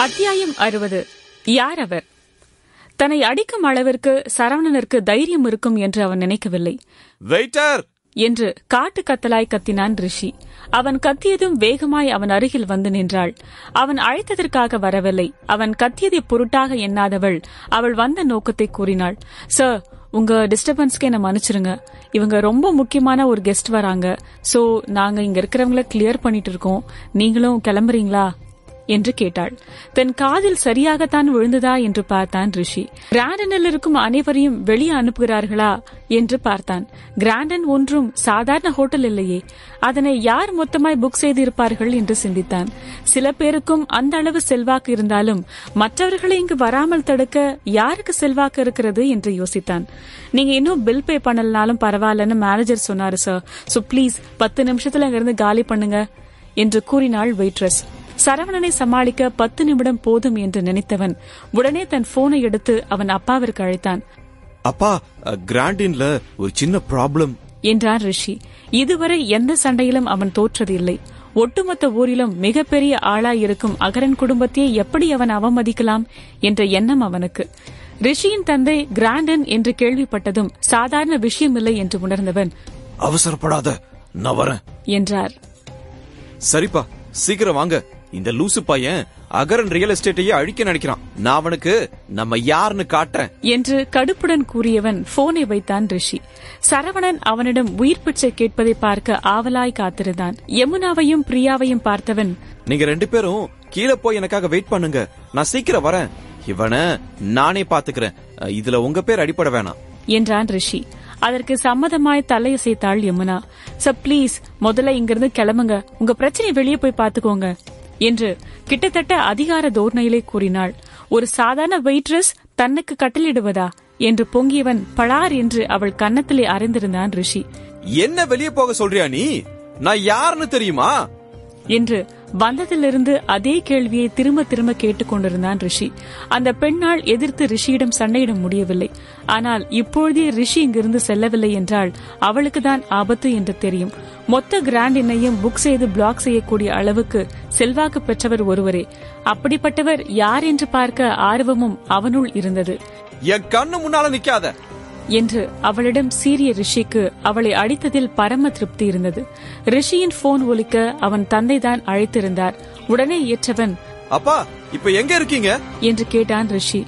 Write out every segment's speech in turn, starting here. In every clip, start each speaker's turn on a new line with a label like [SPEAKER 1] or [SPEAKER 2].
[SPEAKER 1] அத்தியாயம் 60. யார் அவர்? தன்னை அடிக்கும் அளவிற்கு சரவணனுக்கு தைரியம் இருக்கும் என்று அவன் நினைக்கவில்லை.
[SPEAKER 2] வெயிட்டர்
[SPEAKER 1] என்று காட்டு கத்தலாய் கத்தினான் ரிஷி. அவன் கத்தியதும் வேகமாய் அவன் அருகில் வந்து நின்றாள். அவன் அழைத்ததற்காக வரவில்லை. அவன் கத்தியதை பொருட்டாக எண்ணாதவள் அவள் வந்த நோக்கத்தை கூறினாள். சார், உங்க டிஸ்டர்பன்ஸ்க்கு என்ன மன்னிச்சிருங்க. இவங்க ரொம்ப முக்கியமான ஒரு கெஸ்ட் வராங்க. சோ நாங்க இங்க இருக்கிறவங்கள கிளியர் பண்ணிட்டு இருக்கோம். நீங்களும் கிளம்புறீங்களா என்று கேட்டாள். தன் காதில் சரியாகத்தான் விழுந்ததா என்று பார்த்தான் ரிஷி. கிராண்டனில் இருக்கும் அனைவரையும் வெளியே அனுப்புகிறார்களா என்று பார்த்தான். கிராண்டன் ஒன்றும் சாதாரண ஹோட்டல் இல்லையே. அதனை யார் மொத்தமாய் புக் செய்திருப்பார்கள் என்று சிந்தித்தான். சில பேருக்கும் அந்த அளவு செல்வாக்கு இருந்தாலும் மற்றவர்களை இங்கு வராமல் தடுக்க யாருக்கு செல்வாக்கு இருக்கிறது என்று யோசித்தான். நீங்க இன்னும் பில் பே பண்ணலனாலும் பரவாயில்லன்னு மேனேஜர் சொன்னாரு சார். சோ பிளீஸ் 10 நிமிஷத்துல இங்கிருந்து காலி பண்ணுங்க என்று கூறினாள் வெயிட்ரஸ். சரவணனை சமாளிக்க 10 நிமிடம் போதும் என்று நினைத்தவன் உடனே தன் போனை எடுத்து அவன் அப்பாவிற்கு அழைத்தான்.
[SPEAKER 2] அப்பா, கிராண்டின்ல ஒரு சின்ன ப்ராப்ளம்
[SPEAKER 1] என்றான் ரிஷி. இதுவரை எந்த சண்டையிலும் அவன் தோற்றது இல்லை. ஒட்டுமொத்த ஊரிலும் மிகப்பெரிய ஆளாயிருக்கும் அகரன் குடும்பத்தையே எப்படி அவன் அவமதிக்கலாம் என்ற எண்ணம் அவனுக்கு. ரிஷியின் தந்தை கிராண்டன் என்று கேள்விப்பட்டதும் சாதாரண விஷயமில்லை என்று உணர்ந்தவன்,
[SPEAKER 2] அவசரப்படாத, நான் வரேன்
[SPEAKER 1] என்றார்.
[SPEAKER 2] சரிப்பா, சீக்கிரம் வாங்க. இந்த லூசு பையன் அகரன் ரியல் எஸ்டேட்டையே அழிக்க நினைக்கிறான். நான் அவனுக்கு நம்ம யாருன்னு காட்டுறேன்
[SPEAKER 1] என்று கடுப்புடன் கூறியவன் போனை வைத்தான் ரிஷி. சரவணன் அவனிடம் உயிர் பிச்சை கேட்பதை பார்க்க ஆவலாய் காத்திருந்தான். யமுனாவையும் பிரியாவையும் பார்த்தவன்,
[SPEAKER 2] நீங்க 2 பேரும் கீழே போய் எனக்காக வெயிட் பண்ணுங்க, நான் சீக்கிரம் வரேன். இவனை நானே பாத்துக்கிறேன், இதுல உங்க பேர் அடிப்பட வேணாம்
[SPEAKER 1] என்றான் ரிஷி. அதற்கு சம்மதமாய் தலையசைத்தாள் யமுனா. சார் பிளீஸ், முதல்ல இங்கிருந்து கிளம்புங்க. உங்க பிரச்சனை வெளியே போய் பாத்துக்கோங்க என்று கிட்டத்தட்ட அதிகார தோரணையிலே கூறினாள். ஒரு சாதாரண வெயிட்ரஸ் தன்னுக்கு கட்டளிடுவதா என்று பொங்கியவன் பளார் என்று அவள் கன்னத்திலே அறைந்திருந்தான் ரிஷி.
[SPEAKER 2] என்ன வெளியே போக சொல்றியா நீ? நான் யாருன்னு தெரியுமா
[SPEAKER 1] என்று வந்ததிலிருந்து அதே கேள்வியை திரும்ப திரும்ப கேட்டுக் கொண்டிருந்தான் ரிஷி. அந்த பெண்ணால் எதிர்த்து ரிஷியிடம் சண்டையிட முடியவில்லை. ஆனால் இப்பொழுதே ரிஷி இங்கிருந்து செல்லவில்லை என்றால் அவளுக்குதான் ஆபத்து என்று தெரியும். மொத்த கிராண்டினையும் புக் செய்து பிளாக் செய்யக்கூடிய அளவுக்கு செல்வாக்கு பெற்றவர் ஒருவரே. அப்படிப்பட்டவர் யார் என்று பார்க்க ஆர்வமும் அவனுள் இருந்தது.
[SPEAKER 2] என் கண்ணு முன்னால நிக்காத
[SPEAKER 1] என்று அவளிடம் சீரிய ரிஷிக்கு அவளை அடித்ததில் பரம திருப்தி இருந்தது. ரிஷியின் போன் ஒலிக்க அவன் தந்தைதான் அழைத்திருந்தார். உடனே ஏற்றவன்,
[SPEAKER 2] அப்பா இப்ப எங்க இருக்கீங்க
[SPEAKER 1] என்று கேட்டான் ரிஷி.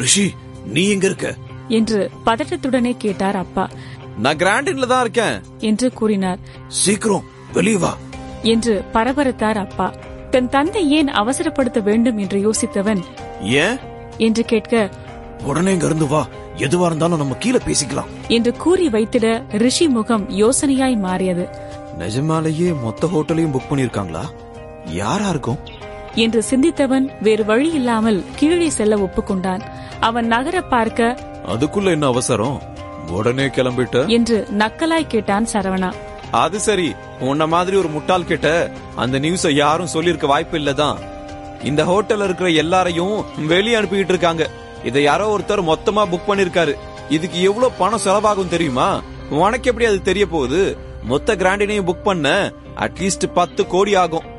[SPEAKER 2] ரிஷி, நீ எங்க இருக்க
[SPEAKER 1] என்று பதட்டத்துடனே கேட்டார் அப்பா.
[SPEAKER 2] நான் கிராண்டின்ல தான் இருக்கேன்
[SPEAKER 1] என்று கூறினார்.
[SPEAKER 2] சீக்கிரம் வெளியே வா
[SPEAKER 1] என்று பரபரத்தார் அப்பா. தன் தந்தை ஏன் அவசரப்படுத்த வேண்டும் என்று யோசித்தவன்,
[SPEAKER 2] ஏன்
[SPEAKER 1] என்று கேட்க,
[SPEAKER 2] உடனே இங்க இருந்து வா, எதுவா இருந்தாலும் நம்ம கீழே பேசிக்கலாம்
[SPEAKER 1] என்று கூறி வைத்திட ரிஷி முகம் யோசனையாய் மாறியது.
[SPEAKER 2] நிஜமாலேயே மொத்த ஹோட்டலையும் புக் பண்ணிருக்காங்களா? யாரா இருக்கும்
[SPEAKER 1] என்று சிந்தித்தவன் வேறு வழி இல்லாமல் கீழே செல்ல ஒப்புக்கொண்டான். அவன் நகர பார்க்க,
[SPEAKER 2] அதுக்குள்ள என்ன அவசரம், உடனே கிளம்பிட்ட
[SPEAKER 1] என்று நக்கலாய் கேட்டான் சரவணா.
[SPEAKER 2] அது சரி, உன்ன மாதிரி ஒரு முட்டாள் கிட்ட அந்த நியூஸ யாரும் சொல்லிருக்க வாய்ப்பு இல்லதான். இந்த ஹோட்டல்ல இருக்கிற எல்லாரையும் வெளியே அனுப்பிட்டு இருக்காங்க. இதை யாரோ ஒருத்தர் மொத்தமா புக் பண்ணிருக்காரு. இதுக்கு எவ்வளவு பணம் செலவாகும் தெரியுமா? உனக்கு எப்படி அது தெரிய போகுது? மொத்த கிராண்டினையும் புக் பண்ண அட்லீஸ்ட் 10 கோடி ஆகும்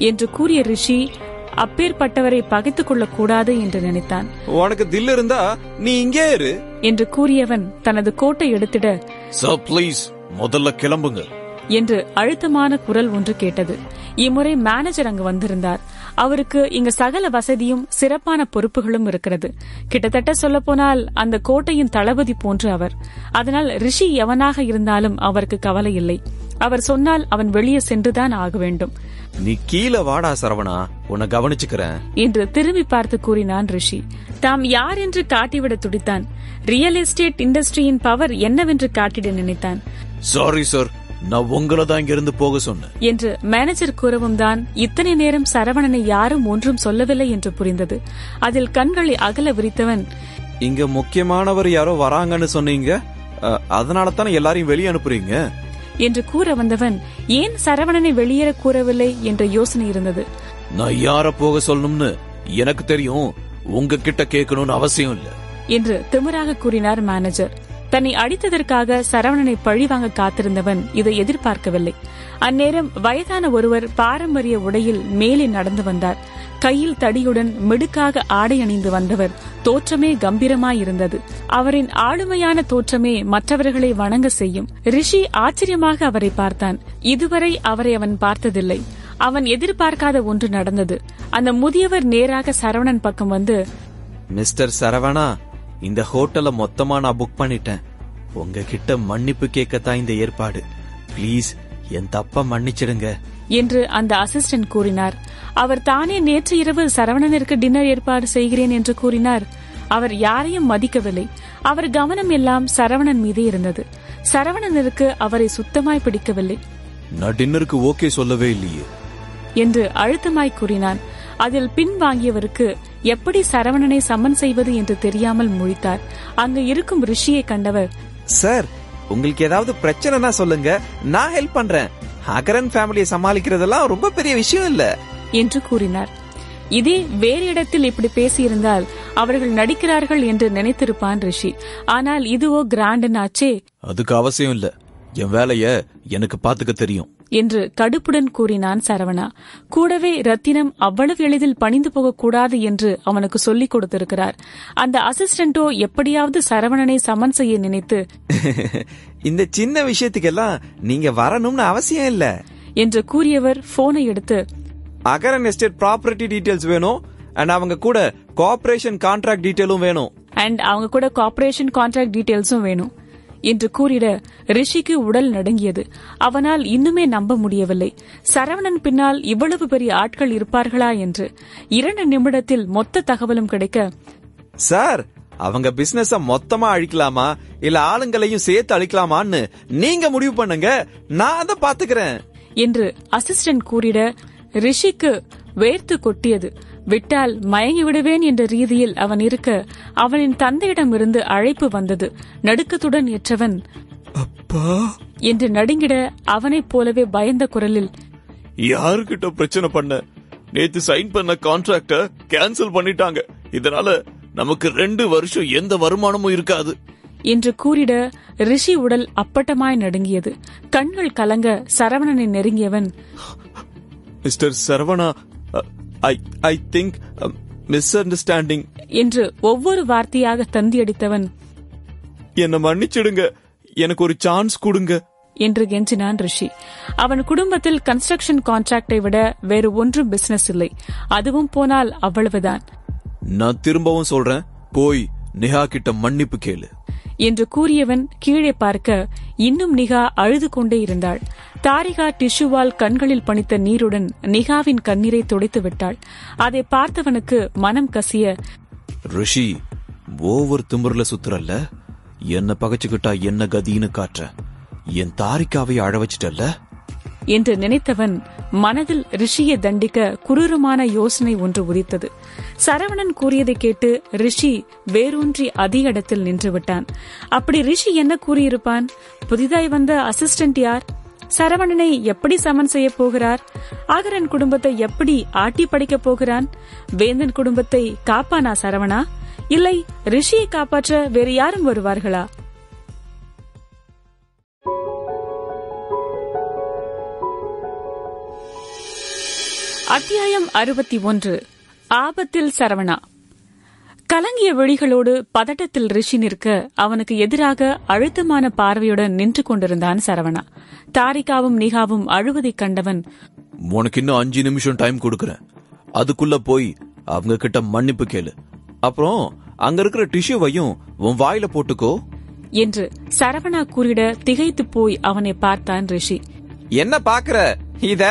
[SPEAKER 1] என்று கூறிய ரிஷி அப்பேற்பட்டவரை பகைத்துக் கொள்ளக் கூடாது என்று நினைத்தான்.
[SPEAKER 2] உனக்கு தில் இருந்தா நீ இங்கே இரு
[SPEAKER 1] என்று கூறியவன் தனது கோட்டை எடுத்திட,
[SPEAKER 2] சார் ப்ளீஸ் முதல்ல கிளம்புங்க
[SPEAKER 1] என்று அழுத்தமான குரல் ஒன்று கேட்டது. இம்முறை மேனேஜர் அங்கு வந்திருந்தார். அவருக்கு இங்கு சகல வசதியும் சிறப்பான பொறுப்புகளும் இருக்கிறது. கிட்டத்தட்ட சொல்ல போனால் அந்த கோட்டையின் தளபதி போன்று அவர். அதனால் ரிஷி எவனாக இருந்தாலும் அவருக்கு கவலை இல்லை. அவர் சொன்னால் அவன் வெளியே சென்றுதான் ஆக வேண்டும்.
[SPEAKER 2] நீ கீழே வாடா சரவணா, உன்னை கவனிச்சுக்கிறேன்
[SPEAKER 1] என்று திரும்பி பார்த்து கூறினான் ரிஷி. தாம் யார் என்று காட்டிவிட துடித்தான். ரியல் எஸ்டேட் இண்டஸ்ட்ரியின் பவர் என்னவென்று காட்டிட நினைத்தான்.
[SPEAKER 2] சாரி சார், நான் உங்களை தான் இங்கிருந்து போக சொன்னேன்
[SPEAKER 1] என்று மேனேஜர் கூறவும் தான் இத்தனை நேரம் சரவணனை யாரும் ஒன்றும் சொல்லவில்லை என்று புரிந்தது. அதில் கண்களை அகல விரித்தவன்,
[SPEAKER 2] இங்க முக்கியமானவர் யாரோ வராங்கன்னு சொன்னீங்க, அதனால தானே எல்லாரையும் வெளியே அனுப்புறீங்க
[SPEAKER 1] என்று கூற வந்தவன் ஏன் சரவணனை வெளியேற கூறவில்லை என்ற யோசனை இருந்தது.
[SPEAKER 2] நான் யார போக சொல்லணும்னு எனக்கு தெரியும், உங்ககிட்ட கேட்கணும்னு அவசியம் இல்ல
[SPEAKER 1] என்று திமிராக கூறினார் மேனேஜர். தன்னை அடித்ததற்காக சரவணனை பழிவாங்க காத்திருந்தவன் இதை எதிர்பார்க்கவில்லை. அந்நேரம் வயதான ஒருவர் பாரம்பரிய உடையில் மேலே நடந்து வந்தார். கையில் தடியுடன் மிடுக்காக ஆடை அணிந்து வந்தவர் தோற்றமே கம்பீரமாயிருந்தது. அவரின் ஆளுமையான தோற்றமே மற்றவர்களை வணங்க செய்யும். ரிஷி ஆச்சரியமாக அவரை பார்த்தான். இதுவரை அவரை அவன் பார்த்ததில்லை. அவன் எதிர்பார்க்காத ஒன்று நடந்தது. அந்த முதியவர் நேராக சரவணன் பக்கம் வந்து,
[SPEAKER 2] மிஸ்டர் சரவணா, இந்த ஹோட்டலை மொத்தமா நான் புக் பண்ணிட்டேன். உங்ககிட்ட மன்னிப்பு கேட்கத்தான் இந்த ஏற்பாடு. பிளீஸ் என் தப்ப மன்னிச்சிடுங்க
[SPEAKER 1] என்று அந்த அசிஸ்டன்ட் கூறினார். அவர் தானே நேற்று இரவு சரவணனிற்கு டின்னர் ஏற்பாடு செய்கிறேன் என்று கூறினார். அவர் யாரையும் மதிக்கவில்லை. அவர் கவனம் எல்லாம் சரவணன் மீதே இருந்தது. சரவணனிற்கு அவரை சுத்தமாய் பிடிக்கவில்லை.
[SPEAKER 2] நான் டின்னருக்கு ஓகே சொல்லவே இல்லையே
[SPEAKER 1] என்று அழுத்தமாய் கூறினான். அதில் பின் வாங்கியவருக்கு எப்படி சரவணனை சம்மன் செய்வது என்று தெரியாமல் முழித்தார். அங்கு இருக்கும் ரிஷியை கண்டவர்,
[SPEAKER 2] சார், உங்களுக்கு ஏதாவது பிரச்சனைனா சொல்லுங்க, நான் ஹெல்ப் பண்றேன். அகரன் ஃபேமிலியை சமாளிக்கிறதெல்லாம் ரொம்ப பெரிய விஷயம் இல்ல
[SPEAKER 1] என்று கூறினார். இதே வேறு இடத்தில் இப்படி பேசியிருந்தால் அவர்கள் நடிக்கிறார்கள் என்று நினைத்திருப்பான் ரிஷி. ஆனால் இதுவோ கிராண்ட் ஆச்சே.
[SPEAKER 2] அதுக்கு அவசியம் இல்ல, என் வேலைய எனக்கு பாத்துக்க தெரியும்
[SPEAKER 1] என்று கடுப்புடன் கூறினான் சரவணா. கூடவே ரத்தினம் அவ்வளவு எளிதில் பணிந்து போகக்கூடாது என்று அவனுக்கு சொல்லிக் கொடுத்திருக்கிறார். அந்த அசிஸ்டன்டோ எப்படியாவது சரவணனை சமன் செய்ய நினைத்து,
[SPEAKER 2] இந்த சின்ன விஷயத்துக்கெல்லாம் நீங்க வரணும்னு அவசியம் இல்ல
[SPEAKER 1] என்று கூறியவர் போனை எடுத்து,
[SPEAKER 2] அகரன் எஸ்டேட் ப்ராப்பர்ட்டி டீடைல்ஸ் வேணும், அண்ட் அவங்க கூட கோஆபரேஷன் கான்ட்ராக்ட் டீடைலும் வேணும் என்று கூறிட ரிஷிக்கு உடல் நடுங்கியது. அவனால் இன்னுமே நம்ப முடியவில்லை. சரவணன் பின்னால் இவ்வளவு பெரிய ஆட்கள் இருப்பார்களா என்று. 2 நிமிடத்தில் மொத்த தகவலும் கிடைக்க, சார், அவங்க பிசினஸ் மொத்தமா அழிக்கலாமா இல்ல ஆளுங்களையும் சேர்த்து அழிக்கலாமான்னு நீங்க முடிவு பண்ணுங்க, நான் அதை பாத்துக்கிறேன்
[SPEAKER 1] என்று அசிஸ்டன்ட் கூறிட ரிஷிக்கு வேர்த்து கொட்டியது. விட்டால் மயங்கி விடுவேன் என்ற ரீதியில் அவன் இருக்க அவனின் தந்தையிடமிருந்து அழைப்பு வந்தது. நடுக்கத்துடன் ஏற்றவன்,
[SPEAKER 2] அப்பா
[SPEAKER 1] என்று நடுங்கிட அவனைப் போலவே பயந்த குரலில்,
[SPEAKER 2] யாருகிட்ட பிரச்சனை பண்ண? நேத்து சைன் பண்ண கான்ட்ராக்ட கேன்சல் பண்ணிட்டாங்க. இதனால நமக்கு 2 வருஷம் எந்த வருமானமும் இருக்காது
[SPEAKER 1] என்று கூறிட ரிஷி உடல் அப்பட்டமாய் நடுங்கியது. கண்கள் கலங்க சரவணனை நெருங்கியவன்,
[SPEAKER 2] mister Saravana, I think misunderstanding
[SPEAKER 1] என்று ஒவ்வொரு வார்த்தையாக தந்தியடித்தவன்,
[SPEAKER 2] என்ன மன்னிச்சிடுங்க, எனக்கு ஒரு சான்ஸ் கொடுங்க
[SPEAKER 1] என்று கெஞ்சினான் ரிஷி. அவன் குடும்பத்தில் கன்ஸ்ட்ரக்ஷன் கான்ட்ராக்டை விட வேறு ஒன்றும் பிசினஸ் இல்லை. அதுவும் போனால் அவ்வளவுதான்.
[SPEAKER 2] நான் திரும்பவும் சொல்றேன், போய் நிஹா கிட்ட மன்னிப்பு கேளு
[SPEAKER 1] என்று கூறியவன் கீழே பார்க்க இன்னும் நிகா அழுது கொண்டே இருந்தாள். தாரிகா டிஷ்யூவால் கண்களில் பணித்த நீருடன் நிகாவின் கண்ணீரை துடைத்து விட்டாள். அதை பார்த்தவனுக்கு மனம் கசிய,
[SPEAKER 2] ரிஷி ஓவர் திமிர்ல சுத்துறல்ல, என்ன பகைச்சுக்கிட்டா என்ன கதின்னு காட்டுற, என் தாரிகாவை அழ வச்சிட்டல்ல
[SPEAKER 1] என்று நினைத்தவன் மனதில் ரிஷியை தண்டிக்க குரூரமான யோசனை ஒன்று உதித்தது. சரவணன் கூறியதை கேட்டு ரிஷி வேரூன்றி அதிக இடத்தில் நின்று விட்டான். அப்படி ரிஷி என்ன கூறியிருப்பான்? புதிதாய் வந்த அசிஸ்டன்ட் யார்? சரவணனை எப்படி சமன் செய்ய போகிறார்? அகரன் குடும்பத்தை எப்படி ஆட்டி படைக்கப் போகிறான்? வேந்தன் குடும்பத்தை காப்பானா சரவணா? இல்லை ரிஷியை காப்பாற்ற வேறு யாரும் வருவார்களா? அத்தியாயம் 61. ஆபத்தில் சரவணா. கலங்கிய விழிகளோடு பதட்டத்தில் ரிஷி நிற்க அவனுக்கு எதிராக அழுத்தமான பார்வையுடன் நின்று கொண்டிருந்தான் சரவணா. தாரிகாவும் நிகாவும் அழுவதைக் கண்டவன்,
[SPEAKER 2] உனக்கு இன்னும் 5 நிமிஷம் டைம் கொடுக்கறேன், அதுக்குள்ள போய் அவங்க கிட்ட மன்னிப்பு கேளு, அப்புறம் அங்க இருக்கிற டிஷ்யூவையும் உன் வாயில போட்டுக்கோ
[SPEAKER 1] என்று சரவணா கூறிட திகைத்து போய் அவனை பார்த்தான் ரிஷி.
[SPEAKER 2] என்ன பாக்குற? இத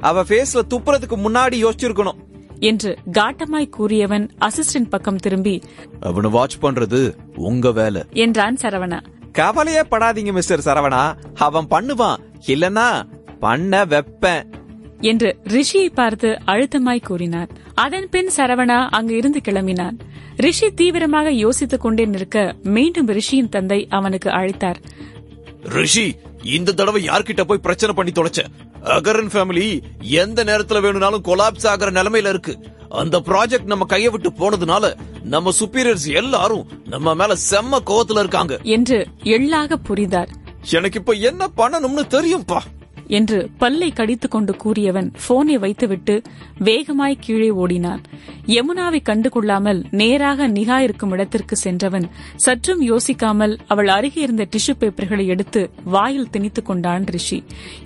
[SPEAKER 2] அவ ஃபேஸ்ல துப்புறதுக்கு முன்னாடி யோசிச்சிருக்கணும்
[SPEAKER 1] என்று காட்டமாய் கூறியவன் அசிஸ்டன்ட் பக்கம் திரும்பி,
[SPEAKER 2] அவனை வாட்ச் பண்றது உங்க வேலை
[SPEAKER 1] என்றான் சரவணா.
[SPEAKER 2] கவலையே படாதீங்க மிஸ்டர் சரவணா, அவன் பண்ணுவான், இல்லனா பண்ண வெப்பேன்
[SPEAKER 1] என்று ரிஷியை பார்த்து அழுத்தமாய் கூறினார். அதன் பின் சரவணா அங்கு இருந்து கிளம்பினான். ரிஷி தீவிரமாக யோசித்துக் கொண்டே நிற்க மீண்டும் ரிஷியின் தந்தை அவனுக்கு அழைத்தார்.
[SPEAKER 2] ரிஷி, இந்த தடவை யார்கிட்ட போய் பிரச்சனை பண்ணி தொலைச்ச? அகரன் ஃபேமிலி எந்த நேரத்துல வேணும்னாலும் கொலாப்ஸ் ஆகிற நிலைமையில இருக்கு. அந்த ப்ராஜெக்ட் நம்ம கைய விட்டு போனதுனால நம்ம சுப்பீரியர்ஸ் எல்லாரும் நம்ம மேல செம்ம கோவத்துல இருக்காங்க
[SPEAKER 1] என்று எள்ளாக புரிந்தார்.
[SPEAKER 2] எனக்கு இப்ப என்ன பண்ணணும்னு தெரியும்பா
[SPEAKER 1] என்று பல்லை கடித்துக் கொண்டு கூறியவன் போனை வைத்துவிட்டு வேகமாய் கீழே ஓடினான். யமுனாவை கண்டுகொள்ளாமல் நேராக நிகா இருக்கும் இடத்திற்கு சென்றவன் சற்றும் யோசிக்காமல் அவள் அருகே இருந்த டிஷ்யூ பேப்பர்களை எடுத்து வாயில் திணித்துக் கொண்டான் ரிஷி.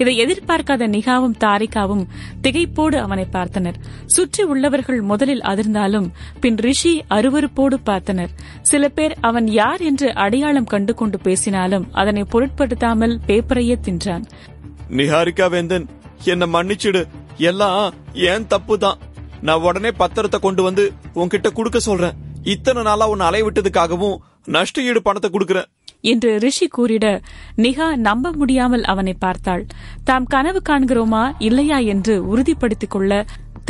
[SPEAKER 1] இதை எதிர்பார்க்காத நிகாவும் தாரிகாவும் திகைப்போடு அவனை பார்த்தனர். சுற்றி உள்ளவர்கள் முதலில் அதிர்ந்தாலும் பின் ரிஷி அருவருப்போடு பார்த்தனர். சில பேர் அவன் யார் என்று அடையாளம் கண்டு கொண்டு பேசினாலும் அதனை பொருட்படுத்தாமல் பேப்பரையே தின்றான்.
[SPEAKER 2] நிஹாரிகா வேந்தன், என்ன மன்னிச்சிடு, எல்லாம் ஏன் தப்பு தான். நான் உடனே பத்திரத்தை கொண்டு வந்து உன்கிட்ட குடுக்க சொல்றேன். இத்தனை நாளா உன்னை அலைய விட்டதுக்காகவும் நஷ்ட ஈடு பணத்தை குடுக்கறேன்
[SPEAKER 1] என்று ரிஷி கூறிட நிகா நம்ப முடியாமல் அவனை பார்த்தாள். தாம் கனவு காண்கிறோமா இல்லையா என்று உறுதிப்படுத்திக் கொள்ள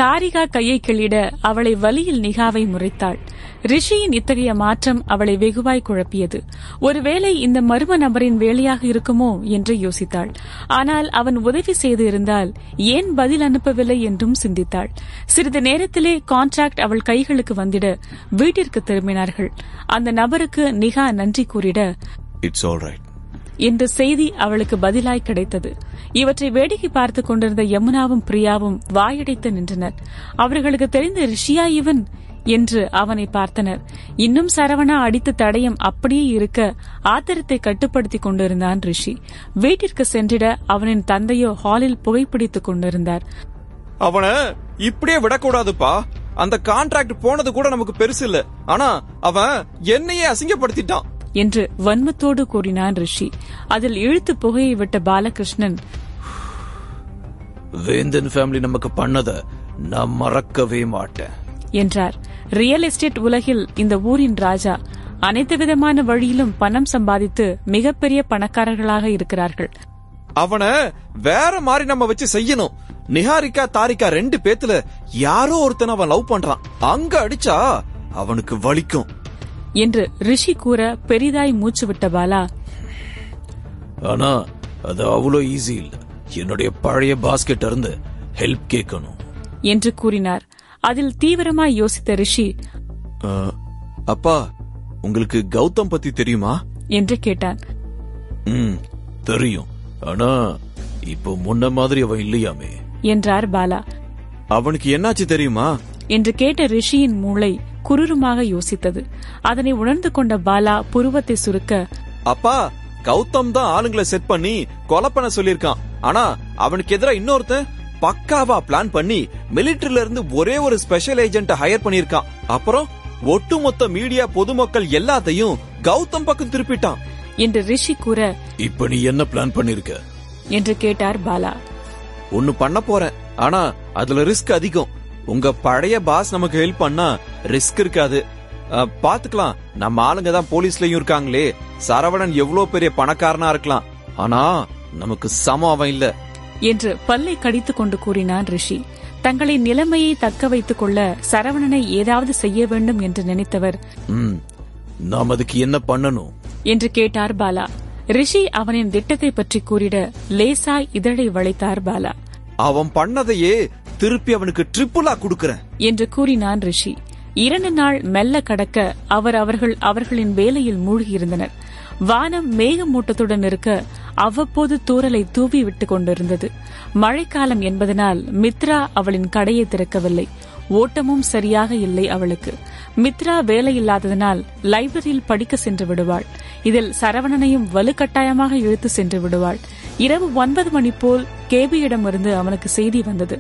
[SPEAKER 1] தாரிகா கையை கிள்ளிட அவளை வலியில் நிகாவை முறைத்தாள். ரிஷியின் இத்தகைய மாற்றம் அவளை வெகுவாய் குழப்பியது. ஒருவேளை இந்த மர்ம நபரின் வேலையாக இருக்குமோ என்று யோசித்தாள். ஆனால் அவன் உதவி செய்து இருந்தால் ஏன் பதில் அனுப்பவில்லை என்றும் சிந்தித்தாள். சிறிது நேரத்திலே கான்ட்ராக்ட் அவள் கைகளுக்கு வந்திட வீட்டிற்கு திரும்பினார்கள். அந்த நபருக்கு நிகா நன்றி கூறிட
[SPEAKER 2] இட்ஸ் ஆல் ரைட்
[SPEAKER 1] என்ற செய்தி அவளுக்கு பதிலாய் கிடைத்தது. இவற்றை வேடிக்கை பார்த்துக் கொண்டிருந்த யமுனாவும் பிரியாவும் வாயடைத்து நின்றனர். அவர்களுக்கு தெரிந்த ரிஷியா இவன் என்று அவனை பார்த்தனர். இன்னும் சரவணா அடித்த தடயம் அப்படியே இருக்க ஆத்திரத்தை கட்டுப்படுத்திக் கொண்டிருந்தான் ரிஷி. வீட்டிற்கு சென்றிட அவனின் தந்தையோ ஹாலில் புகைப்பிடித்துக் கொண்டிருந்தார்.
[SPEAKER 2] அவனை இப்படியே விடக்கூடாதுப்பா. அந்த கான்ட்ராக்ட் போனது கூட நமக்கு பெருசு இல்ல, ஆனா அவன் என்னையே அசிங்கப்படுத்திட்டான்
[SPEAKER 1] என்று வன்மத்தோடு கூறினான் ரிஷி. அதில் இழுத்து புகையை விட்ட பாலகிருஷ்ணன்,
[SPEAKER 2] வேந்தன் ஃபேமிலி நமக்கு பண்ணத நான் மறக்கவே மாட்டேன்
[SPEAKER 1] என்றார். ரியல் எஸ்டேட் உலகில் இந்த ஊரின் ராஜா. அனைத்து விதமான வழியிலும் பணம் சம்பாதித்து மிகப்பெரிய பணக்காரர்களாக இருக்கிறார்கள்.
[SPEAKER 2] அவனை வேற மாதிரி நம்ம வச்சு செய்யணும். நிஹாரிகா தாரிகா 2 பேத்துல யாரோ ஒருத்தன் அவன் லவ் பண்றான். அங்க அடிச்சா அவனுக்கு வலிக்கும்
[SPEAKER 1] என்று ரிஷி கூற பெரிதாய் மூச்சு விட்ட பாலா,
[SPEAKER 2] ஆனா அது அவ்வளோ ஈஸி இல்ல. என்னுடைய பழைய பாஸ்கெட் இருந்து ஹெல்ப் கேட்கணும்
[SPEAKER 1] என்று கூறினார். அதில் தீவிரமாய் யோசித்த ரிஷி,
[SPEAKER 2] அப்பா உங்களுக்கு கௌதம் பத்தி தெரியுமா
[SPEAKER 1] என்று கேட்டான்.
[SPEAKER 2] தெரியும், ஆனா இப்போ முன்ன மாதிரி அவன் இல்லையாமே
[SPEAKER 1] என்றார் பாலா.
[SPEAKER 2] அவனுக்கு என்னாச்சு தெரியுமா
[SPEAKER 1] என்று கேட்ட ரிஷியின் மூளை குரூரமாக யோசித்தது. அதனை உணர்ந்து கொண்ட பாலா புருவத்தை சுருக்க,
[SPEAKER 2] அப்பா கௌதம் தான் ஆளுங்களை செட் பண்ணி கொலை பண்ண சொல்லிருக்கான். ஆனா அவனுக்கு எதிரா இன்னொருத்தன் பக்காவா பிளான் பண்ணி மிலிட்டரியில இருந்து ஒரே ஒரு ஸ்பெஷல் ஏஜென்ட் ஹையர் பண்ணிருக்கான். அப்புறம் ஒட்டுமொத்த மீடியா பொதுமக்கள் எல்லாத்தையும் கௌதம் பக்கம் திருப்பிட்டான்
[SPEAKER 1] என்று ரிஷி கூற,
[SPEAKER 2] இப்ப நீ என்ன பிளான் பண்ணிருக்க
[SPEAKER 1] என்று கேட்டார் பாலா.
[SPEAKER 2] ஒன்னு பண்ண போறேன், ஆனா அதுல ரிஸ்க் அதிகம். உங்க பழைய பாஸ் நமக்கு ஹெல்ப் பண்ணா ரிஸ்க் இருக்காது. பாத்துக்கலாம், நம்ம ஆளுங்க தான் போலீஸ்லயும் இருக்காங்களே. சரவணன் எவ்வளவு பெரிய பணக்காரனா இருக்கலாம், ஆனா நமக்கு சமம் அவன் இல்ல
[SPEAKER 1] என்று பல்லை கடித்துக் கொண்டு கூறினான் ரிஷி. தங்களின் நிலைமையை தக்க வைத்துக் கொள்ள சரவணனை ஏதாவது செய்ய வேண்டும் என்று நினைத்தவர்,
[SPEAKER 2] நாம் அதுக்கு என்ன பண்ணணும்
[SPEAKER 1] என்று கேட்டார் பாலா. ரிஷி அவனின் திட்டத்தை பற்றி கூறிட லேசாய் இதழை வளைத்தார் பாலா.
[SPEAKER 2] அவன் பண்ணதையே திருப்பி அவனுக்கு ட்ரிப்புலா குடுக்கறேன்
[SPEAKER 1] என்று கூறினான் ரிஷி. 2 நாள் மெல்ல கடக்க அவர்களின் வேலையில் மூழ்கியிருந்தனர். வானம் மேகமூட்டத்துடன் இருக்க அவ்வப்போது தூறலை தூவி விட்டுக் கொண்டிருந்தது. மழைக்காலம் என்பதனால் மித்ரா அவளின் கடையை திறக்கவில்லை. ஓட்டமும் சரியாக இல்லை அவளுக்கு. மித்ரா வேலையில்லாததனால் லைப்ரரியில் படிக்க சென்று விடுவாள். இதில் சரவணனையும் வலுக்கட்டாயமாக இழுத்து சென்று விடுவாள். இரவு 9 மணி போல் கேபியிடமிருந்து அவனுக்கு செய்தி வந்தது.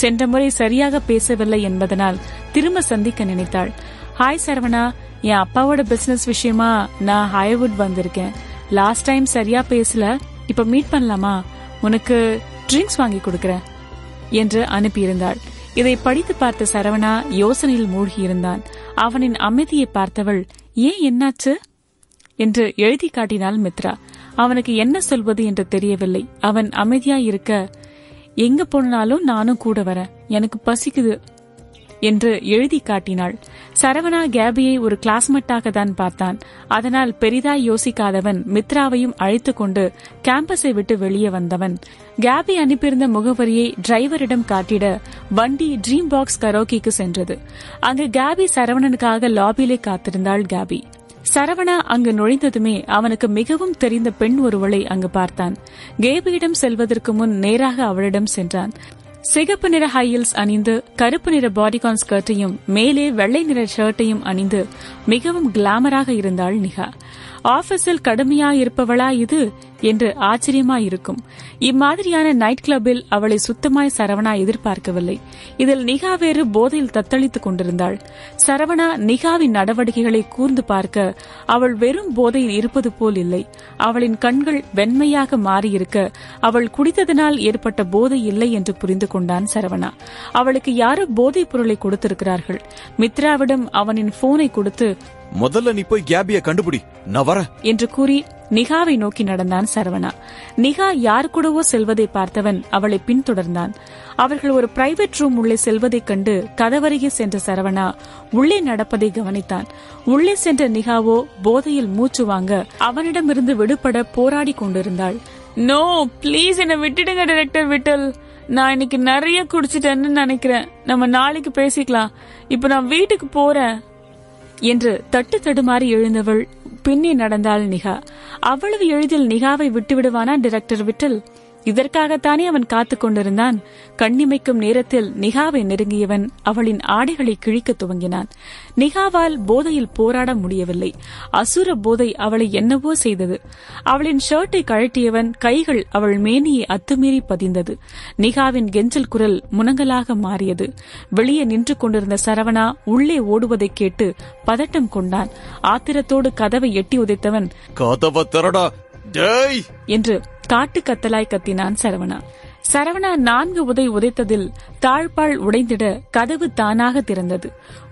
[SPEAKER 1] சென்ற முறை சரியாக பேசவில்லை என்பதனால் திரும்ப சந்திக்க நினைத்தாள். ஹாய் சரவணா, என் அப்பாவோட பிசினஸ் விஷயமா நான் ஹாய்வுட் வந்திருக்கேன். லாஸ்ட் டைம் சரியா பேசல, இப்ப மீட் பண்ணலாமா? உனக்கு ட்ரிங்க்ஸ் வாங்கி கொடுக்கறேன் என்று அனுப்பியிருந்தாள். இதை படித்து பார்த்த சரவணா யோசனையில் மூழ்கியிருந்தான். அவனின் அமைதியை பார்த்தவள், ஏன் என்னாச்சு என்று எழுதி காட்டினாள் மித்ரா. அவனுக்கு என்ன சொல்வது என்று தெரியவில்லை. அவன் அமைதியாயிருக்க, எங்க போனாலும் நானும் கூட வரேன், எனக்கு பசிக்குது என்று எழுதி காட்டினாள். சரவணா கேபியை ஒரு கிளாஸ்மேட்டாக தான் பார்த்தான். அதனால் பெரிதாய் யோசிக்காதவன் மித்ராவையும் அழைத்துக் கொண்டு கேம்பஸை விட்டு வெளியே வந்தவன். கேபி அனுப்பியிருந்த முகவரியை டிரைவரிடம் காட்டிட வண்டி ட்ரீம் பாக்ஸ் கரோக்கிக்கு சென்றது. அங்கு கேபி சரவணனுக்காக லாபியிலே காத்திருந்தாள். கேபி சரவணா அங்கு நுழைந்ததுமே அவனுக்கு மிகவும் தெரிந்த பெண் ஒருவளை அங்கு பார்த்தான். கேபியிடம் செல்வதற்கு முன் நேராக அவளிடம் சென்றான். சிகப்பு நிற ஹை ஹீல்ஸ் அணிந்து கருப்பு நிற பாடிகான் ஸ்கர்ட்டையும் மேலே வெள்ளை நிற ஷர்ட்டையும் அணிந்து மிகவும் கிளாமராக இருந்தாள் நிகா. ஆபீஸில் கடுமையாயிருப்பவளா இது என்று ஆச்சரியமாயிருக்கும். இம்மாதிரியான நைட் கிளப்பில் அவளை சுத்தமாய் சரவணா எதிர்பார்க்கவில்லை. இதில் நிகா வேறு போதையில் தத்தளித்துக் கொண்டிருந்தாள். சரவணா நிகாவின் நடவடிக்கைகளை கூர்ந்து பார்க்க அவள் வெறும் போதையில் இருப்பது போல் இல்லை. அவளின் கண்கள் வெண்மையாக மாறியிருக்க அவள் குடித்ததனால் ஏற்பட்ட போதை இல்லை என்று புரிந்து கொண்டான் சரவணா. அவளுக்கு யாரோ போதைப் பொருளை கொடுத்திருக்கிறார்கள். மித்ராவிடம் அவனின் போனை கொடுத்து,
[SPEAKER 2] முதல்ல நீ போய் கேபிய கண்டுபிடி, நான் வர
[SPEAKER 1] என்று கூறி நிகாவை நோக்கி நடந்தான் சரவணா. நிகா யார் கூடவோ செல்வதை பார்த்தவன் அவளை பின்தொடர்ந்தான். அவர்கள் ஒரு பிரைவேட் ரூம் உள்ளே செல்வதைக் கண்டு கதவருகே சென்ற சரவணா உள்ளே நடப்பதை கவனித்தான். உள்ளே சென்ற நிகாவோ போதையில் மூச்சு வாங்க அவனிடமிருந்து விடுபட போராடி கொண்டிருந்தாள். நோ பிளீஸ், என்ன விட்டுடுங்க டைரக்டர் விட்டல். நான் இன்னைக்கு நிறைய குடிச்சிட்டேன்னு நினைக்கிறேன். நம்ம நாளைக்கு பேசிக்கலாம். இப்ப நான் வீட்டுக்கு போறேன் என்று தட்டு தடுமாறி எழுந்தவள் பின்னே நடந்தாள் நிகா. அவ்வளவு எளிதில் நிகாவை விட்டுவிடுவானா டைரக்டர் விட்டல்? இதற்காகத்தானே அவன் காத்துக் கொண்டிருந்தான். கண்ணிமைக்கும் நேரத்தில் நிகாவை நெருங்கியவன் அவளின் ஆடைகளை கிழிக்க துவங்கினான். நிகாவால் போதையில் போராட முடியவில்லை. அசுர போதை அவளை என்னவோ செய்தது. அவளின் ஷர்ட்டை கழட்டியவன் கைகள் அவள் மேனியை அத்துமீறி பதிந்தது. நிகாவின் கெஞ்சல் குரல் முனங்கலாக மாறியது. வெளியே நின்று கொண்டிருந்த சரவணா உள்ளே ஓடுவதை கேட்டு பதட்டம் கொண்டான். ஆத்திரத்தோடு கதவை எட்டி உதைத்தவன்,
[SPEAKER 2] கதவை திறடா
[SPEAKER 1] என்று காட்டு கத்தலாய் கத்தினான் சரவணா. சரவணா 4 உதை உதைத்ததில் தாழ்பாள் உடைந்திட கதவு தானாக திறந்தது.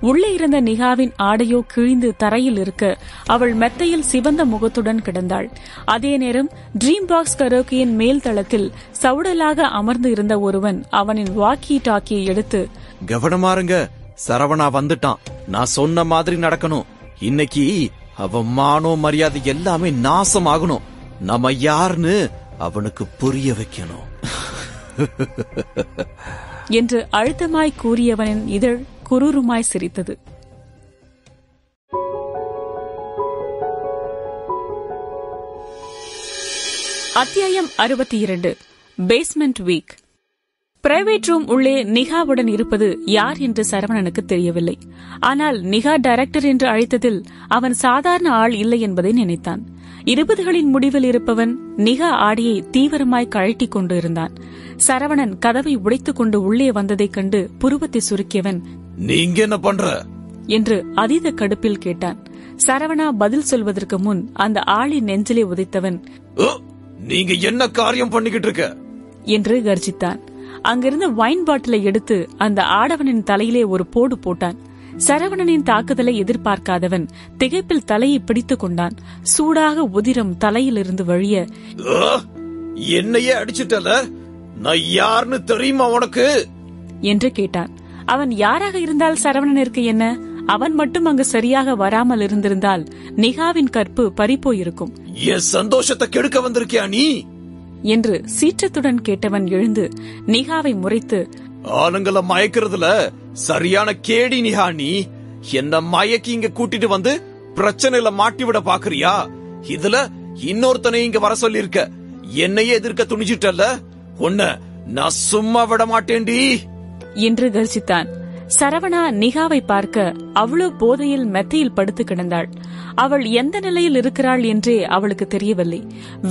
[SPEAKER 1] உள்ளே இருந்த நிகாவின் ஆடையோ கிழிந்து தரையில் இருக்க அவள் மெத்தையில் சிவந்த முகத்துடன் கிடந்தாள். அதே நேரம் ட்ரீம் பாக்ஸ் கரோக்கியின் மேல் தளத்தில் சவுடலாக அமர்ந்து இருந்த ஒருவன் அவனின் வாக்கி டாக்கியை எடுத்து,
[SPEAKER 2] கவனமாருங்க, சரவணா வந்துட்டான். நான் சொன்ன மாதிரி நடக்கணும். இன்னைக்கு அவன் மானோ மரியாதை எல்லாமே நாசமாகணும். நம்ம யாருன்னு அவனுக்கு புரிய வைக்கணும்
[SPEAKER 1] என்று அழுத்தமாய் கூறியவனின் இதழ் குரூருமாய் சிரித்தது. அத்தியாயம் 62. Basement weak. பிரைவேட் ரூம் உள்ளே நிகாவுடன் இருப்பது யார் என்று சரவணனுக்கு தெரியவில்லை. ஆனால் நிகா டைரக்டர் என்று அழைத்ததில் அவன் சாதாரண ஆள் இல்லை என்பதை நினைத்தான். 20களின் முடிவில் இருப்பவன் நிகா ஆடியை தீவிரமாய் கழட்டிக் கொண்டு இருந்தான். சரவணன் கதவை உடைத்துக் கொண்டு உள்ளே வந்ததைக் கண்டு புருவத்தை சுருக்கியவன்,
[SPEAKER 2] நீங்க என்ன பண்ற
[SPEAKER 1] என்று அதீத கடுப்பில் கேட்டான். சரவணா பதில் சொல்வதற்கு முன் அந்த ஆளின் நெஞ்சிலே உதைத்தவன்,
[SPEAKER 2] நீங்க என்ன காரியம் பண்ணிக்கிட்டு இருக்க
[SPEAKER 1] என்று கர்ஜித்தான். அங்கிருந்த வைன் பாட்டிலை எடுத்து அந்த ஆடவனின் தலையிலே ஒரு போடு போட்டான். சரவணனின் தாக்குதலை எதிர்பார்க்காதவன் திகைப்பில் தலையை பிடித்துக் கொண்டான். சூடாக உதிரம் தலையிலிருந்து வழிய,
[SPEAKER 2] என்னையே அடிச்சிட்டல, நான் யாருன்னு தெரியுமா உனக்கு
[SPEAKER 1] என்று கேட்டான். அவன் யாராக இருந்தால் சரவணனிற்கு என்ன? அவன் மட்டும் அங்கு சரியாக வராமல் இருந்திருந்தால் நிகாவின் கற்பு பறிப்போயிருக்கும்.
[SPEAKER 2] என் சந்தோஷத்தை கெடுக்க வந்திருக்கியா நீ
[SPEAKER 1] என்று சீற்றத்துடன் கேட்டவன் எழுந்து நிகாவை முறைத்து,
[SPEAKER 2] ஆளுங்களை மயக்கிறதுல சரியான கேடி நிகா, நீ என்ன மயக்கி இங்க கூட்டிட்டு வந்து பிரச்சனையில மாட்டி விட பாக்குறியா? இதுல இன்னொருத்தனை இங்க வர சொல்லி இருக்க, என்னையே எதிர்க்க துணிச்சிட்டல்ல, உன்ன நான் சும்மா விட மாட்டேன்டி
[SPEAKER 1] என்று கர்ஜித்தான். சரவணா நிகாவை பார்க்க அவ்வளவு போதையில் மெத்தையில் படுத்து கிடந்தாள். அவள் எந்த நிலையில் இருக்கிறாள் என்றே அவளுக்கு தெரியவில்லை.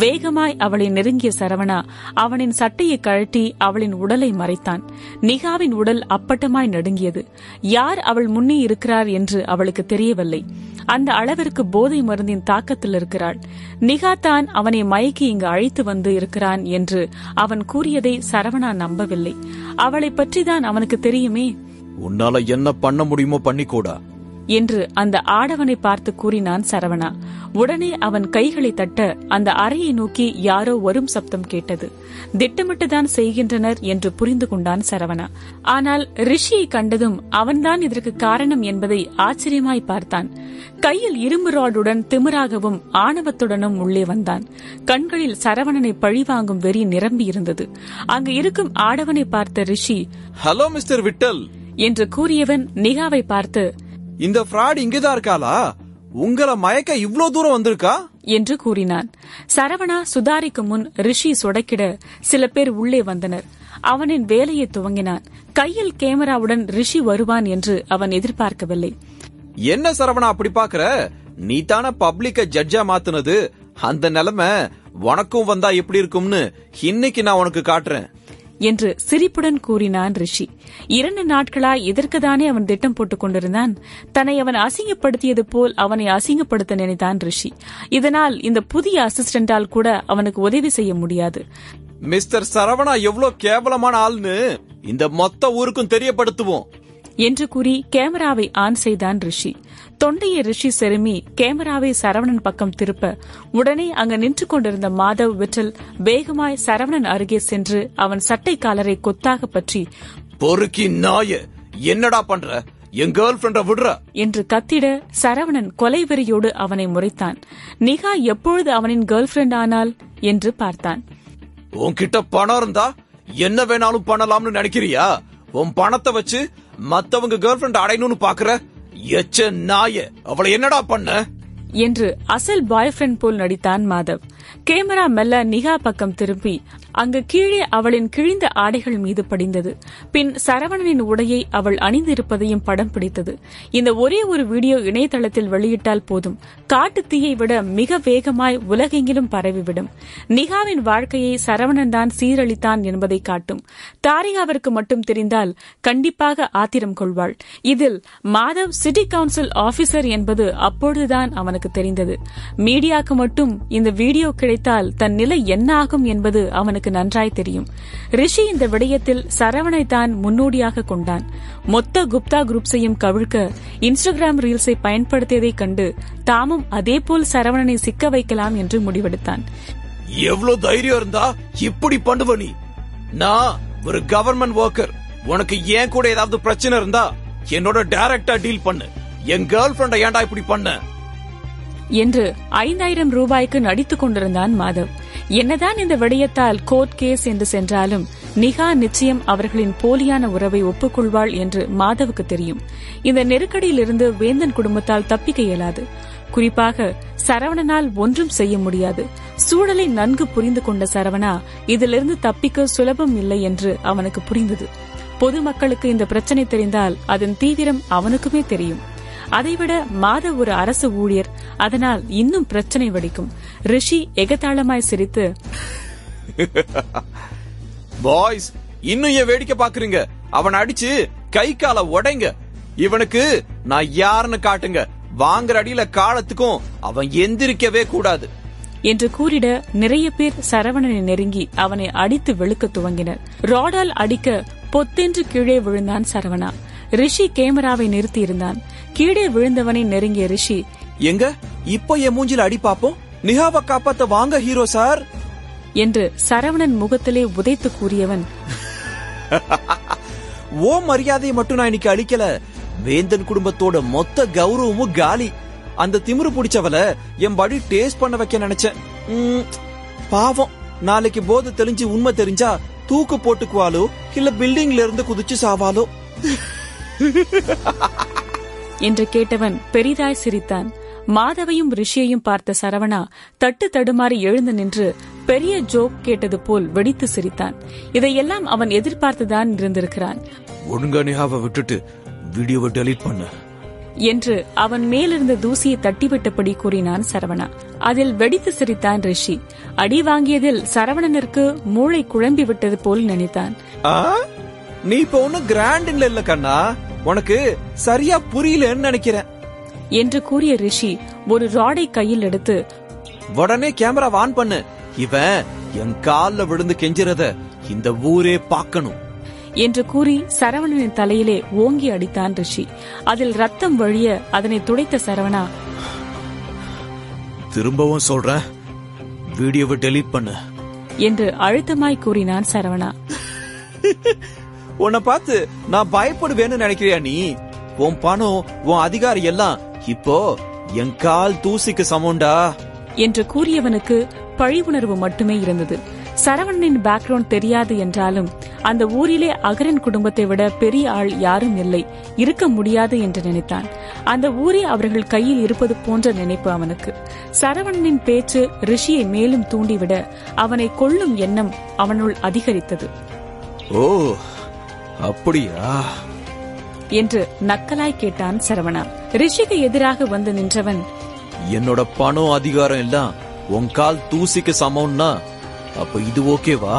[SPEAKER 1] வேகமாய் அவளை நெருங்கிய சரவணா அவனின் சட்டையை கழட்டி அவளின் உடலை மறைத்தான். நிகாவின் உடல் அப்பட்டமாய் நடுங்கியது. யார் அவள் முன்னே இருக்கிறார் என்று அவளுக்கு தெரியவில்லை. அந்த அளவிற்கு போதை மருந்தின் தாக்கத்தில் இருக்கிறாள். நிகா தான் அவனை மயக்கி இங்கு அழைத்து வந்து இருக்கிறான் என்று அவன் கூறியதை சரவணா நம்பவில்லை. அவளை பற்றிதான் அவனுக்கு தெரியுமே.
[SPEAKER 2] உன்னால என்ன பண்ண முடியுமோ பண்ணிக்கூடா,
[SPEAKER 1] என்று அந்த ஆடவனை பார்த்து கூறினான் சரவணா. உடனே அவன் கைகளை தட்ட அந்த அறையை நோக்கி யாரோ வரும் சப்தம் கேட்டது. திட்டமிட்டுதான் செய்கின்றனர் என்று புரிந்து கொண்டான் சரவணா. ஆனால் ரிஷியை கண்டதும் அவன்தான் இதற்கு காரணம் என்பதை ஆச்சரியமாய் பார்த்தான். கையில் இரும்பு ராடுடன் திமிராகவும் ஆணவத்துடனும் உள்ளே வந்தான். கண்களில் சரவணனை பழிவாங்கும் வெறி நிரம்பியிருந்தது. அங்கு இருக்கும் ஆடவனை பார்த்த ரிஷி,
[SPEAKER 2] ஹலோ மிஸ்டர் விட்டல்
[SPEAKER 1] என்று கூறியவன் நிகாவை பார்த்து,
[SPEAKER 2] இந்த ஃப்ராட் இங்கதான் இருக்காளா? உங்களை மயக்க இவ்ளோ தூரம் வந்திருக்கா
[SPEAKER 1] என்று கூறினான். சரவணா சுதாரிக்கும் முன் ரிஷி சொடக்கிட சில பேர் உள்ளே வந்தனர். அவனின் வேலையை துவங்கினான். கையில் கேமராவுடன் ரிஷி வருவான் என்று அவன் எதிர்பார்க்கவில்லை.
[SPEAKER 2] என்ன சரவணா அப்படி பாக்குற? நீ தானே பப்ளிக்க ஜட்ஜா மாத்துனது. அந்த நிலைமை உனக்கும் வந்தா எப்படி இருக்கும்னு இன்னைக்கு நான் உனக்கு காட்டுறேன்
[SPEAKER 1] என்று சிரிப்புடன் கூறினான் ரிஷி. 2 நாட்களாய் இதற்குதானே அவன் திட்டம் போட்டுக் கொண்டிருந்தான். தன்னை அவன் அசிங்கப்படுத்தியது போல் அவனை அசிங்கப்படுத்த நினைத்தான் ரிஷி. இதனால் இந்த புதிய அசிஸ்டண்டால் கூட அவனுக்கு உதவி செய்ய முடியாது.
[SPEAKER 2] மிஸ்டர் சரவணா எவ்வளவு கேவலமான ஆள்னு இந்த மொத்த ஊருக்கும் தெரியப்படுத்துவோம்
[SPEAKER 1] என்று கூறி கேமராவை ஆன் செய்தான் ரிஷி. தொண்டையை ரிஷி செருமி கேமராவை சரவணன் பக்கம் திருப்ப உடனே அங்கு நின்று கொண்டிருந்த மாதவ் விட்டல் வேகமாய் சரவணன் அருகே சென்று அவன் சட்டை காலரை கொத்தாக பற்றி,
[SPEAKER 2] பொறுக்கி நாய, என்னடா பண்ற? என் கேர்ள் ஃபிரெண்ட விடுற
[SPEAKER 1] என்று கத்திட சரவணன் கொலைவெறியோடு அவனை முறைத்தான். நிகா எப்பொழுது அவனின் கேர்ள் ஃபிரெண்ட் ஆனாள் என்று பார்த்தான்.
[SPEAKER 2] உன்கிட்ட பணம் இருந்தா என்ன வேணாலும் பண்ணலாம்னு நினைக்கிறியா? உன் பணத்தை வச்சு மத்தவங்க கேர்ள் ஃபிரெண்ட் அடையணும்னு பாக்குற? எச்ச நாய, அவளை என்னடா பண்ண
[SPEAKER 1] என்று அசல் பாய் ஃபிரெண்ட் போல் நடித்தான் மாதவ். கேமரா மெல்ல நிகா பக்கம் திரும்பி அங்கு கீழே அவளின் கிழிந்த ஆடைகள் மீது படிந்தது. பின் சரவணனின் உடையை அவள் அணிந்திருப்பதையும் படம் பிடித்தது. இந்த ஒரே ஒரு வீடியோ இணையதளத்தில் வெளியிட்டால் போதும், காட்டு தீயை விட மிக வேகமாய் உலகெங்கிலும் பரவிவிடும். நிகாவின் வாழ்க்கையை சரவணன் தான் சீரழித்தான் என்பதை காட்டும். தாரிகாவிற்கு மட்டும் தெரிந்தால் கண்டிப்பாக ஆத்திரம் கொள்வாள். இதில் மாதவ் சிட்டி கவுன்சில் ஆபீசர் என்பது அப்பொழுதுதான் அவனுக்கு தெரிந்தது. மீடியாவுக்கு மட்டும் இந்த வீடியோ கிடைத்தால் தன் நிலை என்ன ஆகும் என்பது அவனுக்கு நன்றாய் தெரியும். ரிஷி இந்த விடயத்தில் சரவணை தான் முன்னோடியாக கொண்டான். மொத்த குப்தா குரூப்ஸையும் கவிழ்க்க இன்ஸ்டாகிராம் ரீல்ஸை பயன்படுத்தியதைக் கண்டு தாமும் அதேபோல் சரவணனை சிக்க வைக்கலாம் என்று முடிவெடுத்தான்.
[SPEAKER 2] எவ்வளவு தைரியம் இருந்தா இப்படி பண்ணுவ நீ? நான் ஒரு கவர்மெண்ட் ஒர்க்கர். உனக்கு ஏன் கூட ஏதாவது பிரச்சனை இருந்தா என்னோட டைரக்டா டீல் பண்ணு. என் கேர்ள் ஃபிரெண்ட ஏன்டா இப்படி பண்ண
[SPEAKER 1] என்று 5000 ரூபாய்க்கு நடித்துக் கொண்டிருந்தான் மாதவ். என்னதான் இந்த விடயத்தால் கோர்ட் கேஸ் என்று சென்றாலும் நிகா நிச்சயம் அவர்களின் போலியான உறவை ஒப்புக்கொள்வாள் என்று மாதவுக்கு தெரியும். இந்த நெருக்கடியிலிருந்து வேந்தன் குடும்பத்தால் தப்பிக்க இயலாது. குறிப்பாக சரவணனால் ஒன்றும் செய்ய முடியாது. சூழலை நன்கு புரிந்து கொண்ட சரவணா இதிலிருந்து தப்பிக்க சுலபம் இல்லை என்று அவனுக்கு புரிந்தது. பொதுமக்களுக்கு இந்த பிரச்சனை தெரிந்தால் அதன் தீவிரம் அவனுக்குமே தெரியும். அதைவிட மாதவ் ஒரு அரசு ஊழியர், அதனால் இன்னும் பிரச்சனை வெடிக்கும். ரிஷி எகத்தாளமாய் சிரித்து,
[SPEAKER 2] பாய்ஸ் இன்னும் ஏன் வேடிக்கை பாக்குறீங்க? அவன் அடிச்சு கை கால உடைங்க. இவனுக்கு நான் யாருன்னு காட்டுங்க. வாங்குற அடியில காலத்துக்கும் அவன் எந்திரிக்கவே கூடாது
[SPEAKER 1] என்று கூறிட நிறைய பேர் சரவணனை நெருங்கி அவனை அடித்து வெளுக்க துவங்கினர். ராடால் அடிக்க பொத்தென்று கீழே விழுந்தான் சரவணா. ரிஷி கேமராவை நிறுத்தியிருந்தான். கீழே விழுந்தவனை நெருங்கிய ரிஷி,
[SPEAKER 2] எங்க இப்போ என் மூஞ்சில அடி பாப்போம். நிகாவை காப்பாத்த வாங்க ஹீரோ சார்
[SPEAKER 1] என்று சரவணன் முகத்திலே உதைத்து கூறியவன்,
[SPEAKER 2] ஓ மரியாதையை மட்டும் நான் இன்னைக்கு அளிக்கல. வேந்தன் குடும்பத்தோட மொத்த கௌரவமும் காலி. அந்த திமிரு பிடிச்சவள என் படி டேஸ்ட் பண்ண வைக்க நினைச்சேன். பாவம், நாளைக்கு போதை தெளிஞ்சு உண்மை தெரிஞ்சா தூக்கு போட்டுக்குவாளோ இல்ல பில்டிங்ல இருந்து குதிச்சு சாவாலோ
[SPEAKER 1] என்று கேட்டவன் பெரிதாய் சிரித்தான். மாதவையும் ரிஷியையும் பார்த்த சரவணா தட்டு தடுமாறி எழுந்து நின்று பெரிய ஜோக் கேட்டது போல் வெடித்து சிரித்தான். இதையெல்லாம் அவன் எதிர்பார்த்துதான் இருந்திருக்கிறான்.
[SPEAKER 2] ஒழுங்கா நிகாவை விட்டுட்டு வீடியோவை டெலீட் பண்ண
[SPEAKER 1] என்று அவன் மேலிருந்த தூசியை தட்டிவிட்டபடி கூறினான் சரவணா. அதில் வெடித்து சிரித்தான் ரிஷி. அடி வாங்கியதில் சரவணனிற்கு மூளை குழம்பி விட்டது போல் நினைத்தான்.
[SPEAKER 2] நீ இப்ப ஒன்னும் கிராண்ட் இல்ல கண்ணா, உனக்கு சரியா புரியலன்னு நினைக்கிறேன்
[SPEAKER 1] என்று கூறிய ரிஷி ஒரு ராடை கையில் எடுத்து,
[SPEAKER 2] உடனே கேமரா ஆன் பண்ணு. இவன் என் கால்ல விழுந்து கெஞ்சிறத இந்த ஊரே பாக்கணும்
[SPEAKER 1] என்று கூறி சரவணனின் தலையிலே ஓங்கி அடித்தான் ரிஷி. அதில் ரத்தம் வழிய அதனை துடைத்த சரவணா,
[SPEAKER 2] திரும்பவும் சொல்றேன், வீடியோவை டெலீட் பண்ணு
[SPEAKER 1] என்று அழுத்தமாய் கூறினான் சரவணா.
[SPEAKER 2] உன்னை பார்த்து நான் பயப்படுவேன்னு நினைக்கிறியா நீ? உன் பணம், உன் அதிகாரி எல்லாம் இப்போ என் கால் தூசிக்கு சமம்டா
[SPEAKER 1] என்று கூறியவனுக்கு பழி உணர்வு மட்டுமே இருந்தது. சரவணனின் பேக்ரவுண்ட் தெரியாது என்றாலும் அந்த ஊரிலே அகரன் குடும்பத்தை விட பெரிய ஆள் யாரும் இல்லை, இருக்க முடியாது என்று நினைத்தான். அந்த ஊரே அவர்கள் கையில் இருப்பது போன்ற நினைப்பு அவனுக்கு. சரவணனின் பேச்சு ரிஷியை மேலும் தூண்டிவிட அவனை கொல்லும் எண்ணம் அவனுள் அதிகரித்தது.
[SPEAKER 2] ஓ அப்படியா
[SPEAKER 1] என்று நக்கலாய் கேட்டான் சரவணா. ரிஷிக்கு எதிராக வந்து நின்றவன்,
[SPEAKER 2] என்னோட பணம் அதிகாரம் எல்லாம் உன் கால் தூசிக்கு சமம்னா அப்ப இது ஓகேவா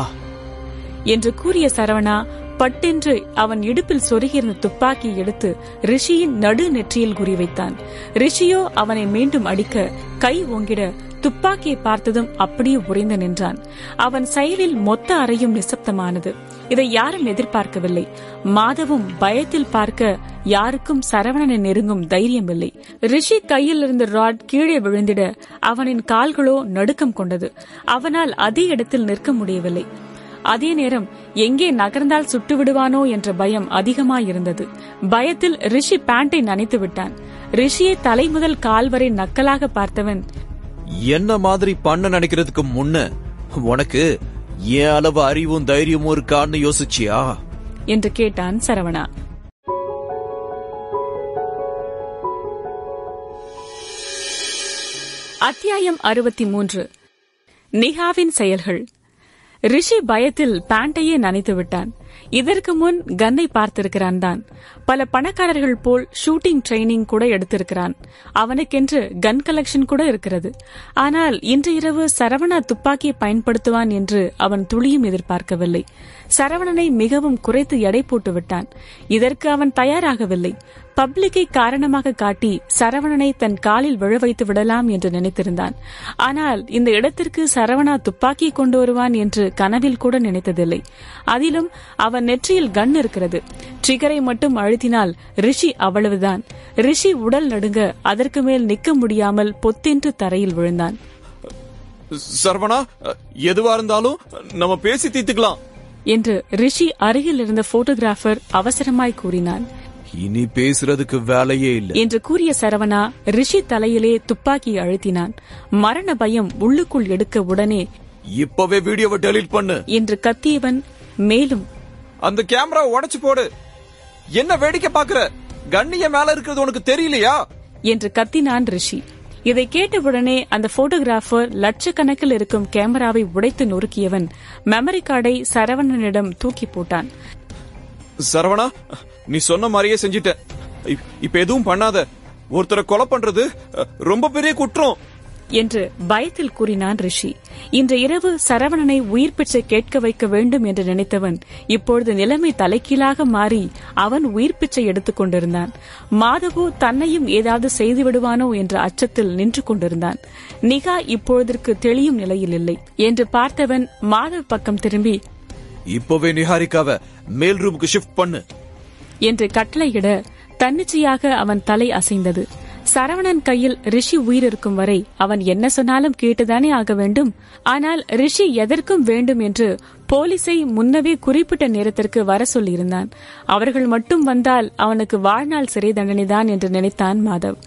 [SPEAKER 1] என்று கூறிய சரவணா பட்டென்று அவன் இடுப்பில் சொருகியிருந்த துப்பாக்கி எடுத்து ரிஷியின் நடு நெற்றியில் குறிவைத்தான். ரிஷியோ அவனை மீண்டும் அடிக்க கை ஓங்கிட துப்பாக்கியை பார்த்ததும் அப்படியே உறைந்து நின்றான். அவன் செயலில் மொத்த அறையும் நிசப்தமானது. இதை யாரும் எதிர்பார்க்கவில்லை. மாதவும் பயத்தில் பார்க்க யாருக்கும் சரவணனை நெருங்கும் தைரியம் இல்லை. ரிஷி கையில் இருந்த ராட் கீழே விழுந்திட அவனின் கால்களோ நடுக்கம் கொண்டது. அவனால் அதே இடத்தில் நிற்க முடியவில்லை. அதே நேரம் எங்கே நகர்ந்தால் சுட்டு விடுவானோ என்ற பயம் அதிகமாயிருந்தது. பயத்தில் ரிஷி பேண்டை நனைத்து விட்டான். ரிஷியை தலை முதல் கால் வரை நக்கலாக பார்த்தவன்,
[SPEAKER 2] என்ன மாதிரி பண்ண நினைக்கிறதுக்கு முன்ன உனக்கு ஏன் அளவு அறிவும் தைரியமும் இருக்கான்னு யோசிச்சியா
[SPEAKER 1] என்று கேட்டான் சரவணா. அத்தியாயம் 63. நிகாவின் செயல்கள். ரிஷி பயத்தில் பேண்டையே நனைத்து விட்டான். இதற்கு முன் கன்னை பார்த்திருக்கிறான் தான். பல பணக்காரர்கள் போல் ஷூட்டிங் ட்ரைனிங் கூட எடுத்திருக்கிறான். அவனுக்கென்று கன் கலெக்ஷன் கூட இருக்கிறது. ஆனால் இன்று இரவு சரவணா துப்பாக்கியை பயன்படுத்துவான் என்று அவன் துளியும் எதிர்பார்க்கவில்லை. சரவணனை மிகவும் குறைத்து எடை போட்டு விட்டான். இதற்கு அவன் தயாராகவில்லை. பப்ளிக்கை காரணமாக காட்டி சரவணனை தன் காலில் விழ வைத்து விடலாம் என்று நினைத்திருந்தான். ஆனால் இந்த இடத்திற்கு சரவணா துப்பாக்கியை கொண்டு வருவான் என்று கனவில் கூட நினைத்ததில்லை. அதிலும் அவன் நெற்றியில் கன் இருக்கிறது. ட்ரிகரை மட்டும் அழுத்தினால் ரிஷி அவ்வளவுதான். ரிஷி உடல் நடுங்க அதற்கு மேல் நிற்க முடியாமல் பொத்தென்று தரையில் விழுந்தான்.
[SPEAKER 2] சரவணா, எதுவா இருந்தாலும் நம்ம பேசி தீர்த்துக்கலாம்
[SPEAKER 1] என்று ரிஷி அருகில் இருந்த போட்டோகிராஃபர் அவசரமாய் கூறினான்.
[SPEAKER 2] இனி பேசுறதுக்கு வேலையே இல்லை
[SPEAKER 1] என்று கூறிய சரவணா ரிஷி தலையிலே துப்பாக்கியை அழுத்தினான். மரண பயம் உள்ளுக்குள் எடுக்க உடனே,
[SPEAKER 2] இப்பவே வீடியோவை டெலீட் பண்ணு
[SPEAKER 1] என்று கத்தியவன் மேலும்,
[SPEAKER 2] அந்த கேமரா உடைச்சு போடு, என்ன வேடிக்கை பாக்குற, கண்ணிய மேல இருக்கிறது உனக்கு தெரியலையா
[SPEAKER 1] என்று கத்தினான் ரிஷி. இதை கேட்டவுடனே அந்த போட்டோகிராஃபர் லட்சக்கணக்கில் இருக்கும் கேமராவை உடைத்து நொறுக்கியவன் மெமரி கார்டை சரவணனிடம் தூக்கி போட்டான்.
[SPEAKER 2] சரவணா, நீ சொன்ன மாதிரியே செஞ்சிட்ட. இப்ப எதுவும் பண்ணாத. ஒருத்தரை கொலை பண்றது ரொம்ப பெரிய குற்றம்
[SPEAKER 1] என்று பயத்தில் கூறினான் ரிஷி. இன்று இரவு சரவணனை உயிர் பிச்சை கேட்க வைக்க வேண்டும் என்று நினைத்தவன் இப்பொழுது நிலைமை தலைகீழாக மாறி அவன் உயிர் பிச்சை எடுத்துக் கொண்டிருந்தான். மாதவு தன்னையும் ஏதாவது செய்து விடுவானோ என்ற அச்சத்தில் நின்று கொண்டிருந்தான். நிகா இப்பொழுதற்கு தெளியும் நிலையில் இல்லை என்று பார்த்தவன் மாதவ் பக்கம் திரும்பி,
[SPEAKER 2] இப்பவே நிஹாரிக்காவை மேல் ரூமுக்கு ஷிஃப்ட் பண்ணு
[SPEAKER 1] என்று கட்டளையிட தன்னிச்சையாக அவன் தலை அசைந்தது. சரவணன் கையில் ரிஷி உயிர் இருக்கும் வரை அவன் என்ன சொன்னாலும் கேட்டுதானே ஆக வேண்டும். ஆனால் ரிஷி எதற்கும் வேண்டும் என்று போலீஸை முன்னவே குறிப்பிட்ட நேரத்திற்கு வர சொல்லியிருந்தான். அவர்கள் மட்டும் வந்தால் அவனுக்கு வாழ்நாள் சிறை தண்டனைதான் என்று நினைத்தான் மாதவ்.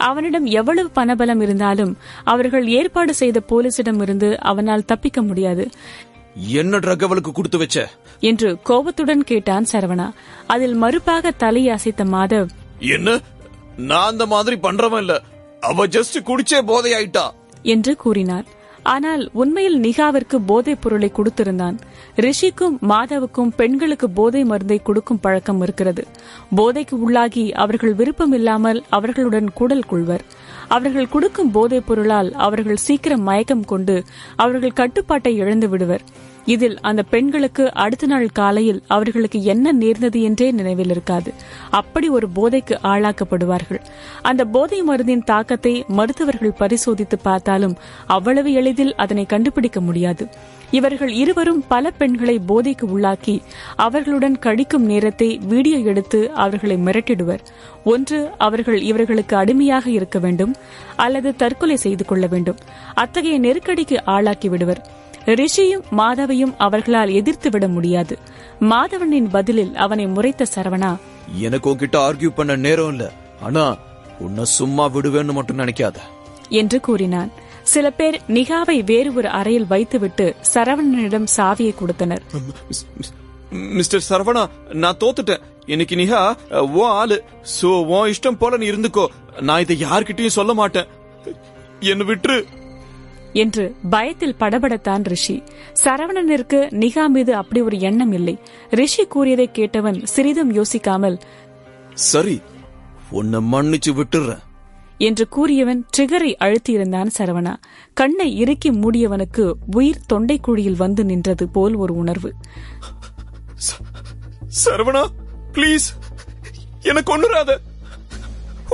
[SPEAKER 1] அவனிடம் எவ்வளவு பணபலம் இருந்தாலும் அவர்கள் ஏற்பாடு செய்த போலீசிடம் இருந்து அவனால் தப்பிக்க முடியாது.
[SPEAKER 2] என்ன ட்ரக் அவளுக்கு கொடுத்து வச்ச
[SPEAKER 1] என்று கோபத்துடன் கேட்டான் சரவணா. அதில் மறுப்பாக தலையை அசைத்த மாதவ்,
[SPEAKER 2] என்ன, நான் அந்த மாதிரி பண்றவன் இல்ல, அவ ஜஸ்ட் குடிச்சே போதை ஆயிட்டா
[SPEAKER 1] என்று கூறினார். ஆனால் உண்மையில் நிகாவிற்கு போதைப் பொருளை கொடுத்திருந்தான். ரிஷிக்கும் மாதவுக்கும் பெண்களுக்கு போதை மருந்தை கொடுக்கும் பழக்கம் இருக்கிறது. போதைக்கு உள்ளாகி அவர்கள் விருப்பமில்லாமல் அவர்களுடன் கூடல் கொள்வர். அவர்கள் கொடுக்கும் போதைப் பொருளால் அவர்கள் சீக்கிரம் மயக்கம் கொண்டு அவர்கள் கட்டுப்பாட்டை இழந்து விடுவர். இதில் அந்த பெண்களுக்கு அடுத்த நாள் காலையில் அவர்களுக்கு என்ன நேர்ந்தது என்றே நினைவில் இருக்காது. அப்படி ஒரு போதைக்கு ஆளாக்கப்படுவார்கள். அந்த போதை மருந்தின் தாக்கத்தை மருத்துவர்கள் பரிசோதித்து பார்த்தாலும் அவ்வளவு எளிதில் அதனை கண்டுபிடிக்க முடியாது. இவர்கள் இருவரும் பல பெண்களை போதைக்கு உள்ளாக்கி அவர்களுடன் கழிக்கும் நேரத்தை வீடியோ எடுத்து அவர்களை மிரட்டிடுவர். ஒன்று அவர்கள் இவர்களுக்கு அடிமையாக இருக்க வேண்டும், அல்லது தற்கொலை செய்து கொள்ள வேண்டும். அத்தகைய நெருக்கடிக்கு ஆளாக்கி விடுவர். ரிஷியும் மாதவையும் அவர்களால் எதிர்த்து விட முடியாது. மாதவனின் பதிலில் அவனை முறைத்த சரவணா,
[SPEAKER 2] எனக்கு உன்கிட்ட ஆர்கியூ பண்ண நேரம் இல்ல, ஆனா உன்னை சும்மா விடுவேன்னு மட்டும் நினைக்காத
[SPEAKER 1] என்று கூறினான். சில பேர் நிகாவை வேறு ஒரு அறையில் வைத்துவிட்டு சரவணனிடம் சாவியை கொடுத்தனர்.
[SPEAKER 2] மிஸ்டர் சரவணா, நான் தோத்துட்டேன். இன்னைக்கு நிகா ஓ ஆளு. சோ உன் இஷ்டம் போல நீ இருந்துக்கோ. நான் இதை யார்கிட்டயும் சொல்ல மாட்டேன். என்ன விட்டுரு
[SPEAKER 1] என்று பயத்தில் படபடத்தான் ரிஷி. சரவணனிற்கு நிகா மீது அப்படி ஒரு எண்ணம் இல்லை. ரிஷி கூறியதை கேட்டவன் சிறிதும் யோசிக்காமல்,
[SPEAKER 2] சரி, உன்னை மன்னிச்சு விட்டுறேன்
[SPEAKER 1] என்று கூறியவன் ட்ரிகரை அழுத்தியிருந்தான். சரவணா கண்ணை இறுக்கி மூடியவனுக்கு உயிர் தொண்டைக்குழியில் வந்து நின்றது போல் ஒரு உணர்வு.
[SPEAKER 2] சரவணா, பிளீஸ் என்ன கொன்னுறாத,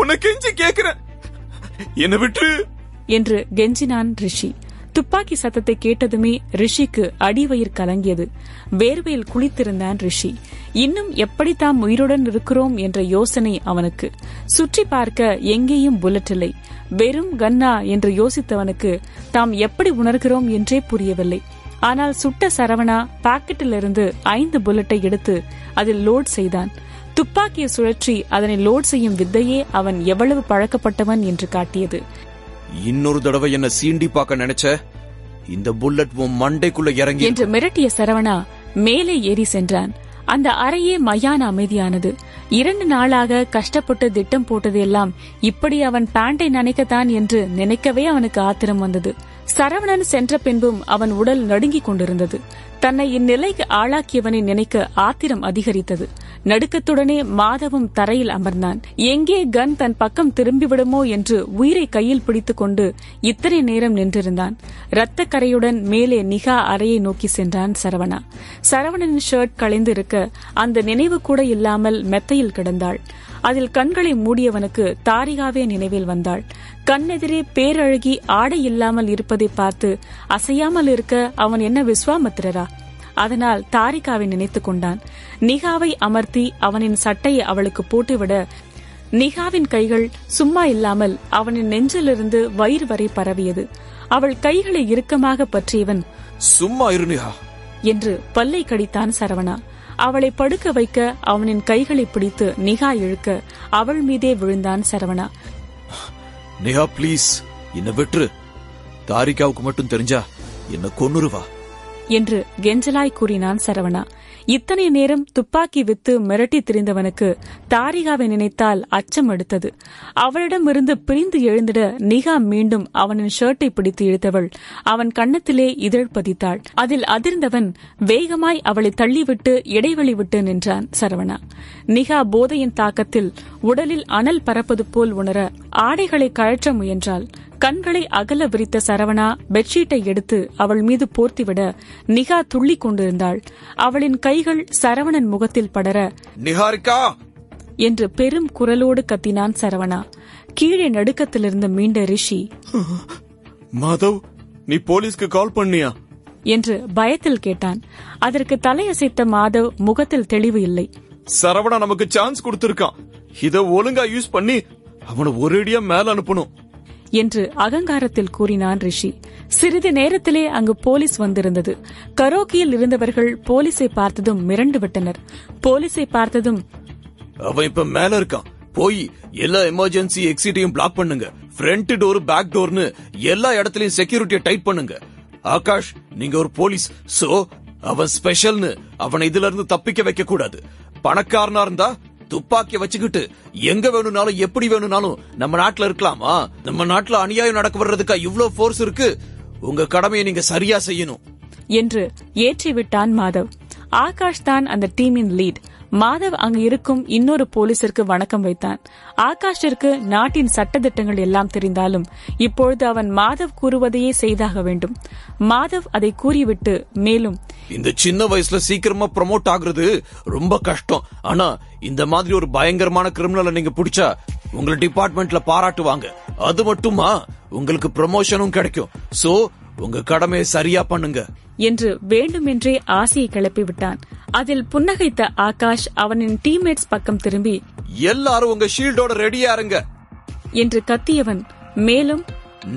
[SPEAKER 2] உன்னை கெஞ்சி கேக்குறேன், என்ன விட்டு
[SPEAKER 1] என்று கெஞ்சினான் ரிஷி. துப்பாக்கி சத்தத்தை கேட்டதுமே ரிஷிக்கு அடிவயிர் கலங்கியது. வேர்வையில் குளித்திருந்தான் ரிஷி. இன்னும் எப்படி தாம் உயிருடன் இருக்கிறோம் என்ற யோசனை அவனுக்கு. சுற்றி பார்க்க எங்கேயும் புல்லட் இல்லை. வெறும் கன்னா என்று யோசித்தவனுக்கு தாம் எப்படி உணர்கிறோம் என்றே புரியவில்லை. ஆனால் சுட்ட சரவணா பாக்கெட்டிலிருந்து 5 புல்லட்டை எடுத்து அதில் லோட் செய்தான். துப்பாக்கியை சுழற்றி அதனை லோட் செய்யும் வித்தையே அவன் எவ்வளவு பழக்கப்பட்டவன் என்று காட்டியது.
[SPEAKER 2] இன்னொரு தடவை என்ன சீண்டி பார்க்க நினைச்ச, இந்த புல்லட் உன் மண்டைக்குள்ள இறங்கி
[SPEAKER 1] என்று மிரட்டிய சரவணா மேலே ஏறி சென்றான். அந்த அறையே மயான அமைதியானது. 2 நாளாக கஷ்டப்பட்டு திட்டம் போட்டதெல்லாம் இப்படி அவன் பேண்டை நனைக்கத்தான் என்று நினைக்கவே அவனுக்கு ஆத்திரம் வந்தது. சரவணன் சென்ற பின்பும் அவன் உடல் நடுங்கிக் கொண்டிருந்தது. தன்னை இந்நிலைக்கு ஆளாக்கியவனை நினைக்க ஆத்திரம் அதிகரித்தது. நடுக்கத்துடனே மாதவும் தரையில் அமர்ந்தான். எங்கே கன் தன் பக்கம் திரும்பிவிடுமோ என்று உயிரை கையில் பிடித்துக் கொண்டு இத்தனை நேரம் நின்றிருந்தான். இரத்த கரையுடன் மேலே நிகா அறையை நோக்கி சென்றான் சரவணா. சரவணனின் ஷர்ட் களைந்து இருக்க அந்த நினைவு கூட இல்லாமல் மெத்தையில் கிடந்தாள். அதில் கண்களை மூடியவனுக்கு தாரிகாவே நினைவில் வந்தாள். கண்ணெதிரே பேரழகி ஆடை இல்லாமல் இருப்பதை பார்த்து அசையாமல் இருக்க அவன் என்ன விஸ்வாமித்திரரா? அதனால் தாரிகாவை நினைத்துக் கொண்டான். நிகாவை அமர்த்தி அவனின் சட்டையை அவளுக்கு போட்டுவிட நிகாவின் கைகள் சும்மா இல்லாமல் அவனின் நெஞ்சிலிருந்து வயிறு வரை பரவியது. அவள் கைகளை இறுக்கமாக பற்றியவன்,
[SPEAKER 2] சும்மா இரு நிகா
[SPEAKER 1] என்று பல்லை கடித்தான் சரவணா. அவளை படுக்க வைக்க அவனின் கைகளை பிடித்து நிகா இழுக்க அவள் மீதே விழுந்தான் சரவணா.
[SPEAKER 2] நிகா பிளீஸ் என்ன விட்டுரு, தாரிகாவுக்கு மட்டும் தெரிஞ்சா என்ன கொன்னுருவா
[SPEAKER 1] என்று கெஞ்சலாய் கூறினான் சரவணா. இத்தனை நேரம் துப்பாக்கி வித்து மிரட்டி திரிந்தவனுக்கு தாரிகாவை நினைத்தால் அச்சம் எடுத்தது. அவளிடமிருந்து பிரிந்து எழுந்திட நிகா மீண்டும் அவனின் ஷர்ட்டை பிடித்து இழுத்தவள் அவன் கன்னத்திலே இதழ் பதித்தாள். அதில் அதிர்ந்தவன் வேகமாய் அவளை தள்ளிவிட்டு இடைவெளி விட்டு நின்றான் சரவணா. நிகா போதையின் தாக்கத்தில் உடலில் அனல் பறப்பது போல் உணர ஆடைகளை கழற்ற முயன்றாள். கண்களை அகல விரித்த சரவணா பெட்ஷீட்டை எடுத்து அவள் மீது போர்த்திவிட நிகா துள்ளி கொண்டிருந்தாள். அவளின் கைகள் சரவணன் முகத்தில் படர,
[SPEAKER 2] நிகாரிகா
[SPEAKER 1] என்று பெரும் குரலோடு கத்தினான் சரவணா. கீழே நடுக்கத்திலிருந்து மீண்ட ரிஷி,
[SPEAKER 2] மாதவ், நீ போலீஸ்க்கு கால் பண்ணியா
[SPEAKER 1] என்று பயத்தில் கேட்டான். அதற்கு தலையசைத்த மாதவ் முகத்தில் தெளிவு இல்லை.
[SPEAKER 2] சரவணா நமக்கு சான்ஸ் கொடுத்திருக்கான், இத ஒழுங்கா யூஸ் பண்ணி அவனை ஒரேடியா மேல அனுப்பணும்
[SPEAKER 1] என்று அகங்காரத்தில் கூறினான் ரிஷி. சிறிது நேரத்திலே அங்கு போலீஸ் வந்திருந்தது. கரோக்கியில் இருந்தவர்கள் போலீஸை பார்த்ததும் மிரண்டு விட்டனர். போலீஸை பார்த்ததும்,
[SPEAKER 2] அவன் இப்ப மேல இருக்கான், போய் எல்லா எமர்ஜென்சி எக்ஸிட்டையும் பிளாக் பண்ணுங்க, ஃப்ரண்ட் டோர் பேக் டோர்னு எல்லா இடத்துலயும் செக்யூரிட்டியை டைட் பண்ணுங்க. ஆகாஷ், நீங்க ஒரு போலீஸ், சோ அவன் ஸ்பெஷல்னு அவனை இதுல இருந்து தப்பிக்க வைக்க கூடாது. பணக்காரனா இருந்தா துப்பாக்கிய வச்சுக்கிட்டு எங்க வேணும்னாலும் எப்படி வேணும்னாலும் நம்ம நாட்டுல இருக்கலாமா? நம்ம நாட்டுல அநியாயம் நடக்க வர்றதுக்கா இவ்ளோ போர்ஸ் இருக்கு? உங்க கடமையை நீங்க சரியா செய்யணும்
[SPEAKER 1] என்று ஏற்றிவிட்டான் மாதவ். ஆகாஷ் தான் அந்த டீமின் லீட். மாதவ் அங்கு இருக்கும் இன்னொரு போலீசிற்கு வணக்கம் வைத்தான். ஆகாஷிற்கு நாட்டின் சட்டதிட்டங்கள் எல்லாம் தெரிந்தாலும் இப்பொழுது அவன் மாதவ் கூறுவதையே செய்தாக வேண்டும். மாதவ் அதை கூறிவிட்டு மேலும்,
[SPEAKER 2] இந்த சின்ன வயசுல சீக்கிரமா ப்ரமோட் ஆகுறது ரொம்ப கஷ்டம். ஆனா இந்த மாதிரி ஒரு பயங்கரமான கிரிமினலை நீங்க பிடிச்சா உங்க டிபார்ட்மெண்ட்ல பாராட்டுவாங்க. அது மட்டுமா உங்களுக்கு ப்ரமோஷனும் கிடைக்கும். சோ உங்க கடமையை சரியா பண்ணுங்க
[SPEAKER 1] என்று வேண்டுமென்றே ஆசையை கிளப்பி விட்டான். அதில் புன்னகைத்த ஆகாஷ் அவனின் டீம்மேட்ஸ் பக்கம் திரும்பி,
[SPEAKER 2] எல்லாரும் உங்க ஷீல்டோட ரெடியா இருங்க
[SPEAKER 1] என்று கத்தியவன் மேலும்,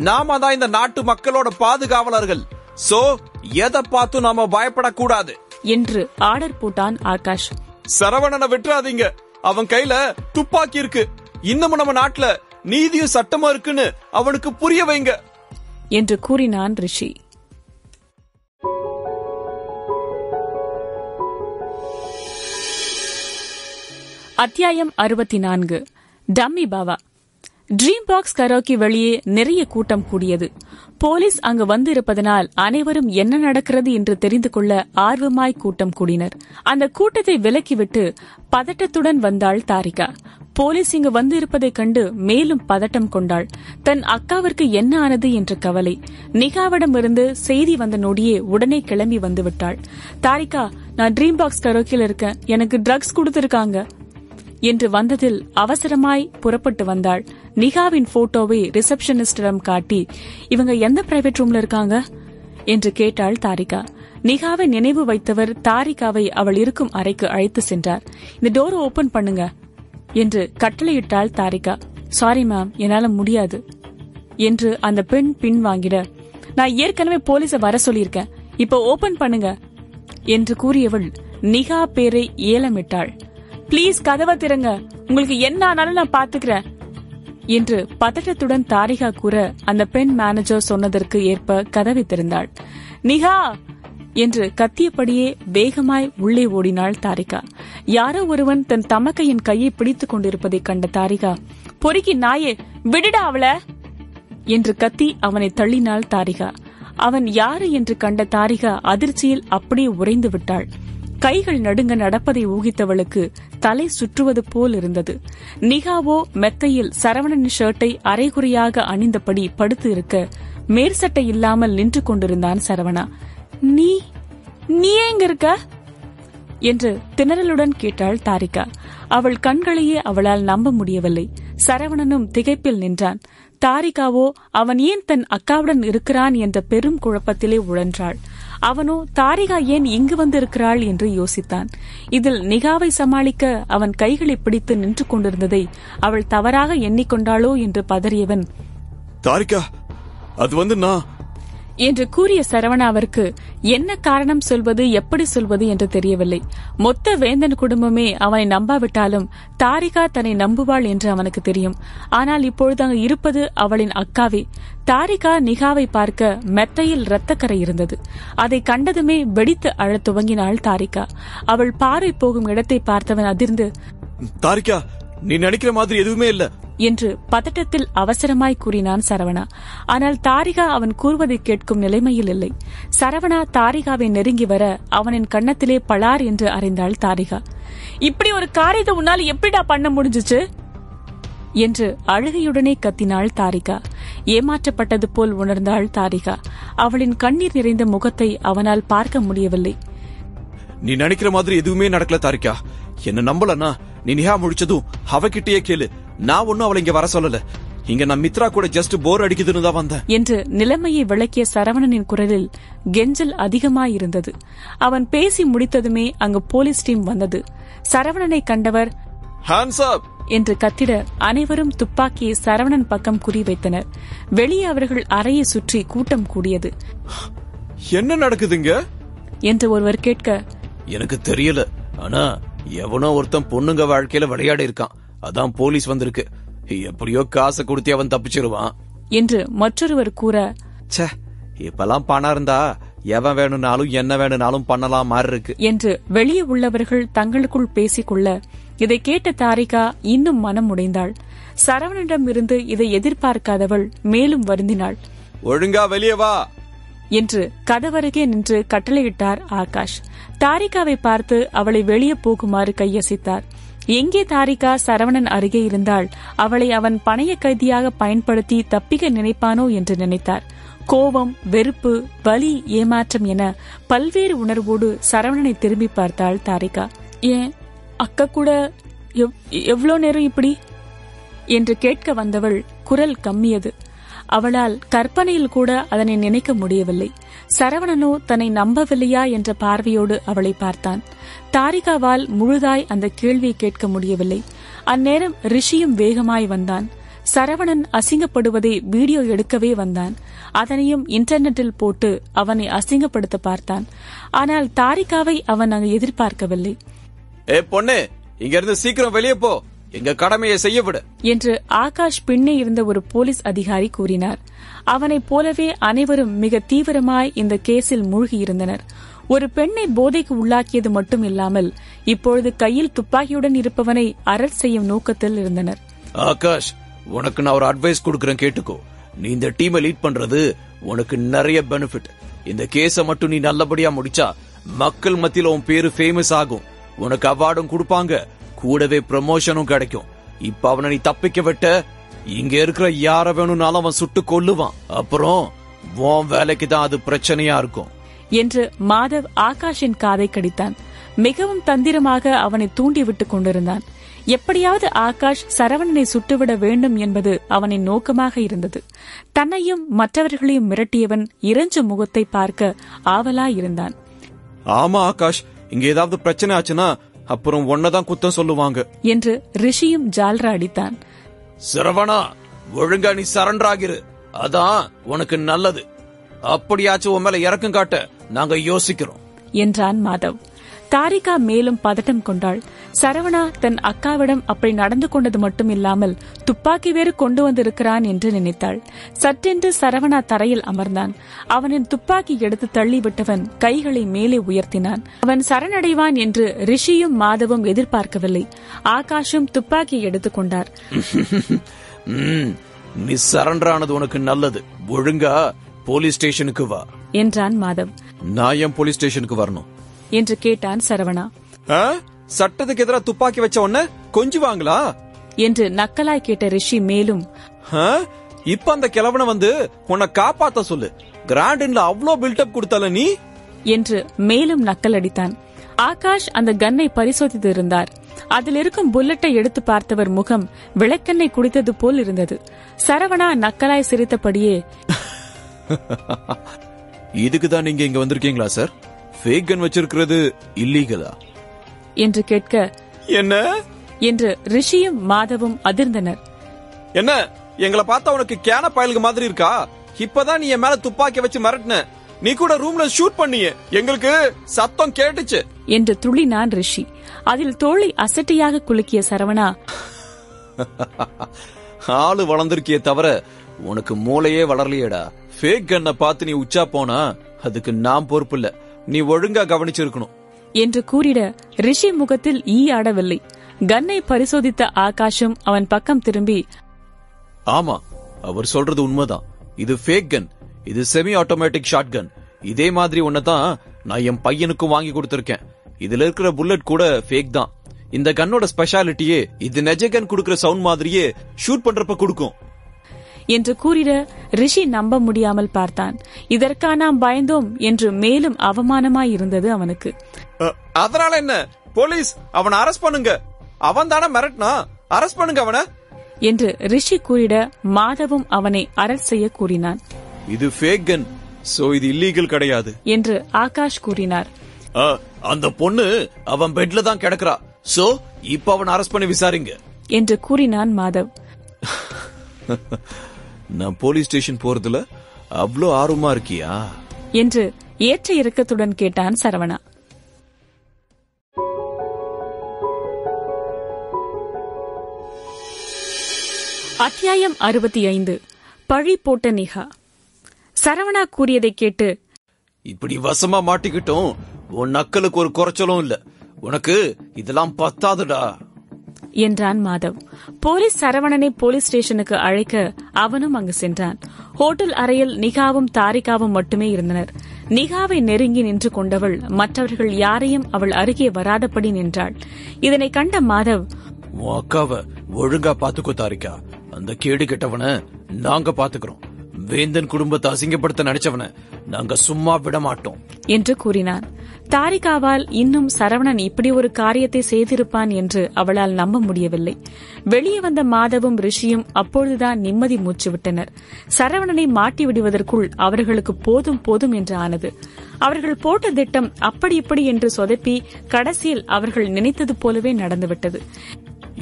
[SPEAKER 2] நாம தான் இந்த நாட்டு மக்களோட பாதுகாவலர்கள், சோ எதை பார்த்து நாம பயப்படக்கூடாது
[SPEAKER 1] என்று ஆர்டர் போட்டான் ஆகாஷ்.
[SPEAKER 2] சரவணனை விட்டுறாதீங்க, அவன் கையில துப்பாக்கி இருக்கு, இன்னமும் நம்ம நாட்டுல நீதியும் சட்டமா இருக்குன்னு அவனுக்கு புரிய வைங்க
[SPEAKER 1] என்று கூறினான் ரிஷி. அத்தியாயம் 64. டம்மி பாவா. ட்ரீம் பாக்ஸ் கரோக்கி வெளியே நிறைய கூட்டம் கூடியது. போலீஸ் அங்கு வந்திருப்பதனால் அனைவரும் என்ன நடக்கிறது என்று தெரிந்து கொள்ள ஆர்வமாய் கூட்டம் கூடினர். அந்த கூட்டத்தை விலக்கிவிட்டு பதட்டத்துடன் வந்தாள் தாரிகா. போலீஸ் இங்கு வந்து இருப்பதைக் கண்டு மேலும் பதட்டம் கொண்டாள். தன் அக்காவிற்கு என்ன ஆனது என்ற கவலை. நிகாவிடமிருந்து செய்தி வந்த நொடியே உடனே கிளம்பி வந்துவிட்டாள். தாரிகா, நான் ட்ரீம் பாக்ஸ் கரோக்கியில் இருக்கேன், எனக்கு ட்ரக்ஸ் கொடுத்திருக்காங்க என்று வந்ததில் அவசரமாய் புறப்பட்டு வந்தாள். நிகாவின் போட்டோவை ரிசப்ஷனிஸ்டிடம் காட்டி, இவங்க எந்த பிரைவேட் ரூம்ல இருக்காங்க என்று கேட்டாள் தாரிகா. நிகாவை நினைவு வைத்தவர் தாரிகாவை அவள் இருக்கும் அறைக்கு அழைத்து சென்றார். இந்த டோரை ஓபன் பண்ணுங்க என்று கட்டளையிட்டாள் தாரிகா. சாரி மேம், என்னால முடியாது என்று அந்த பெண் பின்வாங்கிட, நான் ஏற்கனவே போலீஸ வர சொல்லியிருக்கேன், இப்ப ஓபன் பண்ணுங்க என்று கூறியவள் நிகா பேரை ஏலமிட்டாள். பிளீஸ் கதவை திறங்க, உங்களுக்கு என்ன ஆனாலும் நான் பாத்துக்கிறேன் என்று பதட்டத்துடன் தாரிகா கூற, அந்த பெண் மேனேஜர் சொன்னதற்கு ஏற்ப கதவை திறந்தாள். நிகா என்று கத்தியபடியே வேகமாய் உள்ளே ஓடினாள் தாரிகா. யாரோ ஒருவன் தன் தமக்கையின் கையை பிடித்துக் கொண்டிருப்பதை கண்ட தாரிகா, பொறுக்கி நாயே, விடுடா அவள என்று கத்தி அவனை தள்ளினாள் தாரிகா. அவன் யாரு என்று கண்ட தாரிகா அதிர்ச்சியில் அப்படியே உறைந்து விட்டாள். கைகள் நடுங்க நடப்பதை ஊகித்தவளுக்கு தலை சுற்றுவது போல் இருந்தது. நிகாவோ மெத்தையில் சரவணன் ஷர்ட்டை அரைகுறையாக அணிந்தபடி படுத்து இருக்க, மேற்சட்டை இல்லாமல் நின்று கொண்டிருந்தான் சரவணா. நீ எங்க இருக்க என்று திணறலுடன் கேட்டாள் தாரிகா. அவள் கண்களையே அவளால் நம்ப முடியவில்லை. சரவணனும் திகைப்பில் நின்றான். தாரிகாவோ அவன் ஏன் தன் அக்காவுடன் இருக்கிறான் என்ற பெரும் குழப்பத்திலே உழன்றாள். அவனோ தாரிகா ஏன் இங்கு வந்திருக்கிறாள் என்று யோசித்தான். இதில் நிகாவை சமாளிக்க அவன் கைகளை பிடித்து நின்று கொண்டிருந்ததை அவள் தவறாக எண்ணிக்கொண்டாளோ என்று பதறியவன்,
[SPEAKER 2] தாரிகா, அது நான்
[SPEAKER 1] என்று கூறிய சரவணாவிற்கு என்ன காரணம் சொல்வது, எப்படி சொல்வது என்று தெரியவில்லை. மொத்த வேந்தன் குடும்பமே அவனை நம்பாவிட்டாலும் தாரிகா தன்னை நம்புவாள் என்று அவனுக்கு தெரியும். ஆனால் இப்பொழுது அங்கு இருப்பது அவளின் அக்காவே. தாரிகா நிகாவை பார்க்க மெத்தையில் இரத்தக்கரை இருந்தது. அதை கண்டதுமே வெடித்து அழத் துவங்கினாள் தாரிகா. அவள் பார்வை போகும் இடத்தை பார்த்தவன் அதிர்ந்து,
[SPEAKER 2] தாரிகா, நீ நினைக்கிற மாதிரி எதுவுமே இல்ல
[SPEAKER 1] என்று பதட்டத்தில் அவசரமாய் கூறினான் சரவணா. ஆனால் தாரிகா அவன் கூறுவதை கேட்கும் நிலைமையில் இல்லை. சரவணா தாரிகாவை நெருங்கி வர அவனின் கன்னத்திலே பளார் என்று அறைந்தாள் தாரிகா. இப்படி ஒரு காரியத்தை உன்னால் எப்படிடா பண்ண முடிஞ்சிச்சு என்று அழுகையுடனே கத்தினாள் தாரிகா. ஏமாற்றப்பட்டது போல் உணர்ந்தாள் தாரிகா. அவளின் கண்ணீர் நிறைந்த முகத்தை அவனால் பார்க்க முடியவில்லை.
[SPEAKER 2] நீ நினைக்கிற மாதிரி எதுவுமே நடக்கல தாரிகா. என்ன நம்பலன்னா நீ நிகா முடிச்சதும் அவகிட்டயே கேளு. நான் ஒன்னும் அவளை இங்க வர சொல்லல. இங்க நான் மித்ரா கூட ஜஸ்ட் போர் அடிக்குதுன்னு தான் வந்தேன்
[SPEAKER 1] என்று நிலைமையை விளக்கிய சரவணனின் குரலில் கெஞ்சல் அதிகமாயிருந்தது. அவன் பேசி முடித்ததுமே அங்கு போலீஸ் டீம் வந்தது. சரவணனை கண்டவர்
[SPEAKER 2] ஹேண்ட்ஸ் அப்
[SPEAKER 1] என்று கத்திட அனைவரும் துப்பாக்கியை சரவணன் பக்கம் குறிவைத்தனர். வெளியே அவர்கள் அறையை சுற்றி கூட்டம் கூடியது.
[SPEAKER 2] என்ன நடக்குதுங்க
[SPEAKER 1] என்று ஒருவர் கேட்க,
[SPEAKER 2] எனக்கு தெரியல, ஆனா எவனோ ஒருத்தன் பொண்ணுங்க வாழ்க்கையில விளையாடி இருக்கான், அதான் போலீஸ் வந்திருக்கு. எப்படியோ காசை கொடுத்து அவன் தப்பிச்சிருவான்
[SPEAKER 1] என்று மற்றொருவர் கூற,
[SPEAKER 2] ச்சே, இப்பெல்லாம் பணம் இருந்தா எவன் வேணும்னாலும் என்ன வேணும்னாலும் பண்ணலாம் மாதிரி இருக்கு
[SPEAKER 1] என்று வெளியே உள்ளவர்கள் தங்களுக்குள் பேசிக்கொள்ள, இதை கேட்ட தாரிகா இன்னும் மனம் உடைந்தாள். சரவணனிடம் இருந்து இதை எதிர்பார்க்காதவள் மேலும் வருந்தினாள்.
[SPEAKER 2] ஒழுங்கா வெளியே வா
[SPEAKER 1] என்று கதவருகே நின்று கட்டளையிட்டார் ஆகாஷ். தாரிகாவை பார்த்து அவளை வெளியே போகுமாறு கையசைத்தார். எங்கே தாரிகா சரவணன் அருகே இருந்தால் அவளை அவன் பணைய கைதியாக பயன்படுத்தி தப்பிக்க நினைப்பானோ என்று நினைத்தார். கோபம், வெறுப்பு, வலி, ஏமாற்றம் என பல்வேறு உணர்வோடு சரவணனை திரும்பி பார்த்தாள் தாரிகா. ஏன் அக்கா கூட எவ்வளோ நேரம் இப்படி என்று கேட்க வந்தவள் குரல் கம்மியது. அவளால் கற்பனையில் கூட அதனை நினைக்க முடியவில்லை. சரவணனோ தன்னை நம்பவில்லையா என்ற பார்வையோடு அவளை பார்த்தான். தாரிகாவால் முழுதாய் அந்த கேள்வியை கேட்க முடியவில்லை. அந்நேரம் ரிஷியும் வேகமாய் வந்தான். சரவணன் அசிங்கப்படுவதை வீடியோ எடுக்கவே வந்தான். அதனையும் இன்டர்நெட்டில் போட்டு அவனை அசிங்கப்படுத்த பார்த்தான். ஆனால் தாரிகாவை அவன் அங்கு எதிர்பார்க்கவில்லை.
[SPEAKER 2] பொண்ணு, இங்க இருந்து சீக்கிரம் வெளியே போ, எங்க கடமையை செய்ய விடு
[SPEAKER 1] என்று ஆகாஷ் பின்னே இருந்த ஒரு போலீஸ் அதிகாரி கூறினார். அவனைப் போலவே அனைவரும் மிக தீவிரமாய் இந்த கேஸில் மூழ்கியிருந்தனர். ஒரு பெண்ணை போதைக்கு உள்ளாக்கியது மட்டும் இல்லாமல் இப்பொழுது கையில் துப்பாக்கியுடன் இருப்பவனை அரெஸ்ட் செய்யும் நோக்கத்தில் இருந்தனர்.
[SPEAKER 2] ஆகாஷ், உனக்கு நான் ஒரு அட்வைஸ் கொடுக்கறேன், கேட்டுக்கோ. நீ இந்த டீமை லீட் பண்றது உனக்கு நிறைய பெனிஃபிட். இந்த கேஸ மட்டும் நீ நல்லபடியா முடிச்சா மக்கள் மத்தியில உன் பேரு ஃபேமஸ் ஆகும். உனக்கு அவார்டும் கொடுப்பாங்க, கூடவே ப்ரமோஷனும் கிடைக்கும். இப்ப அவனை நீ தப்பிக்க விட்ட, இங்க இருக்கிற யார வேணும்னாலும் அவன் சுட்டு கொல்லுவான். அப்புறம் உன் வேலைக்கு தான் அது பிரச்சனையா இருக்கும்
[SPEAKER 1] என்று மாதவ் ஆகாஷின் காதை கடித்தான். மிகவும் தந்திரமாக அவனை தூண்டிவிட்டுக் கொண்டிருந்தான். எப்படியாவது ஆகாஷ் சரவணனை சுட்டுவிட வேண்டும் என்பது அவனின் நோக்கமாக இருந்தது. தன்னையும் மற்றவர்களையும் மிரட்டியவன் இறஞ்சு முகத்தை பார்க்க ஆவலாயிருந்தான்.
[SPEAKER 2] ஆமா ஆகாஷ், இங்க ஏதாவது பிரச்சனை ஆச்சுன்னா அப்புறம் ஒன்னதான் குத்தம் சொல்லுவாங்க
[SPEAKER 1] என்று ரிஷியும் ஜால்ரா அடித்தான்.
[SPEAKER 2] சரவணா, ஒழுங்கா நீ சரண்டர் ஆகிரு, அதான் உனக்கு நல்லது. அப்படியாச்சும் உன் மேல இறக்கம் காட்ட நாங்க யோசிக்கிறோம்
[SPEAKER 1] என்றான் மாதவ். தாரிகா மேலும் பதட்டம் கொண்டாள். சரவணா தன் அக்காவிடம் அப்படி நடந்து கொண்டது மட்டும் இல்லாமல் துப்பாக்கி வேறு கொண்டு வந்திருக்கிறான் என்று நினைத்தாள். சற்றென்று சரவணா தரையில் அமர்ந்தான். அவனின் துப்பாக்கி எடுத்து தள்ளிவிட்டவன் கைகளை மேலே உயர்த்தினான். அவன் சரணடைவான் என்று ரிஷியும் மாதவும் எதிர்பார்க்கவில்லை. ஆகாஷும் துப்பாக்கியை எடுத்துக் கொண்டார்.
[SPEAKER 2] நீ சரண்டர் ஆனது உனக்கு நல்லது. ஒழுங்கா போலீஸ் ஸ்டேஷனுக்கு வா
[SPEAKER 1] என்றான் மாதவ்.
[SPEAKER 2] நான் ஏன் போலீஸ் ஸ்டேஷனுக்கு வரணும்
[SPEAKER 1] என்று கேட்டான் சரவணா.
[SPEAKER 2] சட்டத்துக்கு எதிராக துப்பாக்கி வச்ச உடனே கொஞ்சுவாங்களா
[SPEAKER 1] என்று நக்கலாய் கேட்ட ரிஷி மேலும்,
[SPEAKER 2] இப்ப அந்த கிழவனை வந்து உன்னை காப்பாத்த சொல்லு, கிராண்டின்ல அவ்வளோ பில்டப் கொடுத்தால நீ
[SPEAKER 1] என்று மேலும் நக்கல் அடித்தான். ஆகாஷ் அந்த கன்னை பரிசோதித்து இருந்தார். அதில் இருக்கும் புல்லட்டை எடுத்து பார்த்தவர் முகம் விளக்கெண்ணெய் குடித்தது போல் இருந்தது. சரவணா நக்கலாய் சிரித்தபடியே,
[SPEAKER 2] இதுக்குதான் நீங்க இங்க வந்திருக்கீங்களா சார்? ஃபேக் கன் வச்சிருக்கிறது இல்லீகலா
[SPEAKER 1] என்று கேட்க,
[SPEAKER 2] என்ன
[SPEAKER 1] என்று ரிஷியும் மாதவும் அதிர்ந்தனர்.
[SPEAKER 2] என்ன, எங்களை பார்த்தா உனக்கு கேன பயலுக்கு மாதிரி இருக்கா? இப்பதான் நீ என் மேல துப்பாக்கி வச்சு மிரட்டின, நீ கூட ரூம்ல ஷூட் பண்ணிய, எங்களுக்கு சத்தம் கேட்டுச்சு
[SPEAKER 1] என்று துள்ளினான் ரிஷி. அதில் தோளை அசட்டியாக குலுக்கிய சரவணா,
[SPEAKER 2] ஆளு வளர்ந்திருக்கிய தவிர உனக்கு மூளையே வளரலையேடா. ஃபேக் கன்னை பார்த்து நீ உச்சா போனா அதுக்கு நான் பொறுப்பு இல்ல, நீ ஒழுங்கா கவனிச்சிருக்கணும்
[SPEAKER 1] என்று கூறிட ரிஷி முகத்தில் ஈ ஆடவில்லை. கன்னை பரிசோதித்த ஆகாஷும் அவன் பக்கம் திரும்பி,
[SPEAKER 2] ஆமா, அவர் சொல்றது உண்மைதான். இது ஃபேக் கன், இது செமி ஆட்டோமேட்டிக் ஷாட் கன். இதே மாதிரி ஒன்னதான் நான் என் பையனுக்கும் வாங்கி கொடுத்திருக்கேன். இதுல இருக்கிற புல்லட் கூட ஃபேக் தான். இந்த கன்னோட ஸ்பெஷாலிட்டியே இது நெஜ கன் குடுக்கிற சவுண்ட் மாதிரியே ஷூட் பண்றப்ப கொடுக்கும்
[SPEAKER 1] என்று கூறிட ரிஷி நம்ப முடியாமல் பார்த்தான். இதற்கா நாம் பயந்தோம் என்று மேலும் அவமானமாயிருந்தது அவனுக்கு.
[SPEAKER 2] அதனால என்ன, போலீஸ் அவனை அரெஸ்ட் பண்ணுங்க, அவன் தானே மிரட்டினா, அரெஸ்ட் பண்ணுங்க அவனை
[SPEAKER 1] என்று ரிஷி கூறிட மாதவும் அவனை அரெஸ்ட் செய்ய கூறினான்.
[SPEAKER 2] இது ஃபேக் கன், சோ இது இல்லீகல் கிடையாது
[SPEAKER 1] என்று ஆகாஷ் கூறினார்.
[SPEAKER 2] அந்த பொண்ணு அவன் பெட்ல தான் கிடக்குறா, சோ இப்ப அவன் அரெஸ்ட் பண்ணி விசாரிங்க
[SPEAKER 1] என்று கூறினான் மாதவ்.
[SPEAKER 2] நான் போலீஸ் ஸ்டேஷன் போறதுல அவ்வளோ ஆர்வமா இருக்கியா
[SPEAKER 1] என்று ஏற்ற இறக்கத்துடன் கேட்டான் சரவணா. அத்தியாயம் 65. பழி போட்ட நிகா. சரவணா கூறியதை கேட்டு,
[SPEAKER 2] இப்படி வசமா மாட்டிக்கிட்டோம், உன் நக்கலுக்கு ஒரு குறைச்சலும் இல்ல, உனக்கு இதெல்லாம் பத்தாதுடா
[SPEAKER 1] என்றான் மாதவ். போலீஸ் சரவணனை போலீஸ் ஸ்டேஷனுக்கு அழைக்க அவனும் அங்கு சென்றான். ஹோட்டல் அறையில் நிகாவும் தாரிகாவும் மட்டுமே இருந்தனர். நிகாவை நெருங்கி நின்று கொண்டவள் மற்றவர்கள் யாரையும் அவள் அருகே வராதபடி நின்றாள். இதனை கண்ட மாதவ்,
[SPEAKER 2] உன் அக்காவை ஒழுங்கா பாத்துக்கோ தாரிகா, அந்த கேடு கெட்டவன நாங்க பாத்துக்கிறோம், வேந்தன் குடும்பத்தை அசிங்கப்படுத்த நினைச்சவன நாங்க சும்மா விட மாட்டோம்
[SPEAKER 1] என்று கூறினான். தாரிகாவால் இன்னும் சரவணன் இப்படி ஒரு காரியத்தை செய்திருப்பான் என்று அவளால் நம்ப முடியவில்லை. வெளியே வந்த மாதவும் ரிஷியும் அப்பொழுதுதான் நிம்மதி மூச்சு விட்டனர். சரவணனை மாட்டி விடுவதற்குள் அவர்களுக்கு போதும் போதும் என்று ஆனது. அவர்கள் போட்ட திட்டம் அப்படி இப்படி என்று சொதப்பி கடைசியில் அவர்கள் நினைத்தது போலவே நடந்துவிட்டது.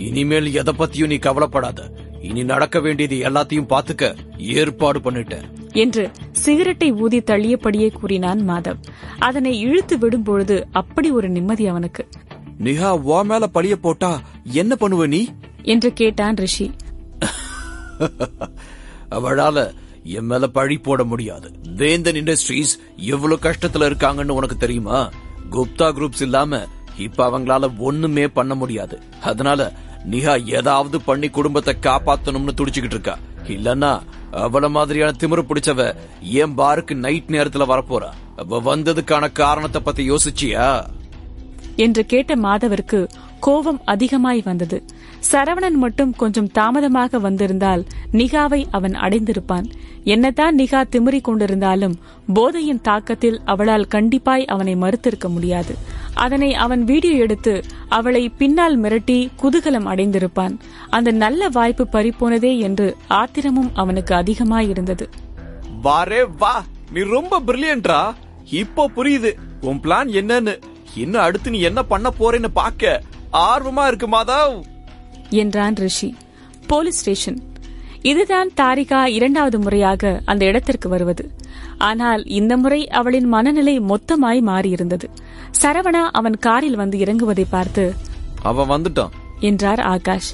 [SPEAKER 2] இனிமேல் எதை பத்தியும் நீ கவலைப்படாத. இனி நடக்க வேண்டியது எல்லாத்தையும் பாத்துக்க ஏற்பாடு பண்ணிட்டேன்
[SPEAKER 1] என்று சிகரெட்டை ஊதி தள்ளியபடியே கூறினான் மாதவ். அதனை இழுத்து விடும்பொழுது அப்படி ஒரு நிம்மதி அவனுக்கு.
[SPEAKER 2] நிஹா வா மேல பழிய போட்டா என்ன பண்ணுவ நீ
[SPEAKER 1] என்று கேட்டான் ரிஷி.
[SPEAKER 2] அவளால என் மேல பழி போட முடியாது. வேந்தன் இண்டஸ்ட்ரீஸ் எவ்வளவு கஷ்டத்துல இருக்காங்கன்னு உனக்கு தெரியுமா? குப்தா குரூப்ஸ் இல்லாம இப்ப அவங்களால ஒண்ணுமே பண்ண முடியாது. அதனால நிஹா ஏதாவது பண்ணி குடும்பத்தை காப்பாத்தணும்னு துடிச்சுக்கிட்டு இருக்கா. இல்லன்னா அவள மாதிரியான திமிரு பிடிச்சவ என் பாருக்கு நைட் நேரத்துல வரப்போறா. அவ வந்ததுக்கான காரணத்தை பத்தி யோசிச்சியா
[SPEAKER 1] என்று கேட்ட மாதவருக்கு கோபம் அதிகமாய் வந்தது. சரவணன் மட்டும் கொஞ்சம் தாமதமாக வந்திருந்தால் நிகாவை அவன் அடைந்திருப்பான். என்னதான் நிகா திமிரி கொண்டிருந்தாலும் போதையின் தாக்கத்தில் அவளால் கண்டிப்பாய் அவனை மறுத்திருக்க முடியாது. அதனை அவன் வீடியோ எடுத்து அவளை பின்னால் மிரட்டி குதூகலம் அடைந்திருப்பான். அந்த நல்ல வாய்ப்பு பறிப்போனதே என்று ஆத்திரமும் அவனுக்கு அதிகமாயிருந்தது.
[SPEAKER 2] வாரே வா, நீ ரொம்ப பிரில்லியன்ட்ரா. இப்போ புரியுது உன் பிளான் என்னன்னு. இன்னும் அடுத்து நீ என்ன பண்ண போறேன்னு பாக்க ஆர்வமா இருக்கு மாதவ்
[SPEAKER 1] என்றான் ரிஷி. Police station. இதுதான் தாரிகா இரண்டாவது முறையாக அந்த இடத்திற்கு வருவது. ஆனால் இந்த முறை அவளின் மனநிலை மொத்தமாய் மாறியிருந்தது. சரவணா அவன் காரில் வந்து இறங்குவதை பார்த்து
[SPEAKER 2] அவன் வந்துட்டான்
[SPEAKER 1] என்றார் ஆகாஷ்.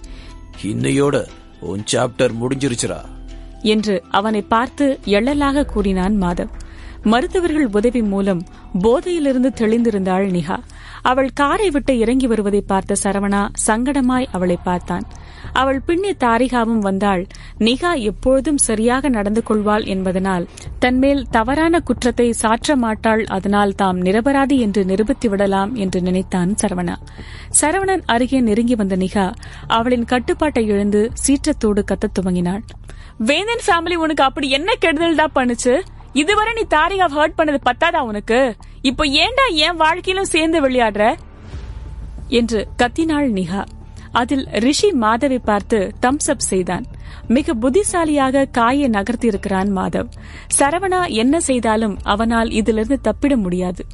[SPEAKER 2] இன்னையோட உன் சாப்டர் முடிஞ்சிருச்சுரா
[SPEAKER 1] என்று அவனை பார்த்து எள்ளலாக கூறினான் மாதவ். மருத்துவர்கள் உதவி மூலம் போதையிலிருந்து தெளிந்திருந்தாள் நிகா. அவள் காரை விட்டு இறங்கி வருவதை பார்த்த சரவணா சங்கடமாய் அவளை பார்த்தான். அவள் பின்னே தாரிகாவும் வந்தாள். நிகா எப்பொழுதும் சரியாக நடந்து கொள்வாள் என்பதனால் தன்மேல் தவறான குற்றத்தை சாற்ற மாட்டாள். அதனால் தாம் நிரபராதி என்று நிரூபித்து விடலாம் என்று நினைத்தான் சரவணா. சரவணன் அருகே நெருங்கி வந்த நிகா அவளின் கட்டுப்பாட்டை இழந்து சீற்றத்தோடு கத்தத் துவங்கினாள். வேந்தன் ஃபேமிலி உனக்கு அப்படி என்ன கெடுதல் தான் பண்ணுச்சு? இதுவரை நீ தாரிகா ஹர்ட் பண்ணது பத்தாதா உனக்கு? இப்போ ஏண்டா என் வாழ்க்கையிலும் சேர்ந்து விளையாடுற என்று கத்தினாள் நிகா. அதில் ரிஷி மாதவை பார்த்து தம்ஸ் அப் செய்தான். மிக புத்திசாலியாக காயை நகர்த்தி இருக்கிறான் மாதவ். சரவணா என்ன செய்தாலும் அவனால் இதிலிருந்து தப்பிட முடியாது.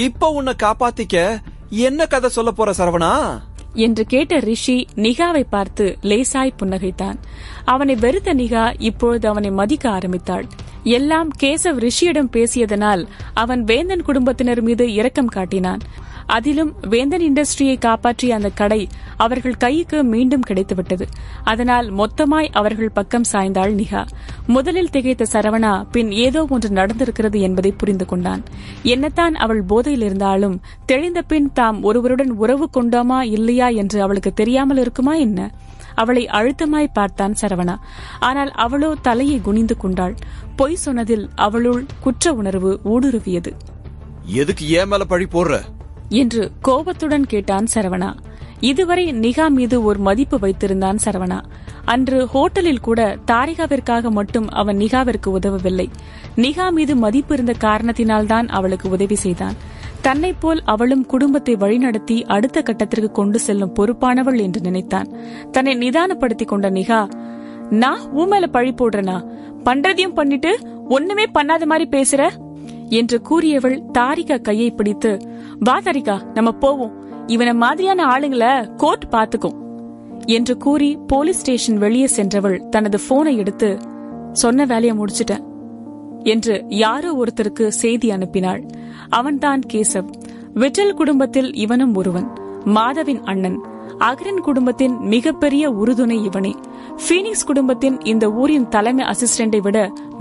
[SPEAKER 2] இப்ப உன்னை காப்பாத்திக்க என்ன கதை சொல்ல போற சரவணா
[SPEAKER 1] என்று கேட்ட ரிஷி நிகாவை பார்த்து லேசாய் புன்னகைத்தான். அவனை வெறுத்த நிகா இப்பொழுது அவனை மதிக்க ஆரம்பித்தாள். எல்லாம் கேசவ் ரிஷியிடம் பேசியதனால் அவன் வேந்தன் குடும்பத்தினர் மீது இரக்கம் காட்டினான். அதிலும் வேந்தன் இண்டஸ்ட்ரியை காப்பாற்றிய அந்த கடை அவர்கள் கைக்கு மீண்டும் கிடைத்துவிட்டது. அதனால் மொத்தமாய் அவர்கள் பக்கம் சாய்ந்தாள் நிகா. முதலில் திகைத்த சரவணா பின் ஏதோ ஒன்று நடந்திருக்கிறது என்பதை புரிந்து கொண்டான். என்னத்தான் அவள் போதையில் இருந்தாலும் தெளிந்த பின் தாம் ஒருவருடன் உறவு கொண்டோமா இல்லையா என்று அவளுக்கு தெரியாமல் இருக்குமா என்ன? அவளை அழுத்தமாய் பார்த்தான் சரவணா. ஆனால் அவளோ தலையை குனிந்து கொண்டாள். பொய் சொன்னதில் அவளுள் குற்ற உணர்வு ஊடுருவியது.
[SPEAKER 2] எதுக்கு ஏன் மேல பழி போடுற
[SPEAKER 1] என்று கோபத்துடன் கேட்டான் சரவணா. இதுவரை நிகா மீது ஒரு மதிப்பு வைத்திருந்தான் சரவணா. அன்று ஹோட்டலில் கூட தாரிகாவிற்காக மட்டும் அவன் நிகாவிற்கு உதவவில்லை. நிகா மீது மதிப்பு இருந்த காரணத்தினால்தான் அவளுக்கு உதவி செய்தான். தன்னை போல் அவளும் குடும்பத்தை வழிநடத்தி அடுத்த கட்டத்திற்கு கொண்டு செல்லும் பொறுப்பானவள் என்று நினைத்தான். தன்னை நிதானப்படுத்திக் கொண்ட நிகா, நான் உன் மேல பழி போடுறனா? பண்றதையும் பண்ணிட்டு ஒண்ணுமே பண்ணாத மாதிரி பேசுற என்று கூறியவள் தாரிகா கையை பிடித்து, வா தாரிகா நம்ம போவோம், இவன மாதிரியான ஆளுங்களை கோர்ட் பாத்துக்கும் என்று கூறி போலீஸ் ஸ்டேஷன் வெளியே சென்றவள் தனது போனை எடுத்து, சொன்ன வேலையை முடிச்சிட்டேன் என்று யாரோ ஒருத்தருக்கு செய்தி அனுப்பினாள். அவன்தான் கேசவ். விட்டல் குடும்பத்தில் இவனும் ஒருவன். மாதவின் அண்ணன். அகரன் குடும்பத்தின் மிகப்பெரிய உறுதுணை இவனே. பீனிக்ஸ் குடும்பத்தின் இந்த ஊரின் தலைமை அசிஸ்டண்டை விட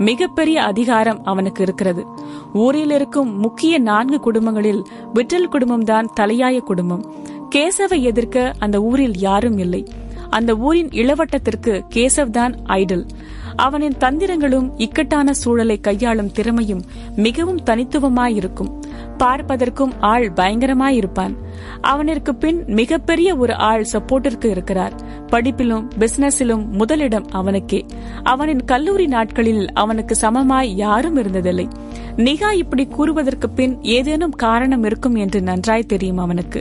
[SPEAKER 1] மிகப்பெரிய அதிகாரம் அவனுக்கு இருக்கிறது. ஊரில் இருக்கும் முக்கிய 4 குடும்பங்களில் விட்டல் குடும்பம்தான் தலையாய குடும்பம். கேசவை எதிர்க்க அந்த ஊரில் யாரும் இல்லை. அந்த ஊரின் இளவட்டத்திற்கு கேசவ் தான் ஐடல். அவனின் தந்திரங்களும் இக்கட்டான சூழலை கையாளும் திறமையும் மிகவும் தனித்துவமாயிருக்கும். பார்ப்பதற்கும் ஆள் பயங்கரமாயிருப்பான். அவனிற்கு பின் மிகப்பெரிய ஒரு ஆள் சப்போர்ட்டிற்கு இருக்கிறார். படிப்பிலும் பிசினஸிலும் முதலிடம் அவனுக்கே. அவனின் கல்லூரி நாட்களில் அவனுக்கு சமமாய் யாரும் இருந்ததில்லை. நிகா இப்படி கூறுவதற்கு பின் ஏதேனும் காரணம் இருக்கும் என்று நன்றாய் தெரியும் அவனுக்கு.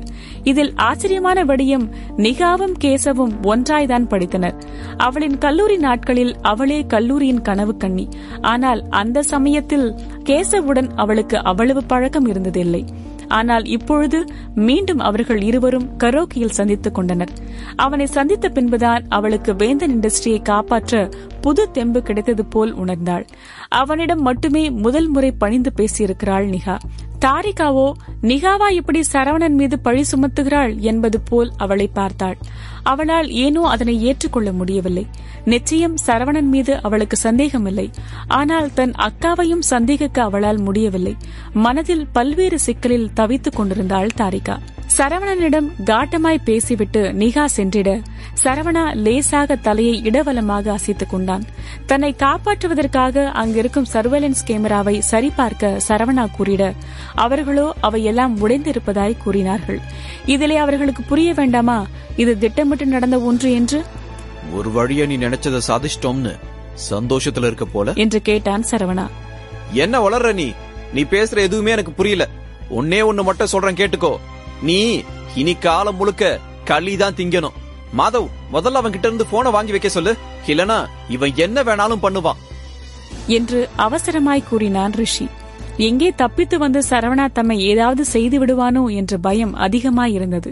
[SPEAKER 1] இதில் ஆச்சரியமான விடயம், நிகாவும் கேசவும் ஒன்றாய்தான் படித்தனர். அவளின் கல்லூரி நாட்களில் அவளே கல்லூரியின் கனவு கண்ணி. ஆனால் அந்த சமயத்தில் கேசவுடன் அவளுக்கு அவ்வளவு பழக்கம் இருந்ததில்லை. ஆனால் இப்பொழுது மீண்டும் அவர்கள் இருவரும் கரோக்கியில் சந்தித்துக் கொண்டனர். அவனை சந்தித்த பின்புதான் அவளுக்கு வேந்தன் இண்டஸ்ட்ரியை காப்பாற்ற புது தெம்பு கிடைத்தது போல் உணர்ந்தாள். அவனிடம் மட்டுமே முதல் முறை பணிந்து பேசியிருக்கிறாள் நிகா. தாரிகாவோ நிகாவா இப்படி சரவணன் மீது பழி சுமத்துகிறாள் என்பது போல் அவளை பார்த்தாள். அவளால் ஏனோ அதனை ஏற்றுக்கொள்ள முடியவில்லை. நிச்சயம் சரவணன் மீது அவளுக்கு சந்தேகமில்லை. ஆனால் தன் அக்காவையும் சந்தேகிக்க அவளால் முடியவில்லை. மனதில் பல்வேறு சிக்கலில் தவித்துக் கொண்டிருந்தாள் தாரிகா. சரவணனிடம் காட்டமாய் பேசிவிட்டு நிகா சென்றிட சரவணா லேசாக தலையை இடவலமாக அசைத்துக் கொண்டான். தன்னை காப்பாற்றுவதற்காக அங்கிருக்கும் சர்வேலன்ஸ் கேமராவை சரிபார்க்க சரவணா கூறிட அவர்களோ அவையெல்லாம் உடைந்திருப்பதாய் கூறினார்கள். இதிலே அவர்களுக்கு புரிய வேண்டாமா இது திட்டமிட்டு நடந்த ஒன்று என்று?
[SPEAKER 2] ஒரு வழியா நீ நினைச்சத சாதிச்சிட்டோம்னு சந்தோஷத்துல இருக்க போல
[SPEAKER 1] என்று கேட்டான் சரவணா.
[SPEAKER 2] என்ன வளர்ற நீ பேசுற எதுவுமே எனக்கு புரியல. ஒன்னே ஒண்ணு மட்டும் சொல்றேன் கேட்டுக்கோ. நீ இனி காலம் முழுக்க களிதான் திங்கணும். மாதவ், முதல்ல அவன் கிட்ட இருந்து போனை வாங்கி வைக்க சொல்லு. இல்லனா இவன் என்ன வேணாலும் பண்ணுவான்
[SPEAKER 1] என்று அவசரமாய் கூறினான் ரிஷி. எங்கே தப்பித்து வந்து சரவணா தம்மை ஏதாவது செய்து விடுவானோ என்ற பயம் அதிகமாயிருந்தது.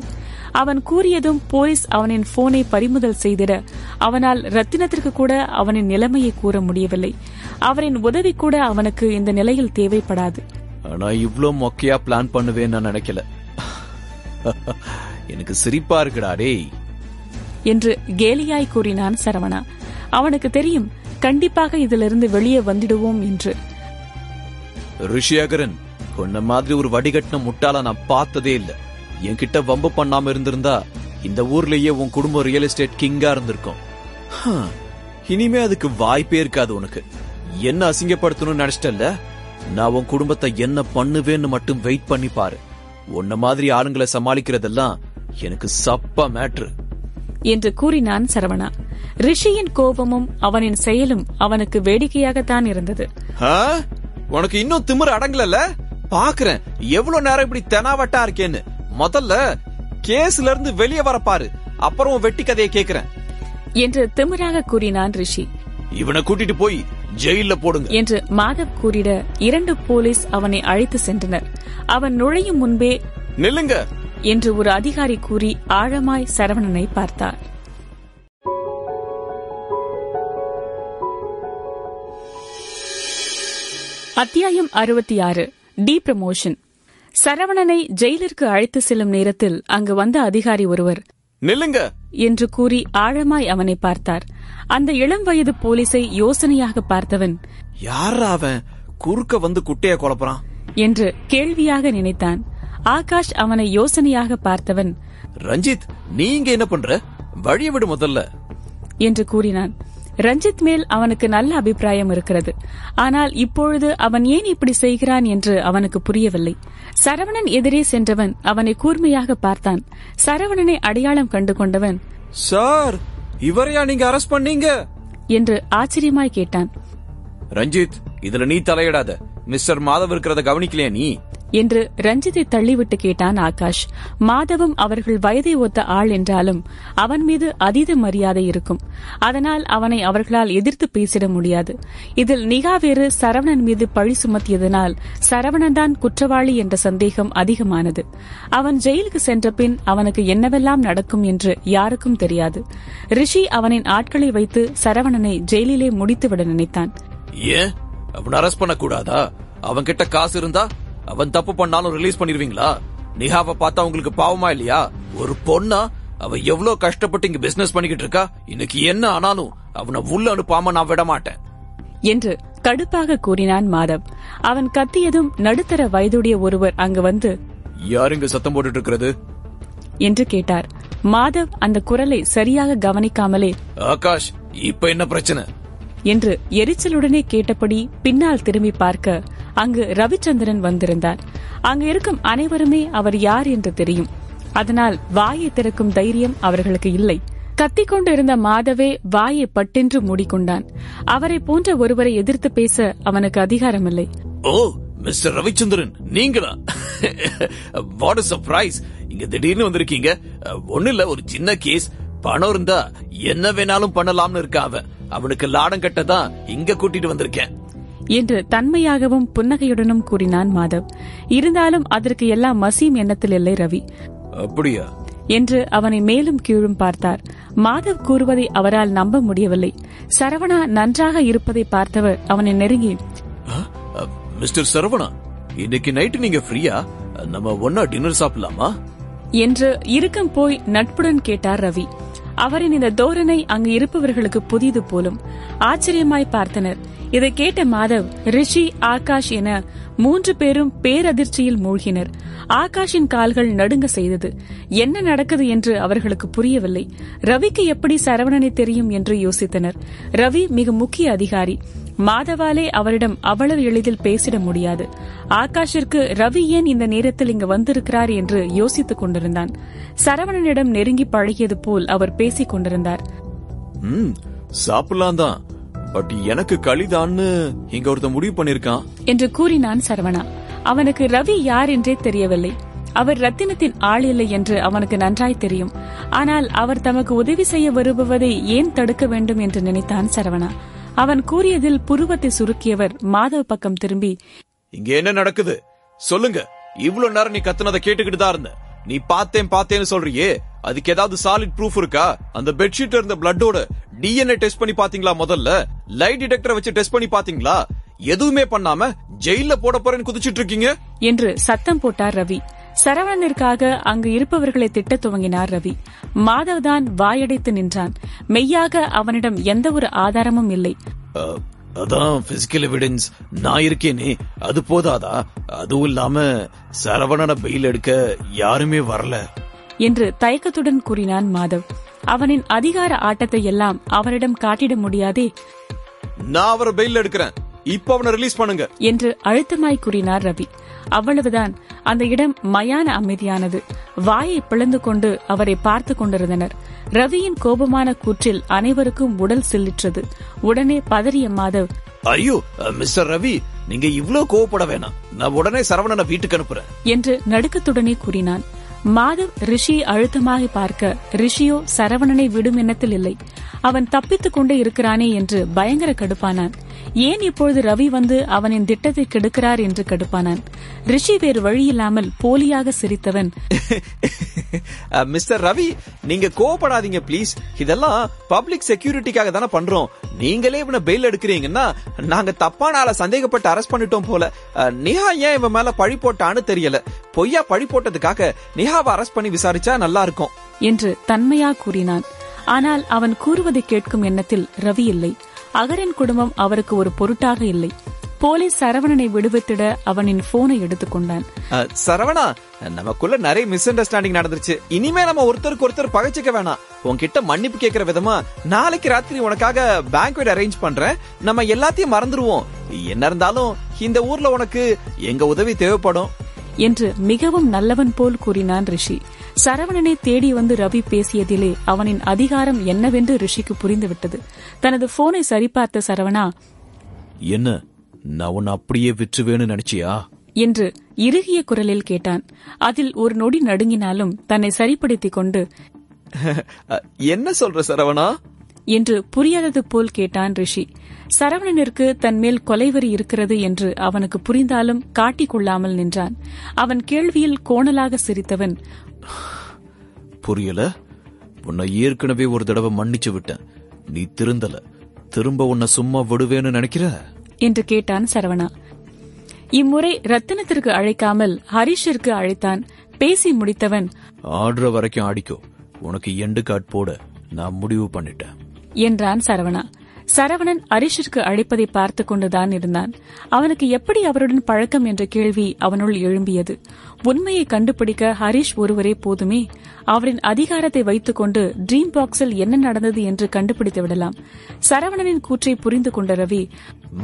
[SPEAKER 1] அவன் கூறியதும் போலீஸ் அவனின் போனை பறிமுதல் செய்திட அவனால் ரத்தினத்திற்கு கூட அவனின் நிலைமையை கூற முடியவில்லை. அவரின் உதவி கூட அவனுக்கு இந்த நிலையில் தேவைப்படாது.
[SPEAKER 2] ஆனா இவ்ளோ மொக்கையா பிளான் பண்ணுவேன்னு நான் நினைக்கல. எனக்கு சிரிப்பா இருக்குடா டேய்
[SPEAKER 1] என்று கேலியாய் கூறினான் சரவணா. அவனுக்கு தெரியும் கண்டிப்பாக இதிலிருந்து வெளியே வந்துடுவோம் என்று.
[SPEAKER 2] ரிஷியகரன், உன்ன மாதிரி ஒரு வடிகட்டின முட்டாள நான் பார்த்ததே இல்ல. என்கிட்ட வம்பு பண்ணாம இருந்திருந்தா இந்த ஊர்லயே உன் குடும்பம் ரியல் எஸ்டேட் கிங்கா இருந்திருக்கும். இனிமே அதுக்கு வாய்ப்பே இருக்காது உனக்கு. என்ன அசிங்கப்படுத்தணும்னு நினைச்சிட்டல்ல? நான் உன் குடும்பத்தை என்ன பண்ணுவேன்னு மட்டும் வெயிட் பண்ணி பாரு. உன்ன மாதிரி ஆளுங்களை சமாளிக்கிறதெல்லாம் எனக்கு சப்பா மேட்ரு
[SPEAKER 1] என்று கூறினான் சரவணா. ரிஷியின் கோபமும் அவனின் செயலும் அவனுக்கு வேடிக்கையாகத்தான் இருந்தது.
[SPEAKER 2] உனக்கு இன்னும் திமிரு அடங்கல? பாக்குறேன் எவ்வளவு நேரம் இப்படி தெனாவட்டா இருக்கேன்னு. முதல்ல கேஸ்ல இருந்து வெளியே வர பாரு, அப்புறம் வெட்டி கதையை கேக்குறேன்
[SPEAKER 1] என்று திமிராக கூறினான் ரிஷி.
[SPEAKER 2] இவனை கூட்டிட்டு போய் ஜெயில போடுங்க
[SPEAKER 1] என்று மாதவ் கூறிட 2 போலீஸ் அவனை அழைத்து சென்றனர். அவன் நுழையும் முன்பே
[SPEAKER 2] நில்லுங்க
[SPEAKER 1] என்று ஒரு அதிகாரி கூறி ஆழமாய் சரவணனை பார்த்தார். அத்தியாயம் 66. D promotion. சரவணனை ஜெயிலிற்கு அழைத்து செல்லும் நேரத்தில் அங்கு வந்த அதிகாரி ஒருவர்
[SPEAKER 2] நில்லுங்க
[SPEAKER 1] என்று கூறி ஆழமாய் அவனை பார்த்தார். அந்த இளம் வயது போலீஸை யோசனையாக பார்த்தவன்,
[SPEAKER 2] யாரா அவன் குறுக்க வந்து குட்டைய குழப்பறான்
[SPEAKER 1] என்று கேள்வியாக நினைத்தான். ஆகாஷ் அவனை யோசனையாக பார்த்தவன்,
[SPEAKER 2] ரஞ்சித், நீங்க என்ன பண்ற? வழிய விடு முதல்ல
[SPEAKER 1] என்று கூறினான். ரஞ்சித் மேல் அவனுக்கு நல்ல அபிப்பிராயம் இருக்கிறது. ஆனால் இப்பொழுது அவன் ஏன் இப்படி செய்கிறான் என்று அவனுக்கு புரியவில்லை. சரவணன் எதிரே சென்றவன் அவனை கூர்மையாக பார்த்தான். சரவணனை அடையாளம் கண்டு கொண்டவன்,
[SPEAKER 2] சார், இவரையா நீங்க அரெஸ்ட் பண்ணீங்க
[SPEAKER 1] என்று ஆச்சரியமாய் கேட்டான்.
[SPEAKER 2] ரஞ்சித், இதுல நீ தலையிடாத. மிஸ்டர் மாதவ் இருக்கிறத கவனிக்கலையா நீ
[SPEAKER 1] என்று ரஞ்சித்தை தள்ளிவிட்டு கேட்டான் ஆகாஷ். மாதவம் அவர்கள் வயதை ஒத்த ஆள் என்றாலும் அவன் மீது அதீத மரியாதை இருக்கும். அதனால் அவனை அவர்களால் எதிர்த்து பேசிட முடியாது. இதில் நிகா வேறு சரவணன் மீது பழி சுமத்தியதனால் சரவணன் தான் குற்றவாளி என்ற சந்தேகம் அதிகமானது. அவன் ஜெயிலுக்கு சென்ற பின் அவனுக்கு என்னவெல்லாம் நடக்கும் என்று யாருக்கும் தெரியாது. ரிஷி அவனின் ஆட்களை வைத்து சரவணனை ஜெயிலிலே முடித்துவிட நினைத்தான்.
[SPEAKER 2] ஏன் அவன் அரெஸ்ட் பண்ண கூடாதா? அவன் கிட்ட காசு இருந்தா அவன் தப்பு பண்ணாலும் ரிலீஸ் பண்ணிருவீங்களா? நிகாவை பார்த்தா உங்களுக்கு பாவமா இல்லையா? ஒரு பொண்ணா அவ எவ்வளவு கஷ்டப்பட்டு இங்க பிசினஸ் பண்ணிக்கிட்டு இருக்கா. இன்னைக்கு என்ன ஆனாலும் அவனை உள்ள அனுப்பாம நான் விட மாட்டேன்
[SPEAKER 1] என்று கடுப்பாக கூறினான் மாதவ். அவன் கத்தியதும் நடுத்தர வயதுடைய ஒருவர் அங்கு வந்து,
[SPEAKER 2] யாருங்க சத்தம் போட்டுட்டு இருக்கிறது
[SPEAKER 1] என்று கேட்டார். மாதவ் அந்த குரலை சரியாக கவனிக்காமலே,
[SPEAKER 2] ஆகாஷ், இப்ப என்ன பிரச்சனை
[SPEAKER 1] என்று எரிச்சலுடனே கேட்டபடி பின்னால் திரும்பி பார்க்க அங்கு ரவிச்சந்திரன் வந்திருந்தார். அங்கு இருக்கும் அனைவருமே அவர் யார் என்று தெரியும். அதனால் வாயை திறக்கும் தைரியம் அவர்களுக்கு இல்லை. கத்திக்கொண்டு இருந்த மாதவே வாயை பட்டென்று மூடிக்கொண்டான். அவரை போன்ற ஒருவரை எதிர்த்து பேச அவனுக்கு அதிகாரமில்லை.
[SPEAKER 2] ஓ மிஸ்டர் ரவிச்சந்திரன், நீங்களா? What a surprise. இங்க திடீர்னு வந்திருக்கீங்க. ஒண்ணு இல்ல, ஒரு சின்ன கேஸ். பணம் இருந்தா என்ன வேணாலும் பண்ணலாம்னு இருக்க அவனுக்கு லாடம் கட்டதான் இங்க கூட்டிட்டு வந்திருக்கேன்
[SPEAKER 1] என்று தன்மையாகவும் புன்னகையுடனும் கூறினான் மாதவ். இருந்தாலும் அதற்கு எல்லாம் மசீம் எண்ணத்தில் இல்லை ரவி.
[SPEAKER 2] அப்படியா
[SPEAKER 1] என்று அவனை மேலும் கீழும் பார்த்தார். மாதவ் கூறுவதை அவரால் நம்ப முடியவில்லை. சரவணா நன்றாக இருப்பதை பார்த்தவர் அவனை நெருங்கி,
[SPEAKER 2] மிஸ்டர் சரவணா, இன்னைக்கு நைட்டு நீங்க ஃப்ரீயா? நம்ம ஒன்னா டின்னர் சாப்பிடலாமா
[SPEAKER 1] என்று இறுக்கம் போய் நட்புடன் கேட்டார் ரவி. அவரின் இந்த தோரணை அங்கு இருப்பவர்களுக்கு புதிது போலும். ஆச்சரியமாய் பார்த்தனர். இதை கேட்ட மாதவ், ரிஷி, ஆகாஷ் என 3 பேரும் பேரதிர்ச்சியில் மூழ்கினர். ஆகாஷின் கால்கள் நடுங்க செய்தது. என்ன நடக்குது என்று அவர்களுக்கு புரியவில்லை. ரவிக்கு எப்படி சரவணனை தெரியும் என்று யோசித்தனர். ரவி மிக முக்கிய அதிகாரி. மாதவாலே அவரிடம் அவ்வளவு எளிதில் பேசிட முடியாது. ஆகாஷிற்கு ரவி ஏன் இந்த நேரத்தில் இங்கு வந்திருக்கிறார் என்று யோசித்துக் கொண்டிருந்தான். சரவணனிடம் நெருங்கி பழகியது போல் அவர் பேசிக் கொண்டிருந்தார்.
[SPEAKER 2] சாப்பிடலாம் தான், பட் எனக்கு களிதான்னு இங்க ஒருத்த முடிவு பண்ணிருக்கான்
[SPEAKER 1] என்று கூறினான் சரவணா. அவனுக்கு ரவி யார் என்றே தெரியவில்லை. அவர் ரத்தினத்தின் ஆள் இல்லை என்று அவனுக்கு நன்றாய் தெரியும். ஆனால் அவர் தமக்கு உதவி செய்ய வருபவதை ஏன் தடுக்க வேண்டும் என்று நினைத்தான் சரவணா. அவன் கூறியதில் புருவத்தை சுருக்கியவர் மாதவ் பக்கம் திரும்பி,
[SPEAKER 2] இங்க என்ன நடக்குது சொல்லுங்க. இவ்வளவு நேரம் நீ கத்துனதை கேட்டுக்கிட்டு தான் இருந்த. நீ பார்த்தேன்னு சொல்றியே, அதுக்கு ஏதாவது சாலிட் ப்ரூஃப் இருக்கா? அந்த பெட்ஷீட் இருந்த பிளட்டோட DNA டெஸ்ட் பண்ணி பாத்தீங்களா? முதல்ல லை டிடெக்டரை வச்சு டெஸ்ட் பண்ணி பாத்தீங்களா? எதுவுமே பண்ணாம ஜெயில போட போறேன்னு குதிச்சிட்டு இருக்கீங்க
[SPEAKER 1] என்று சத்தம் போட்டார் ரவி. சரவணனிற்காக அங்கு இருப்பவர்களை திட்ட துவங்கினார் ரவி. மாதவ்தான் வாயடைத்து நின்றான். மெய்யாக அவனிடம் எந்த ஒரு ஆதாரமும் இல்லை.
[SPEAKER 2] அதான் பிசிக்கல் எவிடன்ஸ் நான் இருக்கேனே, அது போதாதா? அதுவும் இல்லாம சரவணனை பெயில் எடுக்க யாருமே வரல
[SPEAKER 1] என்று தயக்கத்துடன் கூறினான் மாதவ். அவனின் அதிகார ஆட்டத்தை எல்லாம் அவரிடம் காட்டிட முடியாதே.
[SPEAKER 2] நான் அவரை பெயில் எடுக்கிறேன், இப்ப அவனை ரிலீஸ் பண்ணுங்க
[SPEAKER 1] என்று அழுத்தமாய் கூறினார் ரவி. அவ்வளவுதான். அந்த இடம் மயான அமைதியானது. வாயை பிளந்து கொண்டு அவரை பார்த்து கொண்டிருந்தனர். ரவியின் கோபமான கூற்றில் அனைவருக்கும் உடல் சில்லிற்றது. உடனே பதறிய மாதவ்,
[SPEAKER 2] ஐயோ மிஸ்டர் ரவி, நீங்க இவ்வளவு கோவப்பட வேணாம். நான் உடனே சரவணனை வீட்டுக்கு அனுப்புறேன் என்று
[SPEAKER 1] நடுக்கத்துடனே கூறினான். மாதவ் ரிஷியை அழுத்தமாக பார்க்க, ரிஷியோ சரவணனை விடும் எண்ணத்தில் இல்லை. அவன் தப்பித்துக் கொண்டே இருக்கிறானே என்று பயங்கர கடுப்பானான். ஏன் இப்பொழுது ரவி வந்து அவனின் திட்டத்தை கெடுக்கிறார் என்று கடுப்பானான். ரிஷி வேறு வழியில்லாமல் போலியாக சிரித்தவன்,
[SPEAKER 2] மிஸ்டர் ரவி, நீங்க கோவப்படாதீங்க பிளீஸ். இதெல்லாம் பப்ளிக் செக்யூரிட்டிக்காக தானே பண்றோம். நீங்களே இவனை பெயில் எடுக்கிறீங்கன்னா நாங்க தப்பான ஆளை சந்தேகப்பட்டு அரெஸ்ட் பண்ணிட்டோம் போல. நிஹா ஏன் இவன் மேல பழி போட்டான்னு தெரியல. பொய்யா பழி போட்டதுக்காக நிஹாவை அரெஸ்ட் பண்ணி விசாரிச்சா நல்லா இருக்கும்
[SPEAKER 1] என்று தன்மையா கூறினான். ஆனால் அவன் கூறுவதை கேட்கும் எண்ணத்தில் ரவி இல்லை. அகரன் குடும்பம் அவருக்கு ஒரு பொருட்டாக இல்லை. போலீஸ் சரவணனை விடுவித்திட அவனின் போனை எடுத்துக்கொண்டான்.
[SPEAKER 2] சரவணா, நமக்குள்ள நிறைய மிஸ் அண்டர்ஸ்டாண்டிங் நடந்துருச்சு. இனிமே நம்ம ஒருத்தருக்கு ஒருத்தர் பகைச்சிக்க வேணாம். உன்கிட்ட மன்னிப்பு கேட்கிற விதமா நாளைக்கு ராத்திரி உனக்காக பேங்க்வெட் அரேஞ்ச் பண்றேன். நம்ம எல்லாத்தையும் மறந்துடுவோம். என்ன இருந்தாலும் இந்த ஊர்ல உனக்கு எங்க உதவி தேவைப்படும்
[SPEAKER 1] என்று மிகவும் நல்லவன் போல் கூறினான் ரிஷி. சரவணனை தேடி வந்து ரவி பேசியதிலே அவனின் அதிகாரம் என்னவென்று ரிஷிக்கு புரிந்துவிட்டது. தனது போனை சரிபார்த்த சரவணா,
[SPEAKER 2] என்ன நான் உன்னை அப்படியே விற்றுவேன்னு நினைச்சியா
[SPEAKER 1] என்று இறுகிய குரலில் கேட்டான். அதில் ஒரு நொடி நடுங்கினாலும் தன்னை சரிப்படுத்திக் கொண்டு,
[SPEAKER 2] என்ன சொல்ற சரவணா
[SPEAKER 1] என்று புரியாதது போல் கேட்டான் ரிஷி. சரவணனிற்கு தன் மேல் கொலைவரி இருக்கிறது என்று அவனுக்கு புரிந்தாலும் காட்டிக்கொள்ளாமல் நின்றான். அவன் கேள்வியில் கோணலாக சிரித்தவன்,
[SPEAKER 2] புரியல? உன்னை ஏற்கனவே ஒரு தடவை மன்னிச்சு விட்டேன். நீ திருந்தல. திரும்ப உன்னை சும்மா விடுவேன்னு நினைக்கிற
[SPEAKER 1] என்று கேட்டான் சரவணா. இம்முறை ரத்தினத்திற்கு அழைக்காமல் ஹரிஷிற்கு அழைத்தான். பேசி முடித்தவன்,
[SPEAKER 2] ஆடுற வரைக்கும் ஆடிக்கோ, உனக்கு எண்டு கார்டு போட நான் முடிவு பண்ணிட்டேன்
[SPEAKER 1] என்றான் சரவணா. சரவணன் ஹரிஷிற்கு அழைப்பதை பார்த்து கொண்டுதான் இருந்தான். அவனுக்கு எப்படி அவருடன் பழக்கம் என்ற கேள்வி அவனுள் எழும்பியது. உண்மையை கண்டுபிடிக்க ஹரிஷ் ஒருவரே போதுமே. அவரின் அதிகாரத்தை வைத்துக் கொண்டு ட்ரீம் பாக்ஸில் என்ன நடந்தது என்று கண்டுபிடித்து விடலாம். சரவணனின் கூற்றை புரிந்து கொண்ட ரவி,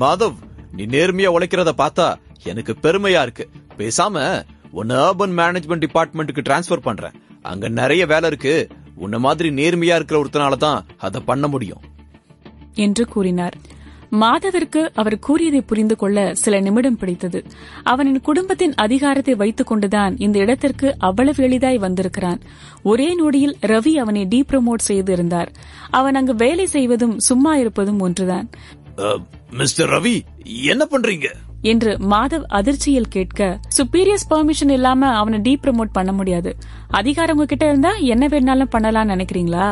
[SPEAKER 2] மாதவ், நீ நேர்மையா உழைக்கிறத பார்த்தா எனக்கு பெருமையா இருக்கு. பேசாம உன்னை அர்பன் மேனேஜ்மெண்ட் டிபார்ட்மெண்ட்டுக்கு டிரான்ஸ்பர் பண்றேன். அங்க நிறைய வேலை இருக்கு. உன்ன மாதிரி நேர்மையா இருக்கிற ஒருத்தனாலதான் அதை பண்ண முடியும்
[SPEAKER 1] என்று கூறினார். மாதவிற்கு அவர் கூறியதை புரிந்து கொள்ள சில நிமிடம் பிடித்தது. அவனின் குடும்பத்தின் அதிகாரத்தை வைத்துக் கொண்டுதான் இந்த இடத்திற்கு அவ்வளவு எளிதாய் வந்திருக்கிறான். ஒரே நொடியில் ரவி அவனை டீப்ரமோட் செய்திருந்தார். அவன் அங்கு வேலை செய்வதும் சும்மா இருப்பதும் ஒன்றுதான்.
[SPEAKER 2] மிஸ்டர் ரவி, என்ன பண்றீங்க
[SPEAKER 1] என்று மாதவ் அதிர்ச்சியில் கேட்க, சுப்பீரியர்ஸ் பெர்மிஷன் இல்லாம அவனை டீப்ரமோட் பண்ண முடியாது. அதிகாரம் உங்ககிட்ட இருந்தா என்ன வேணாலும் பண்ணலாம்னு நினைக்கிறீங்களா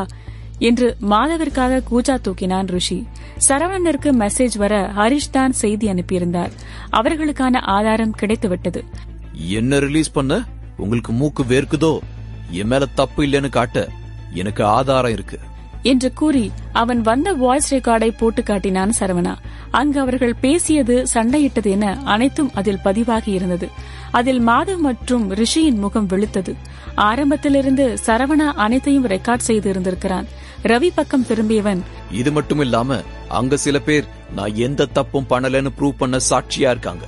[SPEAKER 1] என்று மாதவிற்காக கூஜா தூக்கினான் ரிஷி. சரவணனிற்கு மெசேஜ் வர ஹரிஷ் தான் செய்தி அனுப்பியிருந்தார். அவர்களுக்கான ஆதாரம் கிடைத்துவிட்டது.
[SPEAKER 2] என்ன ரிலீஸ் பண்ண உங்களுக்கு மூக்கு வேர்க்குதோ, என் மேல தப்பு இல்லைன்னு காட்ட எனக்கு ஆதாரம் இருக்கு
[SPEAKER 1] என்று கூறி அவன் வந்த வாய்ஸ் ரெக்கார்டை போட்டு காட்டினான் சரவணா. அங்கு அவர்கள் பேசியது, சண்டையிட்டது என அனைத்தும் அதில் பதிவாகி இருந்தது. அதில் மாதவ் மற்றும் ரிஷியின் முகம் வெளுத்தது. ஆரம்பத்திலிருந்து சரவணா அனைத்தையும் ரெக்கார்ட் செய்து இருந்திருக்கிறான். ரவி பக்கம் திரும்பியவன்,
[SPEAKER 2] இது மட்டும் இல்லாம அங்க சில பேர் நான் எந்த தப்பும் பண்ணலன்னு ப்ரூவ் பண்ண சாட்சியா இருக்காங்க.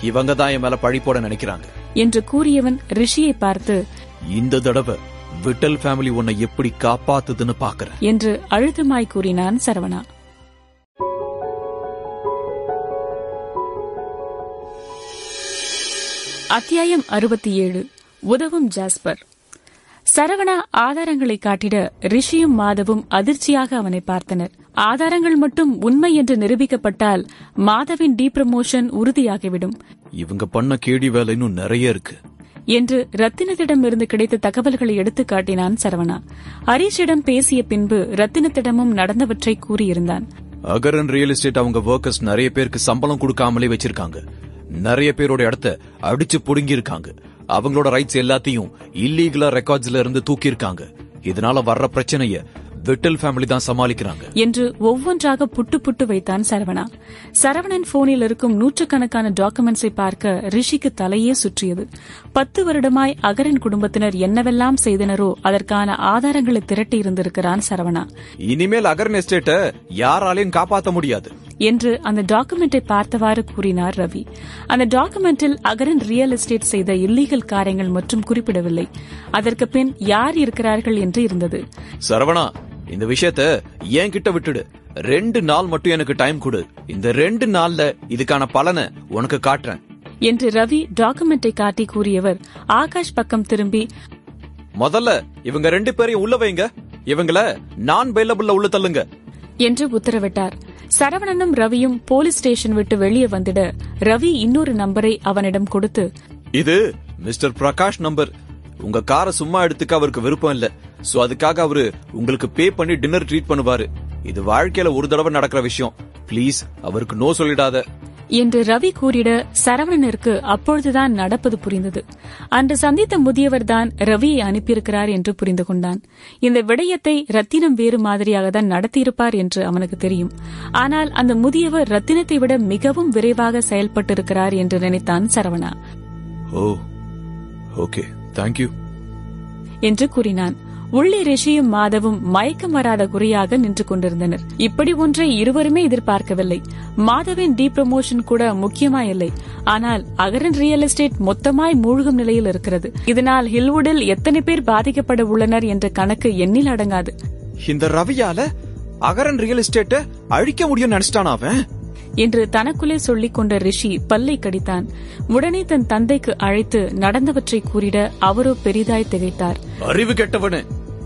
[SPEAKER 2] இவங்க தான் என் மேல பழி போட நினைக்கிறாங்க
[SPEAKER 1] என்று கூறியவன் ரிஷியை பார்த்து,
[SPEAKER 2] இந்த தடவை விட்டல் ஃபேமிலி உன்னை எப்படி காப்பாத்துதுன்னு பாக்குறேன்
[SPEAKER 1] என்று அழுத்தமாய் கூறினான் சரவணா. அத்தியாயம் 67. உதவும் ஜாஸ்பர். சரவணா ஆதாரங்களை காட்டிட ரிஷியும் மாதவும் அதிர்ச்சியாக அவனை பார்த்தனர். ஆதாரங்கள் மட்டும் உண்மை என்று நிரூபிக்கப்பட்டால் மாதவின் டீப்ரமோஷன் உறுதியாகிவிடும்.
[SPEAKER 2] இவங்க பண்ண கேடி வேலை இன்னும் நிறைய இருக்கு
[SPEAKER 1] என்று ரத்தினத்திடமிருந்து கிடைத்த தகவல்களை எடுத்து காட்டினான் சரவணா. ஹரிஷிடம் பேசிய பின்பு ரத்தினத்திடமும் நடந்தவற்றை கூறியிருந்தான்.
[SPEAKER 2] அகரன் ரியல் எஸ்டேட் அவங்க ஒர்க்கர்ஸ் நிறைய பேருக்கு சம்பளம் கொடுக்காமலே வச்சிருக்காங்க. நிறைய பேரோட இடத்த அடிச்சு புடுங்கி இருக்காங்க. அவங்களோட ரைட்ஸ் எல்லாத்தையும் இல்லீகலா ரெக்கார்ட்ஸ்ல இருந்து தூக்கி இருக்காங்க. இதனால வர்ற பிரச்சனைய விட்டல் ஃபேமிலி தான் சமாளிக்கிறாங்க
[SPEAKER 1] என்று ஒவ்வொன்றாக புட்டு புட்டு வைத்தான் சரவணா. சரவணன் போனில் இருக்கும் நூற்றுக்கணக்கான டாக்குமெண்ட்ஸை பார்க்க ரிஷிக்கு தலையே சுற்றியது. 10 வருடமாய் அகரன் குடும்பத்தினர் என்னவெல்லாம் செய்தனரோ அதற்கான ஆதாரங்களை திரட்டி இருந்திருக்கிறான் சரவணா.
[SPEAKER 2] இனிமேல் அகரன் எஸ்டேட்டை யாராலையும் காப்பாற்ற முடியாது
[SPEAKER 1] என்று அந்த டாக்குமெண்டை பார்த்தவாறு கூறினார் ரவி. அந்த டாக்குமெண்டில் அகரன் ரியல் எஸ்டேட் செய்த இல்லீகல் காரியங்கள் மற்றும் குறிப்பிடவில்லை. அதற்கு பின் யார் இருக்கிறார்கள் என்று இருந்தது.
[SPEAKER 2] சரவணா, இந்த விஷயத்த ஏன் கிட்ட விட்டுடு. 2 நாள் மட்டும் எனக்கு டைம் கொடு. இந்த 2 நாள்ல இதுக்கான பலனை உனக்கு காட்டுறேன்
[SPEAKER 1] என்று ரவி டாக்குமெண்டை காட்டி கூறியவர் ஆகாஷ் பக்கம் திரும்பி,
[SPEAKER 2] முதல்ல இவங்க 2 பேரையும் உள்ள வைங்க, இவங்கள நான் பெயிலபிள்ல உள்ள தள்ளுங்க
[SPEAKER 1] என்று உத்தரவிட்டார். சரவணனும் ரவியும் போலீஸ் ஸ்டேஷன் விட்டு வெளியே வந்திட ரவி இன்னொரு நம்பரை அவனிடம் கொடுத்து,
[SPEAKER 2] இது மிஸ்டர் பிரகாஷ் நம்பர். உங்க காரை சும்மா எடுத்துக்க அவருக்கு விருப்பம் இல்ல. சோ அதுக்காக அவரு உங்களுக்கு பே பண்ணி டின்னர் ட்ரீட் பண்ணுவாரு. இது வாழ்க்கையில ஒரு தடவை நடக்கிற விஷயம். பிளீஸ் அவருக்கு நோ சொல்லிடாத
[SPEAKER 1] என்று ரவி கூறிட சரவணனிற்கு அப்பொழுதுதான் நடப்பது புரிந்தது. அன்று சந்தித்த முதியவர் தான் ரவியை அனுப்பியிருக்கிறார் என்று புரிந்து கொண்டான். இந்த விடயத்தை ரத்தினம் வேறு மாதிரியாக தான் நடத்தியிருப்பார் என்று அவனுக்கு தெரியும். ஆனால் அந்த முதியவர் ரத்தினத்தை விட மிகவும் விரைவாக செயல்பட்டிருக்கிறார் என்று நினைத்தான் சரவணா.
[SPEAKER 2] ஓ, ஓகே, தேங்க்யூ
[SPEAKER 1] என்று கூறினான். உள்ளே ரிஷியும் மாதவும் மயக்கம் வராத குறையாக நின்று கொண்டிருந்தனர். இப்படி ஒன்றை இருவருமே எதிர்பார்க்கவில்லை. மாதவின் டீப்ரமோஷன் கூட முக்கியமாயில்லை. ஆனால் அகரன் ரியல் எஸ்டேட் மொத்தமாய் மூழ்கும் நிலையில் இருக்கிறது. இதனால் ஹில்வுடில் எத்தனை பேர் பாதிக்கப்பட உள்ளனர் என்ற கணக்கு எண்ணில் அடங்காது.
[SPEAKER 2] இந்த ரவியால அகரன் ரியல் எஸ்டேட்டை அழிக்க முடியும் நினைச்சிட்டான் அவன்
[SPEAKER 1] என்று தனக்குள்ளே சொல்லிக் கொண்ட ரிஷி பல்லை கடித்தான். உடனே தன் தந்தைக்கு அழைத்து நடந்தவற்றை கூறிட அவரோ பெரிதாய் திகைத்தார்.
[SPEAKER 2] அறிவு கெட்டவனே,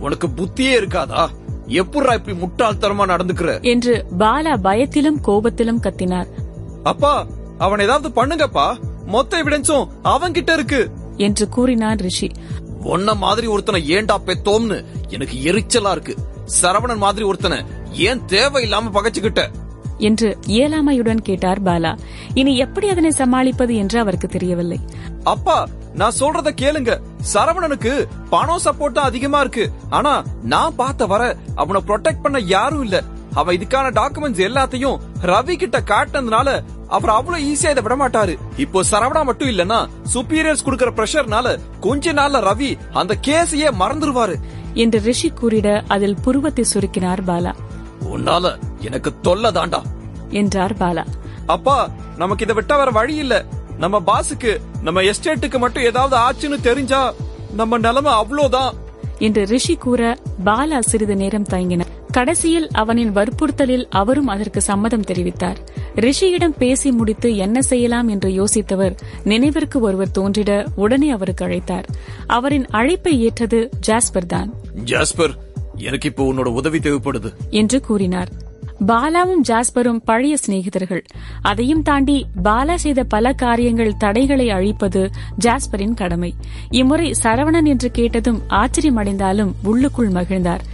[SPEAKER 2] உனக்கு புத்தியே இருக்காதா? எப்படா இப்படி முட்டாள்தனமா நடந்துக்கிற
[SPEAKER 1] என்று பாலா பயத்திலும் கோபத்திலும் கத்தினார்.
[SPEAKER 2] அப்பா, அவன் ஏதாவது பண்ணுங்கப்பா, மொத்த எவிடன்ஸும் அவன் கிட்ட இருக்கு
[SPEAKER 1] என்று கூறினான் ரிஷி.
[SPEAKER 2] உன்ன மாதிரி ஒருத்தனை ஏண்டா பெத்தோம்னு எனக்கு எரிச்சலா இருக்கு. சரவணன் மாதிரி ஒருத்தனை ஏன் தேவையில்லாம பகைச்சுக்கிட்ட
[SPEAKER 1] என்று இயலாமையுடன் கேட்டார் பாலா. இனி எப்படி அதனை சமாளிப்பது என்று அவருக்கு தெரியவில்லை.
[SPEAKER 2] அப்பா, நான் சொல்றத கேளுங்க. சரவணனுக்கு பணம் சப்போர்ட் தான் அதிகமா இருக்கு. ஆனா நான் பார்த்த வர அவனை ப்ரொடெக்ட் பண்ண யாரும் இல்ல. அவன் இதுக்கான டாக்குமெண்ட்ஸ் எல்லாத்தையும் ரவி கிட்ட காட்டினதுனால அவர் அவ்வளவு ஈஸியா இதை விட மாட்டாரு. இப்போ சரவணா மட்டும் இல்லன்னா சுப்பீரியர்ஸ் குடுக்கற பிரஷர்னால கொஞ்ச நாள்ல ரவி அந்த கேஸையே மறந்துருவாரு
[SPEAKER 1] என்று ரிஷி கூறிட அதில் புருவத்தை சுருக்கினார் பாலா.
[SPEAKER 2] உன்னால எனக்கு தொல்லை தாண்டா
[SPEAKER 1] என்றார் பாலா.
[SPEAKER 2] அப்பா, நமக்கு இதை விட்டா வேற வழி இல்ல. நம்ம பாஸுக்கு நம்ம எஸ்டேட்டுக்கு மட்டும் ஏதாவது ஆச்சுன்னு தெரிஞ்சா நம்ம நிலைமை அவ்வளவுதான்
[SPEAKER 1] என்று ரிஷி கூற பாலா சிறிது நேரம் தயங்கினார். கடைசியில் அவனின் வற்புறுத்தலில் அவரும் அதற்கு சம்மதம் தெரிவித்தார். ரிஷியிடம் பேசி முடித்து என்ன செய்யலாம் என்று யோசித்தவர் நினைவிற்கு ஒருவர் தோன்றிட உடனே அவருக்கு அழைத்தார். அவரின் அழைப்பை ஏற்றது ஜாஸ்பர் தான்.
[SPEAKER 2] ஜாஸ்பர், எனக்கு இப்போ உன்னோட உதவி தேவைப்படுது
[SPEAKER 1] என்று கூறினார். பாலாவும் ஜாஸ்பரும் பழைய சிநேகிதர்கள். அதையும் தாண்டி பாலா செய்த பல காரியங்கள் தடைகளை அழிப்பது ஜாஸ்பரின் கடமை. இம்முறை சரவணன் என்று கேட்டதும் ஆச்சரியமடைந்தாலும் உள்ளுக்குள் மகிழ்ந்தார்.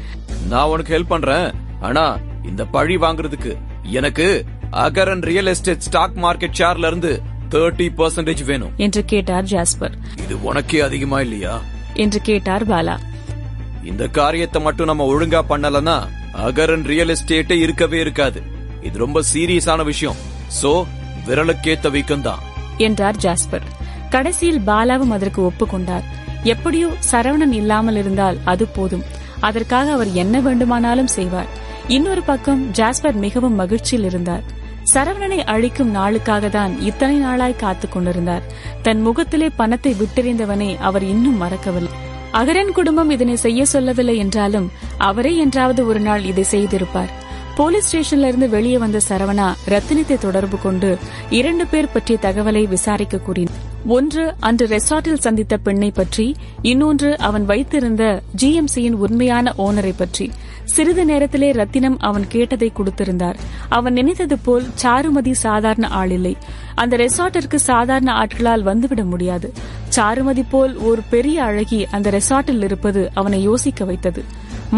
[SPEAKER 2] நான் உனக்கு ஹெல்ப் பண்றேன். ஆனா இந்த பழி வாங்குறதுக்கு எனக்கு அகரன் ரியல் எஸ்டேட் ஸ்டாக் மார்க்கெட் ஷேர்ல இருந்து 30% வேணும்
[SPEAKER 1] என்று கேட்டார் ஜாஸ்பர்.
[SPEAKER 2] இது உனக்கே அதிகமா இல்லையா
[SPEAKER 1] என்று கேட்டார் பாலா.
[SPEAKER 2] இந்த காரியத்தை மட்டும் நம்ம ஒழுங்கா பண்ணலன்னா அகரன் ரியல் எஸ்டேட்டே இருக்கவே இருக்காது. இது ரொம்ப சீரியஸான விஷயம். சோ விரலுக்கேத்த வீக்கம் தான்
[SPEAKER 1] என்றார் ஜாஸ்பர். கடைசியில் பாலாவும் அதற்கு ஒப்புக்கொண்டார். எப்படியோ சரவணன் இல்லாமல் இருந்தால் அது போதும். அதற்காக அவர் என்ன வேண்டுமானாலும் செய்வார். இன்னொரு பக்கம் ஜாஸ்பர் மிகவும் மகிழ்ச்சியில் இருந்தார். சரவணனை அழிக்கும் நாளுக்காக தான் இத்தனை நாளாய் காத்துக் கொண்டிருந்தார். தன் முகத்திலே பணத்தை விட்டெறிந்தவனை அவர் இன்னும் மறக்கவில்லை. அகரன் குடும்பம் இதனை செய்ய சொல்லவில்லை என்றாலும் அவரே என்றாவது ஒரு நாள் இதை செய்திருப்பார். போலீஸ் ஸ்டேஷன்ல இருந்து வெளியே வந்த சரவணா ரத்தினத்தை தொடர்பு கொண்டு 2 பேர் பற்றிய தகவலை விசாரிக்க கூறினார். ஒன்று அன்று ரெசார்ட்டில் சந்தித்த பெண்ணை பற்றி, இன்னொன்று அவன் வைத்திருந்த GMCயின் உண்மையான ஓனரை பற்றி. சிறிது நேரத்திலே ரத்தினம் அவன் கேட்டதை கொடுத்திருந்தார். அவன் நினைத்தது போல் சாருமதி சாதாரண ஆள் இல்லை. அந்த ரெசார்ட்டிற்கு சாதாரண ஆட்களால் வந்துவிட முடியாது. சாருமதி போல் ஒரு பெரிய அழகி அந்த ரெசார்ட்டில் இருப்பது அவனை யோசிக்க வைத்தது.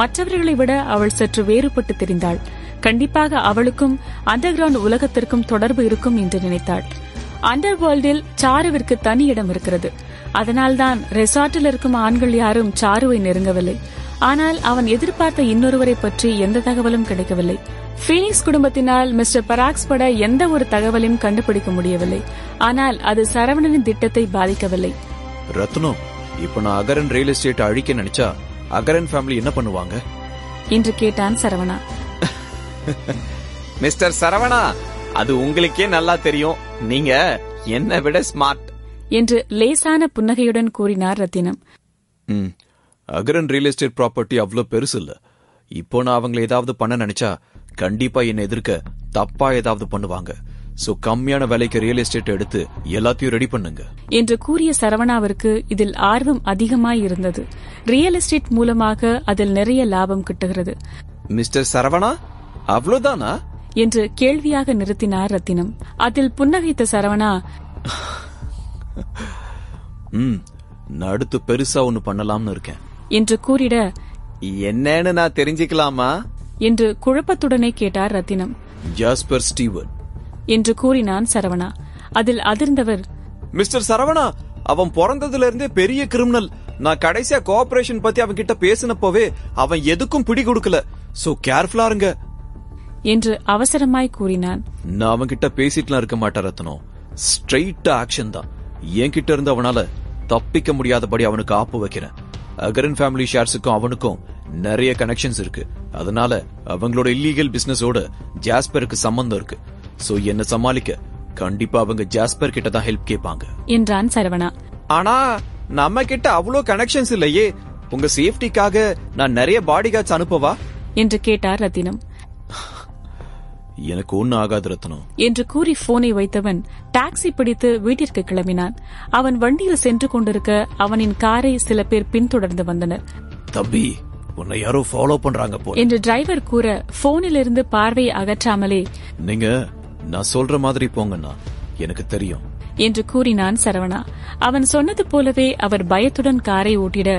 [SPEAKER 1] மற்றவர்களை விட அவள் சற்று வேறுபட்டு தெரிந்தாள். கண்டிப்பாக அவளுக்கும் அண்டர் கிரவுண்ட் உலகத்திற்கும் தொடர்பு இருக்கும் என்று நினைத்தாள். அண்டர் வேர்ல்டில் சாருவிற்கு தனி இடம் இருக்கிறது. அதனால்தான் ரெசார்ட்டில் இருக்கும் ஆண்கள் யாரும் சாருவை நெருங்கவில்லை. ஆனால் அவன் எதிர்பார்த்த இன்னொருவரை பற்றி எந்த தகவலும் கிடைக்கவில்லை. பீனிக்ஸ் குடும்பத்தினால் மிஸ்டர் பராக்ஸ் பட எந்த ஒரு தகவலையும் கண்டுபிடிக்க முடியவில்லை. ஆனால் அது சரவணனின் திட்டத்தை பாதிக்கவில்லை.
[SPEAKER 2] ரத்னம், இப்ப நான் அகரன் ரியல் எஸ்டேட் அழிக்க நினைச்சா அகரன் ஃபேமிலி என்ன பண்ணுவாங்க
[SPEAKER 1] என்று கேட்டான் சரவணா.
[SPEAKER 2] மிஸ்டர் சரவணா, அது உங்களுக்கே நல்லா தெரியும். நீங்க என்ன விட ஸ்மார்ட்
[SPEAKER 1] என்று லேசான புன்னகையுடன் கூறினார் ரத்தினம்.
[SPEAKER 2] அகரன் ரியல் எஸ்டேட் ப்ராப்பர்ட்டி அவ்வளவு பெருசு இல்ல. இப்போ நான் அவங்களை ஏதாவது பண்ண நினைச்சா கண்டிப்பா என்னை எதிர்க்க தப்பா ஏதாவது பண்ணுவாங்க. சோ கம்மியான விலைக்கு ரியல் எஸ்டேட் எடுத்து எல்லாத்தையும் ரெடி பண்ணுங்க
[SPEAKER 1] என்று கூறிய சரவணாவிற்கு இதில் ஆர்வம் அதிகமாய் இருந்தது. ரியல் எஸ்டேட் மூலமாக அதில் நிறைய லாபம் கிட்டுகிறது.
[SPEAKER 2] மிஸ்டர் சரவணா, அவ்வளவுதானா
[SPEAKER 1] என்று கேள்வியாக நிறுத்தினார் ரத்தினம். அதில் புன்னகைத்த சரவணா,
[SPEAKER 2] நான் அடுத்து பெருசா ஒன்னு பண்ணலாம்னு இருக்கேன்
[SPEAKER 1] என்று கூறிட,
[SPEAKER 2] என்னன்னு நான் தெரிஞ்சுக்கலாமா
[SPEAKER 1] என்று குழப்பத்துடனே கேட்டார் ரத்தினம்.
[SPEAKER 2] ஜாஸ்பர் ஸ்டீவன்
[SPEAKER 1] என்று கூறினான் சரவணா. அதில் அதிர்ந்தவர்,
[SPEAKER 2] மிஸ்டர் சரவணா, அவன் பிறந்ததுல இருந்தே பெரிய கிரிமினல். நான் கடைசியா கோஆபரேஷன் பத்தி அவன் கிட்ட பேசினப்பவே அவன் எதுக்கும் பிடி கொடுக்கல. சோ கேர்ஃபுல்லா இருங்க
[SPEAKER 1] என்று அவசரமாய் கூறினான்.
[SPEAKER 2] நான் அவன் கிட்ட பேசிட்டுலாம் இருக்க மாட்டேன் ரத்னம். ஸ்ட்ரெயிட் ஆக்ஷன் தான். என் கிட்ட இருந்து அவனால தப்பிக்க முடியாதபடி அவனுக்கு ஆப்பு வைக்கிறேன். அகரன் ஃபேமிலி ஷேர்ஸுக்கும் அவனுக்கும் நிறைய கனெக்ஷன்ஸ் இருக்கு. அதனால அவங்களோட இல்லீகல் பிசினஸோட ஜாஸ்பருக்கு சம்பந்தம் இருக்கு. சோ என்ன சமாளிக்க கண்டிப்பா அவங்க ஜாஸ்பர் கிட்ட தான் ஹெல்ப் கேட்பாங்க
[SPEAKER 1] என்றான் சரவணா.
[SPEAKER 2] ஆனா நம்ம கிட்ட அவ்வளோ கனெக்ஷன்ஸ் இல்லையே. உங்க சேஃப்டிக்காக நான் நிறைய பாடிகார்ட்ஸ் அனுப்பவா
[SPEAKER 1] என்று கேட்டார் ரத்தினம்.
[SPEAKER 2] எனக்கு ஒண்ணு ஆகாது ரத்னம்
[SPEAKER 1] என்று கூறி போனை வைத்தவன் டாக்ஸி பிடித்து வீட்டிற்கு கிளம்பினான். அவன் வண்டியில் சென்று கொண்டிருக்க அவனின் காரை சில பேர் பின்தொடர்ந்து வந்தனர்.
[SPEAKER 2] தம்பி, உன்னை யாரோ ஃபாலோ பண்றாங்க போல
[SPEAKER 1] என்று டிரைவர் கூற போனிலிருந்து பார்வையை அகற்றாமலே,
[SPEAKER 2] நீங்க நான் சொல்ற மாதிரி போங்கண்ணா, எனக்கு தெரியும்
[SPEAKER 1] என்று கூறினான் சரவணா. அவன் சொன்னது போலவே அவர் பயத்துடன் காரை ஓட்டிட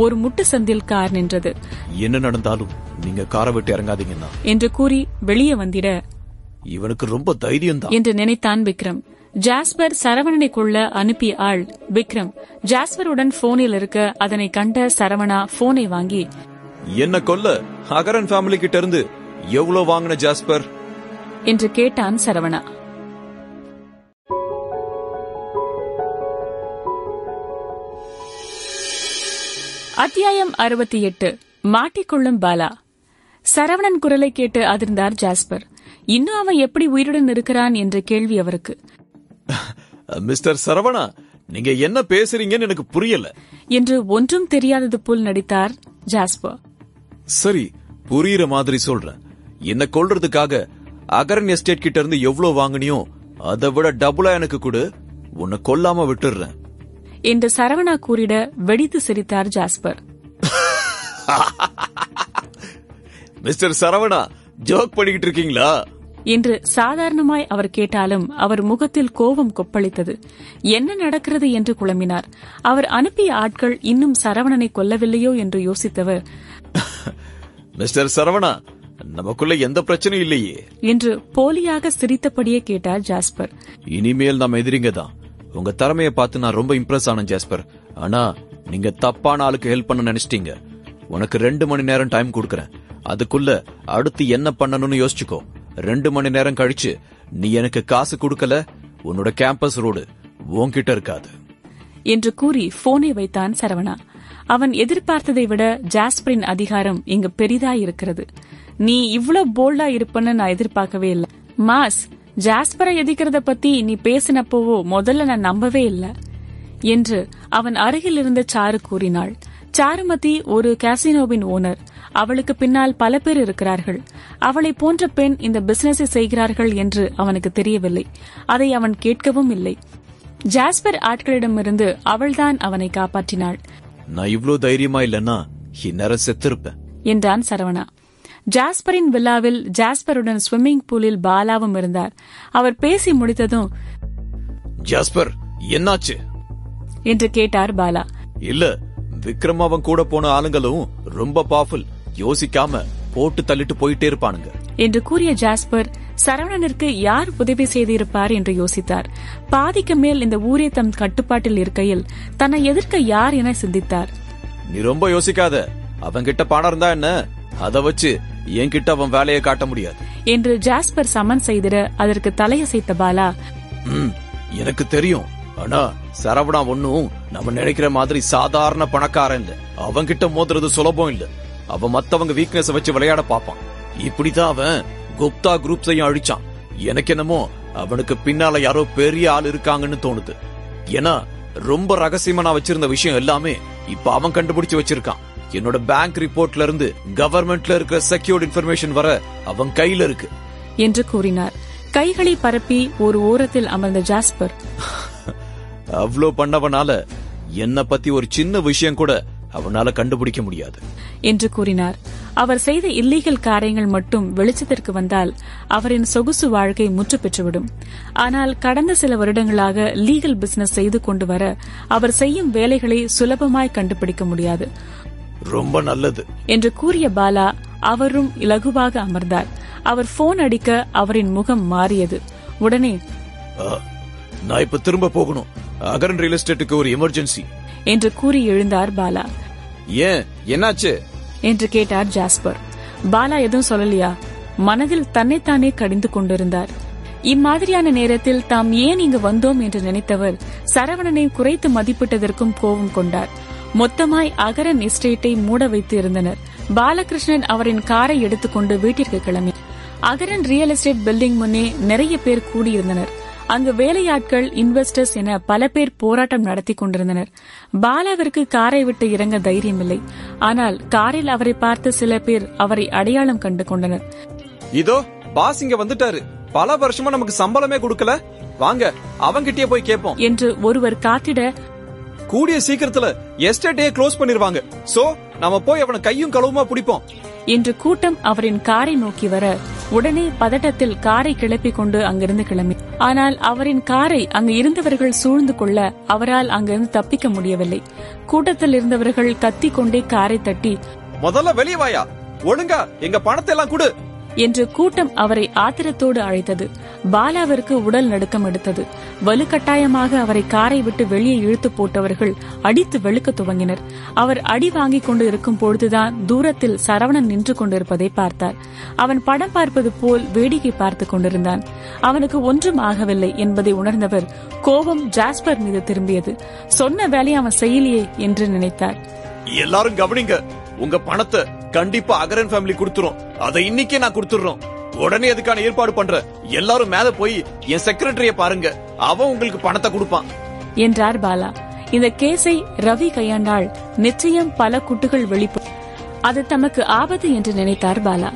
[SPEAKER 1] ஒரு முட்டு சந்தில் கார் நின்றது.
[SPEAKER 2] என்ன நடந்தாலும் நீங்க காரை விட்டு இறங்காதீங்கண்ணா
[SPEAKER 1] என்று கூறி வெளியே வந்திட,
[SPEAKER 2] இவனுக்கு ரொம்ப தைரியம் தான்
[SPEAKER 1] என்று நினைத்தான் விக்ரம். ஜாஸ்பர் சரவணனை கொள்ள அனுப்பிய ஆள் விக்ரம். ஜாஸ்பருடன் போனில் இருக்க அதனை கண்ட சரவணா போனை வாங்கி,
[SPEAKER 2] என்ன கொல்ல அகரன் ஃபேமிலி கிட்ட இருந்து எவ்வளவு வாங்கின ஜாஸ்பர்
[SPEAKER 1] என்று கேட்டான் சரவணா. அத்தியாயம் 68. மாட்டிக்கொள்ளும் பாலா. சரவணன் குரலை கேட்டு அதிர்ந்தார் ஜாஸ்பர். இன்னும் அவன் எப்படி உயிருடன் இருக்கிறான் என்ற கேள்வி அவருக்கு.
[SPEAKER 2] மிஸ்டர் சரவணா, நீங்க என்ன பேசுறீங்கன்னு எனக்கு புரியல
[SPEAKER 1] என்று ஒன்றும் தெரியாதது போல் நடித்தார் ஜாஸ்பர்.
[SPEAKER 2] சரி, புரியுற மாதிரி சொல்றேன். என்ன கொல்றதுக்காக அகரன் எஸ்டேட் கிட்ட இருந்து எவ்வளவு வாங்கினியோ அதை விட டபுளா எனக்கு கொடு, உன்னை கொல்லாம விட்டுறேன்
[SPEAKER 1] என்று சரவணா கூறிட வெடித்து சிரித்தார் ஜாஸ்பர்.
[SPEAKER 2] மிஸ்டர் சரவணா, ஜோக் பண்ணிக்கிட்டு இருக்கீங்களா
[SPEAKER 1] என்று சாதாரணமாய் அவர் கேட்டாலும் அவர் முகத்தில் கோபம் கொப்பளித்தது. என்ன நடக்கிறது என்று குழம்பினார். அவர் அனுப்பிய ஆட்கள் இன்னும் சரவணனை கொல்லவில்லையோ என்று யோசித்தவர்,
[SPEAKER 2] மிஸ்டர் சரவணா, நமக்குள்ள எந்த பிரச்சனையும் இல்லையே
[SPEAKER 1] என்று போலியாக சிரித்தபடியே கேட்டார் ஜாஸ்பர்.
[SPEAKER 2] இனிமேல் நாம் எதிரிங்க தான். உங்க திறமைய பார்த்து நான் ரொம்ப இம்ப்ரெஸ் ஆனேன் ஜாஸ்பர். ஆனா நீங்க தப்பான ஆளுக்கு ஹெல்ப் பண்ண நினைச்சிட்டீங்க. உனக்கு 2 மணி நேரம் டைம் கொடுக்கறேன். அதுக்குள்ள அடுத்து என்ன பண்ணணும்னு யோசிச்சுக்கோ. 2 மணி நேரம் கழிச்சு நீ எனக்கு காசு கொடுக்கல, உன்னோட கேம்பஸ் ரோடு உன்கிட்ட இருக்காது
[SPEAKER 1] என்று கூறி போனை வைத்தான் சரவணா. அவன் எதிர்பார்த்ததை விட ஜாஸ்பரின் அதிகாரம் இங்கு பெரிதாயிருக்கிறது. நீ இவ்வளவு போல்டா இருப்பன்னு நான் எதிர்பார்க்கவே இல்லை. மாஸ், ஜாஸ்பரை எதிர்க்கிறத பத்தி நீ பேசினப்போவோ முதல்ல நான் நம்பவே இல்லை என்று அவன் அருகில் இருந்த சாரு கூறினாள். சாருமதி ஒரு காசினோவின் ஓனர். அவளுக்கு பின்னால் பல பேர் இருக்கிறார்கள். அவளை போன்ற பெண் இந்த பிசினஸை செய்கிறார்கள் என்று அவனுக்கு தெரியவில்லை. அதை அவன் கேட்கவும் இல்லை. ஜாஸ்பர் ஆட்களிடமிருந்து அவள்தான் அவனை காப்பாற்றினாள்.
[SPEAKER 2] நான் இவ்ளோ தைரியமா இல்லன்னா இந்நேரம் செத்திருப்பேன்
[SPEAKER 1] என்றான் சரவணா. ஜாஸ்பரின் விழாவில் ஜாஸ்பருடன் ஸ்விம்மிங் பூலில் பாலாவும் இருந்தார். அவர் பேசி முடித்ததும்,
[SPEAKER 2] ஜாஸ்பர் என்னாச்சு
[SPEAKER 1] என்று கேட்டார் பாலா.
[SPEAKER 2] இல்ல, விக்ரம் அவன் கூட போன ஆளுங்களும் ரொம்ப பவர்ஃபுல், யோசிக்காம போட்டு தள்ளிட்டு போயிட்டே இருப்பானுங்க
[SPEAKER 1] என்று கூறிய ஜாஸ்பர் சரவணனிற்கு யார் உதவி செய்திருப்பார் என்று யோசித்தார். பாதிக்கு மேல் இந்த ஊரே தம் கட்டுப்பாட்டில் இருக்கையில் தன்னை எதிர்க்க யார் என சிந்தித்தார்.
[SPEAKER 2] நீ ரொம்ப யோசிக்காத. அவன்கிட்ட பணம் இருந்தா என்ன, அதை வச்சு என்கிட்ட அவன் வேலையை காட்ட முடியாது
[SPEAKER 1] என்று ஜாஸ்பர் சமன் செய்திட அதற்கு தலையசைத்த பாலா,
[SPEAKER 2] எனக்கு தெரியும். ஆனா சரவணா ஒன்னும் நம்ம நினைக்கிற மாதிரி சாதாரண பணக்காரன் இல்ல. அவன்கிட்ட மோதுறது சுலபம் இல்ல. அவன் மத்தவங்க வீக்னஸ் வச்சு விளையாட பாப்பான். இப்படிதான் அவன் குப்தா குரூப்ஸையும் அழிச்சான். எனக்கு என்னமோ அவனுக்கு பின்னால யாரோ பெரிய ஆள் இருக்காங்கன்னு தோணுது. ஏன்னா ரொம்ப ரகசியமா நான் வச்சிருந்த விஷயம் எல்லாமே இப்ப அவன் கண்டுபிடிச்சு வச்சிருக்கான். என்னோட பேங்க் ரிப்போர்ட்ல இருந்து கவர்மெண்ட்ல இருக்கிற செக்யூர்ட் இன்ஃபர்மேஷன் வர அவன் கையில இருக்கு
[SPEAKER 1] என்று கூறினார். கைகளை பரப்பி ஒரு ஓரத்தில் அமர்ந்த ஜாஸ்பர்,
[SPEAKER 2] அவ்ளோ பண்ணவனால என்ன பத்தி ஒரு சின்ன விஷயம் கூட அவனால கண்டுபிடிக்க முடியாது
[SPEAKER 1] என்று கூறினார். அவர் செய்த இல்லீகல் காரியங்கள் மட்டும் வெளிச்சத்திற்கு வந்தால் அவரின் சொகுசு வாழ்க்கை முற்று பெற்றுவிடும். ஆனால் கடந்த சில வருடங்களாக லீகல் பிசினஸ் செய்து கொண்டு வர அவர் செய்யும் வேலைகளை சுலபமாய் கண்டுபிடிக்க முடியாது.
[SPEAKER 2] ரொம்ப நல்லது
[SPEAKER 1] என்று கூறிய பாலா அவரும் இலகுவாக அமர்ந்தார். அவர் போன் அடிக்க அவரின் முகம் மாறியது. உடனே,
[SPEAKER 2] நான் இப்ப திரும்ப போகணும், அகரன் ரியல் எஸ்டேட்டுக்கு ஒரு எமர்ஜென்சி
[SPEAKER 1] என்று கூறி எழுந்தார் பாலா.
[SPEAKER 2] ஏன், என்னாச்சு
[SPEAKER 1] என்று கேட்டார் ஜாஸ்பர். பாலா எதுவும் சொல்லலையா? மனதில் தன்னைத்தானே கடிந்து கொண்டிருந்தார். இம்மாதிரியான நேரத்தில் தாம் ஏன் இங்கு வந்தோம் என்று நினைத்தவர் சரவணனை குறைத்து மதிப்பிட்டதற்கும் கோபம் கொண்டார். மொத்தமாய் அகரன் எஸ்டேட்டை மூட வைத்து இருந்தனர். பாலகிருஷ்ணன் அவரின் காரை எடுத்துக்கொண்டு வீட்டிற்கு கிளம்பி அகரன் ரியல் எஸ்டேட் பில்டிங் முன்னே நிறைய பேர் கூடியிருந்தனர். அங்கு வேலையாட்கள், இன்வெஸ்டர்ஸ் என பல பேர் போராட்டம் நடத்தி கொண்டிருந்தனர். பாலாவிற்கு காரை விட்டு இறங்க தைரியமில்லை. ஆனால் காரில் அவரை பார்த்து சில பேர் அவரை அடையாளம் கண்டு கொண்டனர்.
[SPEAKER 2] இதோ பாஸ் இங்க வந்துட்டாரு, பல வருஷமா நமக்கு சம்பளமே கொடுக்கல, வாங்க அவங்கிட்டே போய் கேட்போம்
[SPEAKER 1] என்று ஒருவர் காத்திட,
[SPEAKER 2] கூடிய சீக்கிரத்துல எஸ்டேட்டே க்ளோஸ் பண்ணிருவாங்க, சோ நாம போய் அவனை கையும் களவுமா பிடிப்போம்
[SPEAKER 1] என்று கூட்டம் அவரின் காரை நோக்கி வர உடனே பதட்டத்தில் காரை கிளப்பிக் கொண்டு அங்கிருந்து கிளம்பி. ஆனால் அவரின் காரை அங்கு இருந்தவர்கள் சூழ்ந்து கொள்ள அவரால் அங்கிருந்து தப்பிக்க முடியவில்லை. கூட்டத்தில் இருந்தவர்கள் கத்திக் கொண்டே காரை தட்டி,
[SPEAKER 2] முதல்ல வெளியே வாயா, ஒழுங்கா எங்க பணத்தை எல்லாம் கொடு
[SPEAKER 1] என்று கூட்டம் அவரை ஆத்திரத்தோடு அழைத்தது. பாலாவிற்கு உடல் நடுக்கம் எடுத்தது. வலுக்கட்டாயமாக அவரை காரை விட்டு வெளியே இழுத்து போட்டவர்கள் அடித்து வெளுக்க துவங்கினர். அவர் அடி வாங்கிக் கொண்டு இருக்கும் பொழுதுதான் தூரத்தில் சரவணன் நின்று கொண்டிருப்பதை பார்த்தார். அவன் படம் பார்ப்பது போல் வேடிக்கை பார்த்துக் கொண்டிருந்தான். அவனுக்கு ஒன்றும் ஆகவில்லை என்பதை உணர்ந்தவர் கோபம் ஜாஸ்பர் மீது திரும்பியது. சொன்ன வேலையை அவன் செய்யலையே என்று நினைத்தார்.
[SPEAKER 2] எல்லாரும் கவனிங்க, உங்க பணத்தை கண்டிப்பா அகரன் ஃபேமிலி கொடுத்துரும். அதை இன்னைக்கே நான் கொடுத்துறோம். உடனே அதுக்கான ஏற்பாடு பண்ற. எல்லாரும் மேல போய் என் செக்ரட்டரிய பாருங்க, அவன் உங்களுக்கு பணத்தை கொடுப்பான்
[SPEAKER 1] என்றார் பாலா. இந்த கேஸை ரவி கையாண்டால் நிச்சயம் பல குட்டுகள் வெளிப்படும். அது தமக்கு ஆபத்து என்று நினைத்தார் பாலா.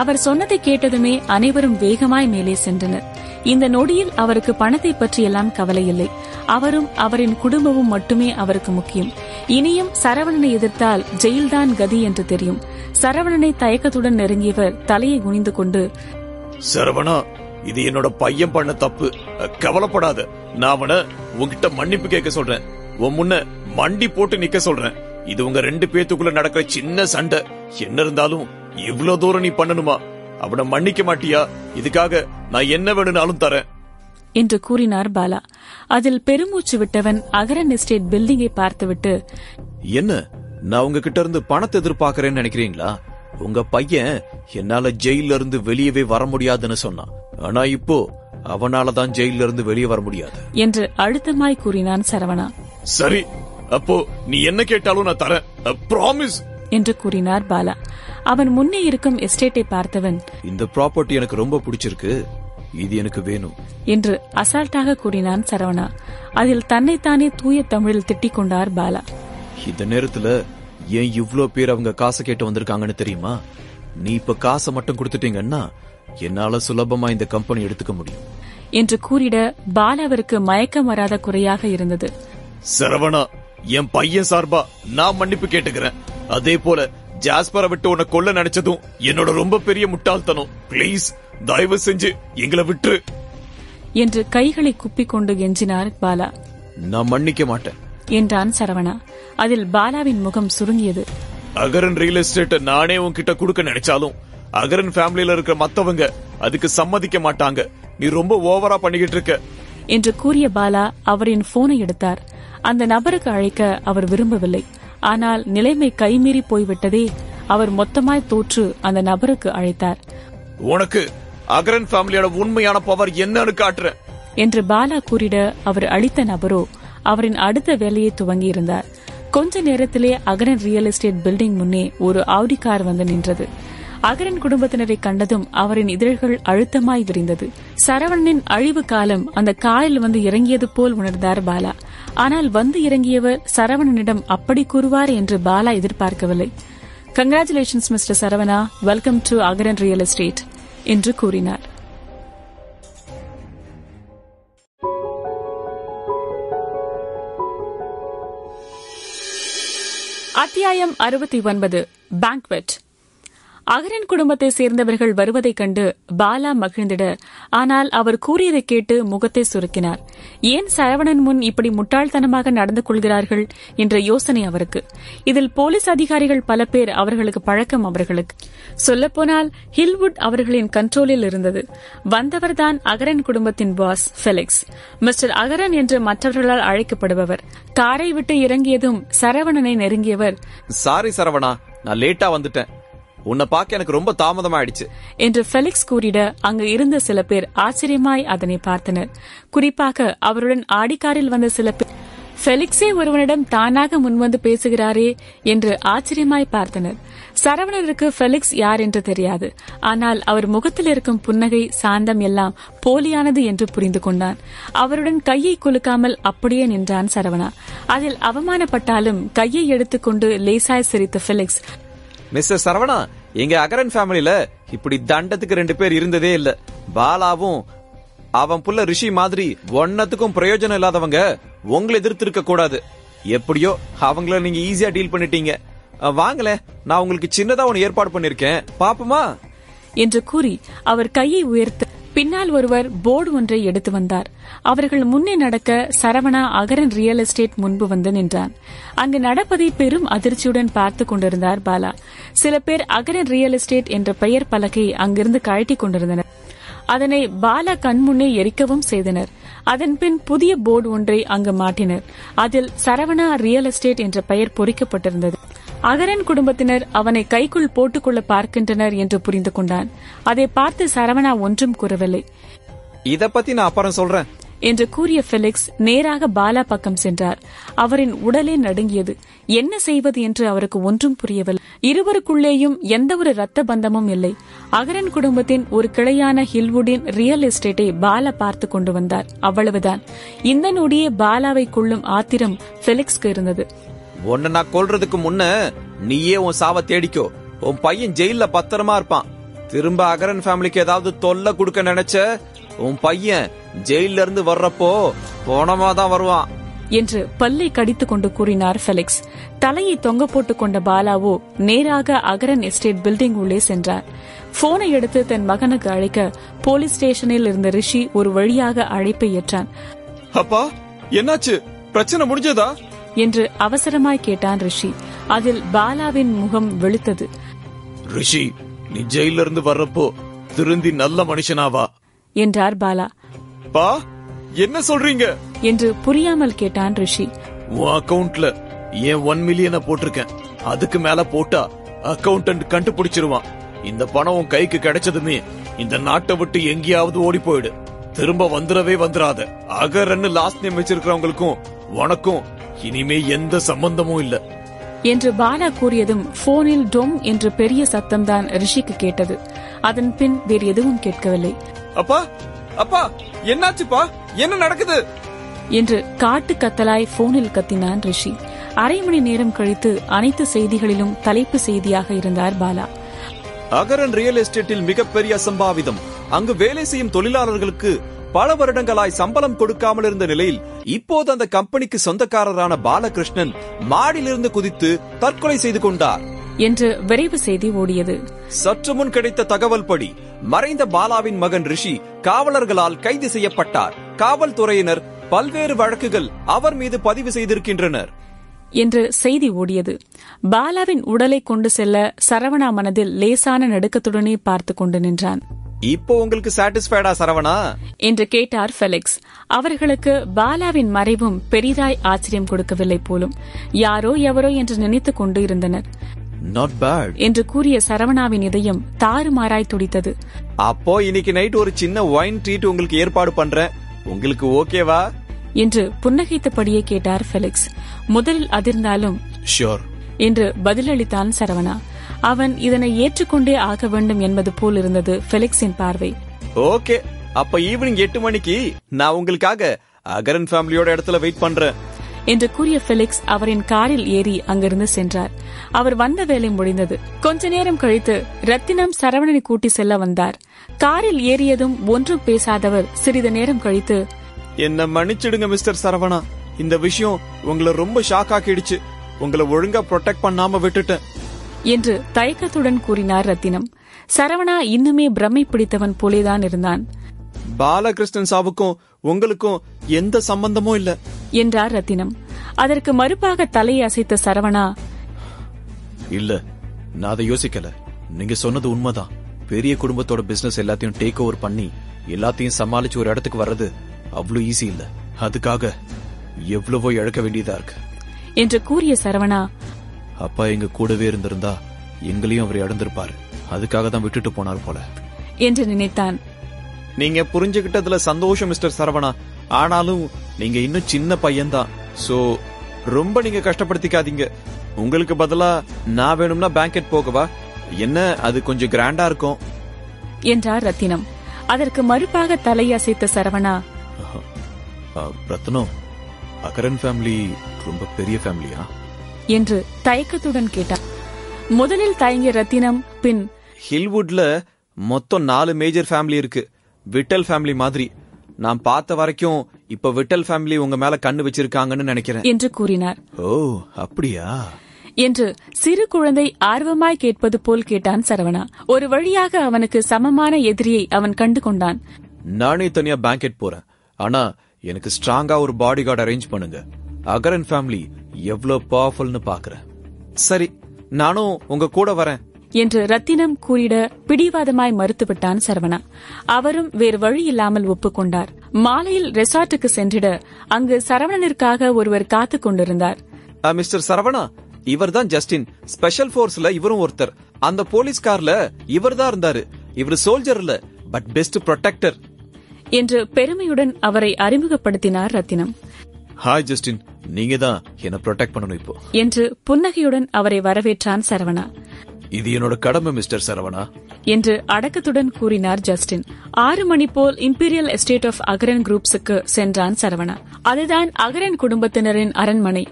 [SPEAKER 1] அவர் சொன்னதை கேட்டதுமே அனைவரும் வேகமாய் மேலே சென்றனர். இந்த நொடியில் அவருக்கு பணத்தை பற்றியெல்லாம் கவலை இல்லை. அவரும் அவரின் குடும்பமும் மட்டுமே அவருக்கு முக்கியம். இனியும் சரவணனை எதிர்த்தால் ஜெயில்தான் கதி என்று தெரியும். சரவணனை தயக்கத்துடன் நெருங்கியவர் தலையை குனிந்து கொண்டு,
[SPEAKER 3] சரவணா, இது என்னோட பையன் பண்ண தப்பு, கவலைப்படாத. நான் அவனை உன்கிட்ட மன்னிப்பு கேட்க சொல்றேன். உன் முன்ன மண்டி போட்டு நிக்க சொல்றேன். இது உங்க 2 பேத்துக்குள்ள நடக்கிற சின்ன சண்டை. என்ன இருந்தாலும் இவ்வளவு தூரம் நீ பண்ணணுமா? அவனை மன்னிக்க மாட்டியா? இதுக்காக நான் என்ன வேணும்னாலும் தரேன்
[SPEAKER 1] என்று கூறினார் பாலா. அதில் பெருமூச்சு விட்டவன் அகரன் எஸ்டேட் பில்டிங்கை பார்த்துவிட்டு,
[SPEAKER 2] என்ன, நான் உங்ககிட்ட இருந்து பணத்தை எதிர்பார்க்கறேன்னு நினைக்கிறீங்களா? உங்க பையன் என்னால ஜெயில இருந்து வெளியவே வர முடியாதுன்னு சொன்னான். ஆனா இப்போ அவனாலதான் ஜெயில இருந்து வெளியே வர முடியாது
[SPEAKER 1] என்று அழுத்தமாய் கூறினான் சரவணா.
[SPEAKER 3] சரி, அப்போ நீ என்ன கேட்டாலும் நான் தரேன், ப்ராமிஸ்
[SPEAKER 1] என்று கூறினார் பாலா. அவன் முன்னே இருக்கும் எஸ்டேட்டை பார்த்தவன்,
[SPEAKER 2] இந்த ப்ராப்பர்ட்டி எனக்கு ரொம்ப பிடிச்சிருக்கு, இது எனக்கு வேணும்
[SPEAKER 1] என்று அசால்ட்டாக கூறினான் சரவணா. அதில் தன்னைத்தானே தூய தமிழில் திட்டிக் கொண்டார் பாலா.
[SPEAKER 2] இந்த நேரத்துல ஏன் இவ்ளோ பேர் அவங்க காசை கேட்டு வந்திருக்காங்கன்னு தெரியுமா? நீ இப்ப காசை மட்டும் கொடுத்துட்டீங்கன்னா என்னால சுலபமா இந்த கம்பெனி எடுத்துக்க முடியும்
[SPEAKER 1] என்று கூறிட பாலாவிற்கு மயக்கம் வராத குறையாக இருந்தது.
[SPEAKER 3] சரவணா, என் பையன் சார்பா நான் மன்னிப்பு கேட்டுக்கிறேன். அதே போல ஜாஸ்பரை விட்டு உன்னை கொல்ல நினைச்சதும் என்னோட ரொம்ப பெரிய முட்டாள்தனம். பிளீஸ், தயவு செஞ்சு எங்களை விட்டுரு
[SPEAKER 1] என்று கைகளை குப்பிக் கொண்டு கெஞ்சினார் பாலா.
[SPEAKER 2] நான் மன்னிக்க மாட்டேன்
[SPEAKER 1] என்றான் சரவணா. அதில் பாலாவின் முகம் சுருங்கியது.
[SPEAKER 3] அகரன் ரியல் எஸ்டேட் நானே உன்கிட்ட கொடுக்க நினைச்சாலும் அகரன் ஃபேமிலியில இருக்கிற மத்தவங்க அதுக்கு சம்மதிக்க மாட்டாங்க. நீ ரொம்ப ஓவரா பண்ணிக்கிட்டு இருக்க
[SPEAKER 1] என்று கூறிய பாலா அவரின் போனை எடுத்தார். அந்த நபருக்கு அழைக்க அவர் விரும்பவில்லை. ஆனால் நிலைமை கைமீறி போய்விட்டதே. அவர் மொத்தமாய் தோற்று அந்த நபருக்கு அழைத்தார்.
[SPEAKER 3] உனக்கு அகரன் ஃபேமிலியோட உண்மையான பவர் என்னன்னு காட்டுற
[SPEAKER 1] என்று பாலா கூறிட அவர் அளித்த நபரோ அவரின் அடுத்த வேலையை துவங்கி இருந்தார். கொஞ்ச நேரத்திலே அகரன் ரியல் எஸ்டேட் பில்டிங் முன்னே ஒரு ஆடி கார் வந்து நின்றது. அகரன் குடும்பத்தினரை கண்டதும் அவரின் இதழ்கள் அழுத்தமாய் விரிந்தது. சரவணனின் அழிவு காலம் அந்த காரில் வந்து இறங்கியது போல் உணர்ந்தார் பாலா. ஆனால் வந்து இறங்கியவர் சரவணனிடம் அப்படி கூறுவார் என்று பாலா எதிர்பார்க்கவில்லை. Congratulations mister Saravana, welcome to Akaran real estate என்று கூறினார். அத்தியாயம் 69. பேங்க்வெட். அகரன் குடும்பத்தை சேர்ந்தவர்கள் வருவதைக் கண்டு பாலா மகிழ்ந்திட, ஆனால் அவர் கூறியதை கேட்டு முகத்தை சுருக்கினார். ஏன் சரவணன் முன் இப்படி முட்டாள்தனமாக நடந்து கொள்கிறார்கள் என்ற யோசனை அவருக்கு. இதில் போலீஸ் அதிகாரிகள் பல பேர் அவர்களுக்கு பழக்கம். அவர்களுக்கு சொல்லப்போனால் ஹில்வுட் அவர்களின் கண்ட்ரோலில் இருந்தது. வந்தவர்தான் அகரன் குடும்பத்தின் பாஸ் ஃபெலிக்ஸ். மிஸ்டர் அகரன் என்று மற்றவர்களால் அழைக்கப்படுபவர். காரை விட்டு இறங்கியதும் சரவணனை நெருங்கியவர்,
[SPEAKER 2] சாரி சரவணா, நான் லேட்டா வந்துட்டேன். உன்னை பார்க்க எனக்கு ரொம்ப தாமதமாயிடுச்சு
[SPEAKER 1] என்று ஃபெலிக்ஸ் கூறிட அங்கு இருந்த சில பேர் ஆச்சரியமாய் அதனை பார்த்தனர். குறிப்பாக அவருடன் ஆடிக்காரில் வந்த சில பேர் ஃபெலிக்ஸே ஒருவனிடம் தானாக முன்வந்து பேசுகிறாரே என்று ஆச்சரியமாய் பார்த்தனர். சரவணருக்கு ஃபெலிக்ஸ் யார் என்று தெரியாது. ஆனால் அவர் முகத்தில் இருக்கும் புன்னகை, சாந்தம் எல்லாம் போலியானது என்று புரிந்து கொண்டான். அவருடன் கையை குலுக்காமல் அப்படியே நின்றான் சரவணா. அதில் அவமானப்பட்டாலும் கையை எடுத்துக்கொண்டு லேசாய் சிரித்த ஃபெலிக்ஸ்,
[SPEAKER 2] மிஸ்டர் சரவணா, எங்க அகரன் ஃபேமிலில இப்படி தண்டத்துக்கு 2 பேர் இருந்ததே இல்ல. பாலாவும் அவன் புள்ள ரிஷி மாதிரி ஒன்னத்துக்கும் பிரயோஜனம் இல்லாதவங்க உங்களை எதிர்த்து இருக்க கூடாது. எப்படியோ அவங்கள நீங்க ஈஸியா டீல் பண்ணிட்டீங்க. வாங்களே, நான் உங்களுக்கு சின்னதா ஒன்னு ஏற்பாடு பண்ணிருக்கேன், பாப்போமா
[SPEAKER 1] என்று கூறி அவர் கையை உயர்த்த பின்னால் ஒருவர் போர்டு ஒன்றை எடுத்து வந்தார். அவர்கள் முன்னே நடக்க சரவணா அகரன் ரியல் எஸ்டேட் முன்பு வந்து நின்றான். அங்கு நடப்பதை பெரும் அதிர்ச்சியுடன் பார்த்துக் கொண்டிருந்தார் பாலா. சில பேர் அகரன் ரியல் எஸ்டேட் என்ற பெயர் பலகை அங்கிருந்து கழட்டிக் கொண்டிருந்தனர். அதனை பாலா கண்முன்னே எரிக்கவும் செய்தனர். அதன்பின் புதிய போர்டு ஒன்றை அங்கு மாட்டினர். அதில் சரவணா ரியல் எஸ்டேட் என்ற பெயர் பொறிக்கப்பட்டிருந்தது. அகரன் குடும்பத்தினர் அவனை கைக்குள் போட்டுக்கொள்ள பார்க்கின்றனர் என்று புரிந்து கொண்டான். அதை பார்த்து சரவணா ஒன்றும் கூறவில்லை.
[SPEAKER 2] இத பத்தி நான் அப்புறம் சொல்றேன்
[SPEAKER 1] என்று கூறிய ஃபெலிக்ஸ் நேராக பாலா பக்கம் சென்றார். அவரின் உடலே நடுங்கியது. என்ன செய்வது என்று அவருக்கு ஒன்றும் புரியவில்லை. இருவருக்குள்ளேயும் எந்த ஒரு ரத்த பந்தமும் இல்லை. அகரன் குடும்பத்தின் ஒரு கிளையான ஹில்வுடின் ரியல் எஸ்டேட்டை பாலா பார்த்து கொண்டு வந்தார். அவ்வளவுதான். இந்த நொடியே பாலாவை கொள்ளும் ஆத்திரம் ஃபெலிக்ஸ்க்கு இருந்தது.
[SPEAKER 2] உன்னை நான் கொல்றதுக்கு முன்ன நீயே உன் சாவ தேடிக்கோ. உன் பையன் ஜெயில பத்திரமா இருப்பான். திரும்ப அகரன் ஃபேமிலிக்கு ஏதாவது தொல்லை கொடுக்க நினைச்ச உன் பையன் ஜெயில இருந்து வர்றப்போ போனமாதான் வருவான்
[SPEAKER 1] என்று பல்லை கடித்துக் கொண்டு கூறினார் ஃபெலிக்ஸ். தலையை தொங்க போட்டுக் கொண்ட பாலாவோ நேராக அகரன் எஸ்டேட் பில்டிங் உள்ளே சென்றார். போனை எடுத்து தன் மகனுக்கு அழைக்க போலீஸ் ஸ்டேஷனில் இருந்த ரிஷி ஒரு வழியாக அழைப்பை ஏற்றான்.
[SPEAKER 2] அப்பா, என்னாச்சு? பிரச்சனை முடிஞ்சதா
[SPEAKER 1] என்று அவசரமாய் கேட்டான் ரிஷி. அதில் பாலாவின் முகம் வெளுத்தது.
[SPEAKER 3] ரிஷி, நீ ஜெயில இருந்து வர்றப்போ திருந்தி நல்ல மனுஷனாவா
[SPEAKER 1] என்றார் பாலா.
[SPEAKER 3] பா, என்ன சொல்றீங்க
[SPEAKER 1] என்று புரியாமல் கேட்டான் ரிஷி.
[SPEAKER 3] உன் அக்கவுண்ட்ல ஏன் 1 மில்லியனை போட்டிருக்கேன். அதுக்கு மேல போட்டா அக்கவுண்டன்ட் கண்டுபிடிச்சிருவான். இந்த பணம் உன் கைக்கு கிடைச்சதுமே இந்த நாட்டை விட்டு எங்கேயாவது ஓடி போயிடு. திரும்ப வந்துடவே வந்துடாத. அகரன்னு லாஸ்ட் நேம் வச்சிருக்கிறவங்களுக்கும் உனக்கும் இனிமே எந்த சம்பந்தமும் இல்ல
[SPEAKER 1] என்று பாலா கூறியதும் போனில் டொம் என்று பெரிய சத்தம்தான் ரிஷிக்கு கேட்டது. அதன் பின் வேறு எதுவும் கேட்கவில்லை.
[SPEAKER 2] அப்பா, அப்பா, என்னாச்சுப்பா? என்ன நடக்குது
[SPEAKER 1] என்று காட்டு கத்தலாய் போனில் கத்தினான் ரிஷி. அரை மணி நேரம் கழித்து அனைத்து செய்திகளிலும் தலைப்பு செய்தியாக இருந்தார் பாலா.
[SPEAKER 2] அகரன் ரியல் எஸ்டேட்டில் மிகப்பெரிய அசம்பாவிதம். அங்கு வேலை செய்யும் தொழிலாளர்களுக்கு பல வருடங்களாய் சம்பளம் கொடுக்காமல் இருந்த நிலையில் இப்போது அந்த கம்பெனிக்கு சொந்தக்காரரான பாலகிருஷ்ணன் மாடியிலிருந்து குதித்து தற்கொலை செய்து கொண்டார்
[SPEAKER 1] என்று விரைவு செய்தி ஓடியது.
[SPEAKER 2] சற்று முன் கிடைத்த தகவல் படி மறைந்த பாலாவின் மகன் ரிஷி காவலர்களால் கைது செய்யப்பட்டார். காவல்துறையினர் பல்வேறு வழக்குகள் அவர் மீது பதிவு செய்திருக்கின்றனர்
[SPEAKER 1] என்று செய்தி ஓடியது. பாலாவின் உடலை கொண்டு செல்ல சரவணா மனதில் லேசான நடுக்கத்துடனே பார்த்து கொண்டு நின்றான்.
[SPEAKER 2] இப்போ உங்களுக்கு சாட்டிஸ்பைடா சரவணா
[SPEAKER 1] என்று கேட்டார் ஃபெலிக்ஸ். அவர்களுக்கு பாலாவின் மறைவும் பெரிதாய் ஆச்சரியம் கொடுக்கவில்லை போலும். யாரோ எவரோ என்று நினைத்துக் கொண்டு இருந்தனர்.
[SPEAKER 2] நாட் பேட்
[SPEAKER 1] என்று கூறிய சரவணாவின் இதயம் தாறுமாறாய் துடித்தது.
[SPEAKER 2] அப்போ இன்னைக்கு நைட் ஒரு சின்ன ஒயின் ட்ரீட் உங்களுக்கு ஏற்பாடு பண்றேன். உங்களுக்கு ஓகேவா
[SPEAKER 1] என்று புன்னகைத்தபடியே கேட்டார் ஃபெலிக்ஸ். முதலில் அதிர்ந்தாலும்
[SPEAKER 2] ஷூர்
[SPEAKER 1] என்று பதிலளித்தான் சரவணா. அவன் இதனை ஏற்றுக்கொண்டே ஆக வேண்டும் என்பது போல் இருந்தது ஃபெலிக்ஸின் பார்வை.
[SPEAKER 2] ஓகே, அப்ப ஈவினிங் 8 மணிக்கு நான் உங்களுக்காக அகரன் ஃபேமிலியோட இடத்துல வெயிட் பண்றேன்
[SPEAKER 1] என்று கூறிய ஃபெலிக்ஸ் அவரின் காரில் ஏறி அங்கிருந்து சென்றார். அவர் வந்த வேலை முடிந்தது. கொஞ்ச நேரம் கழித்து ரத்தினம் சரவணனை கூட்டி செல்ல வந்தார். காரில் ஏறியதும் ஒன்றும் பேசாதவர் சிறிது நேரம் கழித்து,
[SPEAKER 2] என்ன மன்னிச்சிடுங்க மிஸ்டர் சரவணா, இந்த விஷயம் உங்களை ரொம்ப ஷாக் ஆக்கிடுச்சு. உங்களை ஒழுங்கா ப்ரொடெக்ட் பண்ணாம விட்டுட்டேன்
[SPEAKER 1] என்று தயக்கத்துடன் கூறினார் ரத்தினம். சரவணா இன்னுமே பிரமை பிடித்தவன் போலேதான் இருந்தான்.
[SPEAKER 2] பாலகிருஷ்ணன் சாவுக்கும் உங்களுக்கும் எந்த சம்பந்தமும் இல்ல
[SPEAKER 1] என்றார் ரத்தினம். அதற்கு மறுப்பாக தலையை அசைத்த சரவணா,
[SPEAKER 2] இல்ல, நான் அதை யோசிக்கல. நீங்க சொன்னது உண்மைதான். பெரிய குடும்பத்தோட பிசினஸ் எல்லாத்தையும் டேக் ஓவர் பண்ணி எல்லாத்தையும் சமாளிச்சு ஒரு இடத்துக்கு வர்றது அவ்வளவு ஈஸி இல்ல. அதுக்காக எவ்வளவோ இழக்க வேண்டியதா இருக்கு
[SPEAKER 1] என்று கூறிய சரவணா,
[SPEAKER 2] அப்பா எங்க கூடவே இருந்திருந்தா எங்களையும் அவர் இழந்திருப்பாரு. அதுக்காக தான் விட்டுட்டு போனார் போல
[SPEAKER 1] என்று நினைத்தான்.
[SPEAKER 2] நீங்க புரிஞ்சுகிட்டதுல சந்தோஷம் மிஸ்டர் சரவணா. ஆனாலும் நீங்க இன்னும் சின்ன பையன்தான். சோ ரொம்ப நீங்க கஷ்டப்படுத்திக்காதீங்க. உங்களுக்கு பதிலா நான் வேணும்னா பேங்கெட் போகவா? என்ன, அது கொஞ்சம் கிராண்டா இருக்கும்
[SPEAKER 1] என்றார் ரத்தினம். அதற்கு மறுப்பாக தலையை அசைத்த சரவணா,
[SPEAKER 2] ரத்னம், அகரன் ஃபேமிலி ரொம்ப பெரிய ஃபேமிலியா
[SPEAKER 1] என்று தயக்கத்துடன் கேட்டார். முதலில் தயங்கிய ரத்தினம் பின்,
[SPEAKER 2] ஹில்வுட்ல மொத்தம் 4 மேஜர் ஃபேமிலி இருக்கு. விட்டல் ஃபேமிலி மாதிரி. நான் பார்த்த வரைக்கும் இப்ப விட்டல் ஃபேமிலி உங்க மேல கண்ணு வச்சிருக்காங்கன்னு நினைக்கிறேன்
[SPEAKER 1] என்று கூறினார்.
[SPEAKER 2] ஓ, அப்படியா
[SPEAKER 1] என்று சிறு குழந்தை ஆர்வமாய் கேட்பது போல் கேட்டான் சரவணா. ஒரு வழியாக அவனுக்கு சமமான எதிரியை அவன் கண்டு கொண்டான்.
[SPEAKER 2] நானே தனியா பேங்கெட் போறேன். ஆனா எனக்கு ஸ்ட்ராங்கா ஒரு பாடி கார்டு அரேஞ்ச் பண்ணுங்க. அகரன் ஃபேமிலி எவ்வளவு பவர்ஃபுல்னு பாக்குறேன். சரி, நானும் உங்க கூட வரேன்
[SPEAKER 1] என்று ரத்தினம் கூறிட பிடிவாதமாய் மறுத்துவிட்டான் சரவணா. அவரும் வேறு வழி இல்லாமல் ஒப்புக்கொண்டார். மாலையில் ரெசார்ட்டுக்கு சென்றிட அங்கு சரவணனிற்காக ஒருவர் காத்துக் கொண்டிருந்தார்.
[SPEAKER 2] மிஸ்டர் சரவணா, இவர்தான் ஜஸ்டின். ஸ்பெஷல் போர்ஸ்ல இவரும் ஒருத்தர். அந்த போலீஸ் கார்ல இவர் தான் இருந்தாரு. இவர் சோல்ஜர் இல்ல, பட் பெஸ்ட் ப்ரொடெக்டர்
[SPEAKER 1] என்று பெருமையுடன் அவரை அறிமுகப்படுத்தினார் ரத்தினம்.
[SPEAKER 2] ஹாய் ஜஸ்டின், நீங்க தான் என்ன ப்ரொடெக்ட் பண்ணணும் இப்போ
[SPEAKER 1] என்று புன்னகையுடன் அவரை வரவேற்றான் சரவணா.
[SPEAKER 3] இது என்னோட கடமை மிஸ்டர் சரவணா
[SPEAKER 1] என்று அடக்கத்துடன் கூறினார் ஜஸ்டின். 6 மணி போல் இம்பீரியல் எஸ்டேட் ஆஃப் அகரன் குரூப்ஸுக்கு சென்றான் சரவணா. அதுதான் அகரன் குடும்பத்தினரின் அரண்மனை.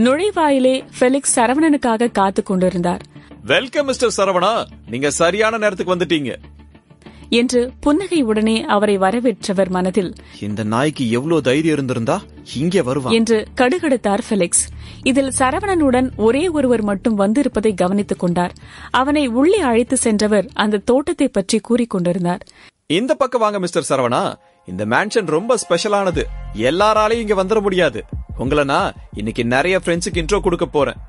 [SPEAKER 1] நுழைவாயிலே ஃபெலிக்ஸ் சரவணனுக்காக காத்துக் கொண்டிருந்தார்.
[SPEAKER 2] வெல்கம் மிஸ்டர் சரவணா, நீங்க சரியான நேரத்துக்கு வந்துட்டீங்க
[SPEAKER 1] என்று புன்னகையுடனே அவரை வரவேற்றவர் மனதில்,
[SPEAKER 2] இந்த நாய்க்கு எவ்வளவு தைரியம் இருந்திருந்தா இங்கே வருவான்
[SPEAKER 1] என்று கடுகடுத்தார் ஃபெலிக்ஸ். இதில் சரவணனுடன் ஒரே ஒருவர் மட்டும் வந்திருப்பதை கவனித்துக் கொண்டார். அவனை உள்ளே அழைத்து சென்றவர் அந்த தோட்டத்தை பற்றி கூறிக்கொண்டிருந்தார்.
[SPEAKER 2] இந்த பக்கம் வாங்க மிஸ்டர் சரவணா, இந்த மேன்ஷன் ரொம்ப ஸ்பெஷலானது. எல்லாராலையும் இங்க வந்துட முடியாது. உங்களை நான் இன்னைக்கு நிறைய ஃப்ரெண்ட்ஸுக்கு இன்ட்ரோ கொடுக்க போறேன்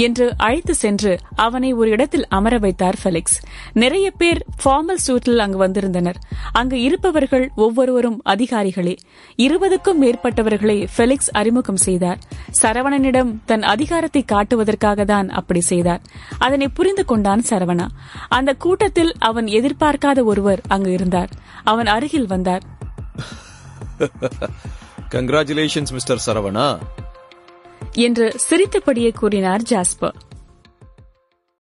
[SPEAKER 1] என்று அழைத்து சென்று அவனை ஒரு இடத்தில் அமர வைத்தார் ஃபெலிக்ஸ். நிறைய பேர் ஃபார்மல் சூட்டில் அங்கு வந்திருந்தனர். அங்கு இருப்பவர்கள் ஒவ்வொருவரும் அதிகாரிகளே. 20க்கும் மேற்பட்டவர்களை ஃபெலிக்ஸ் அறிமுகம் செய்தார். சரவணனிடம் தன் அதிகாரத்தை காட்டுவதற்காக தான் அப்படி செய்தார். அதனை புரிந்து கொண்டான் சரவணா. அந்த கூட்டத்தில் அவன் எதிர்பார்க்காத ஒருவர் அங்கு இருந்தார். அவன் அருகில் வந்தார்.
[SPEAKER 2] கங்க்ராச்சுலேஷன்ஸ் மிஸ்டர் சரவணா
[SPEAKER 1] என்று சிரித்தபடியே கூறினார் ஜாஸ்பர்.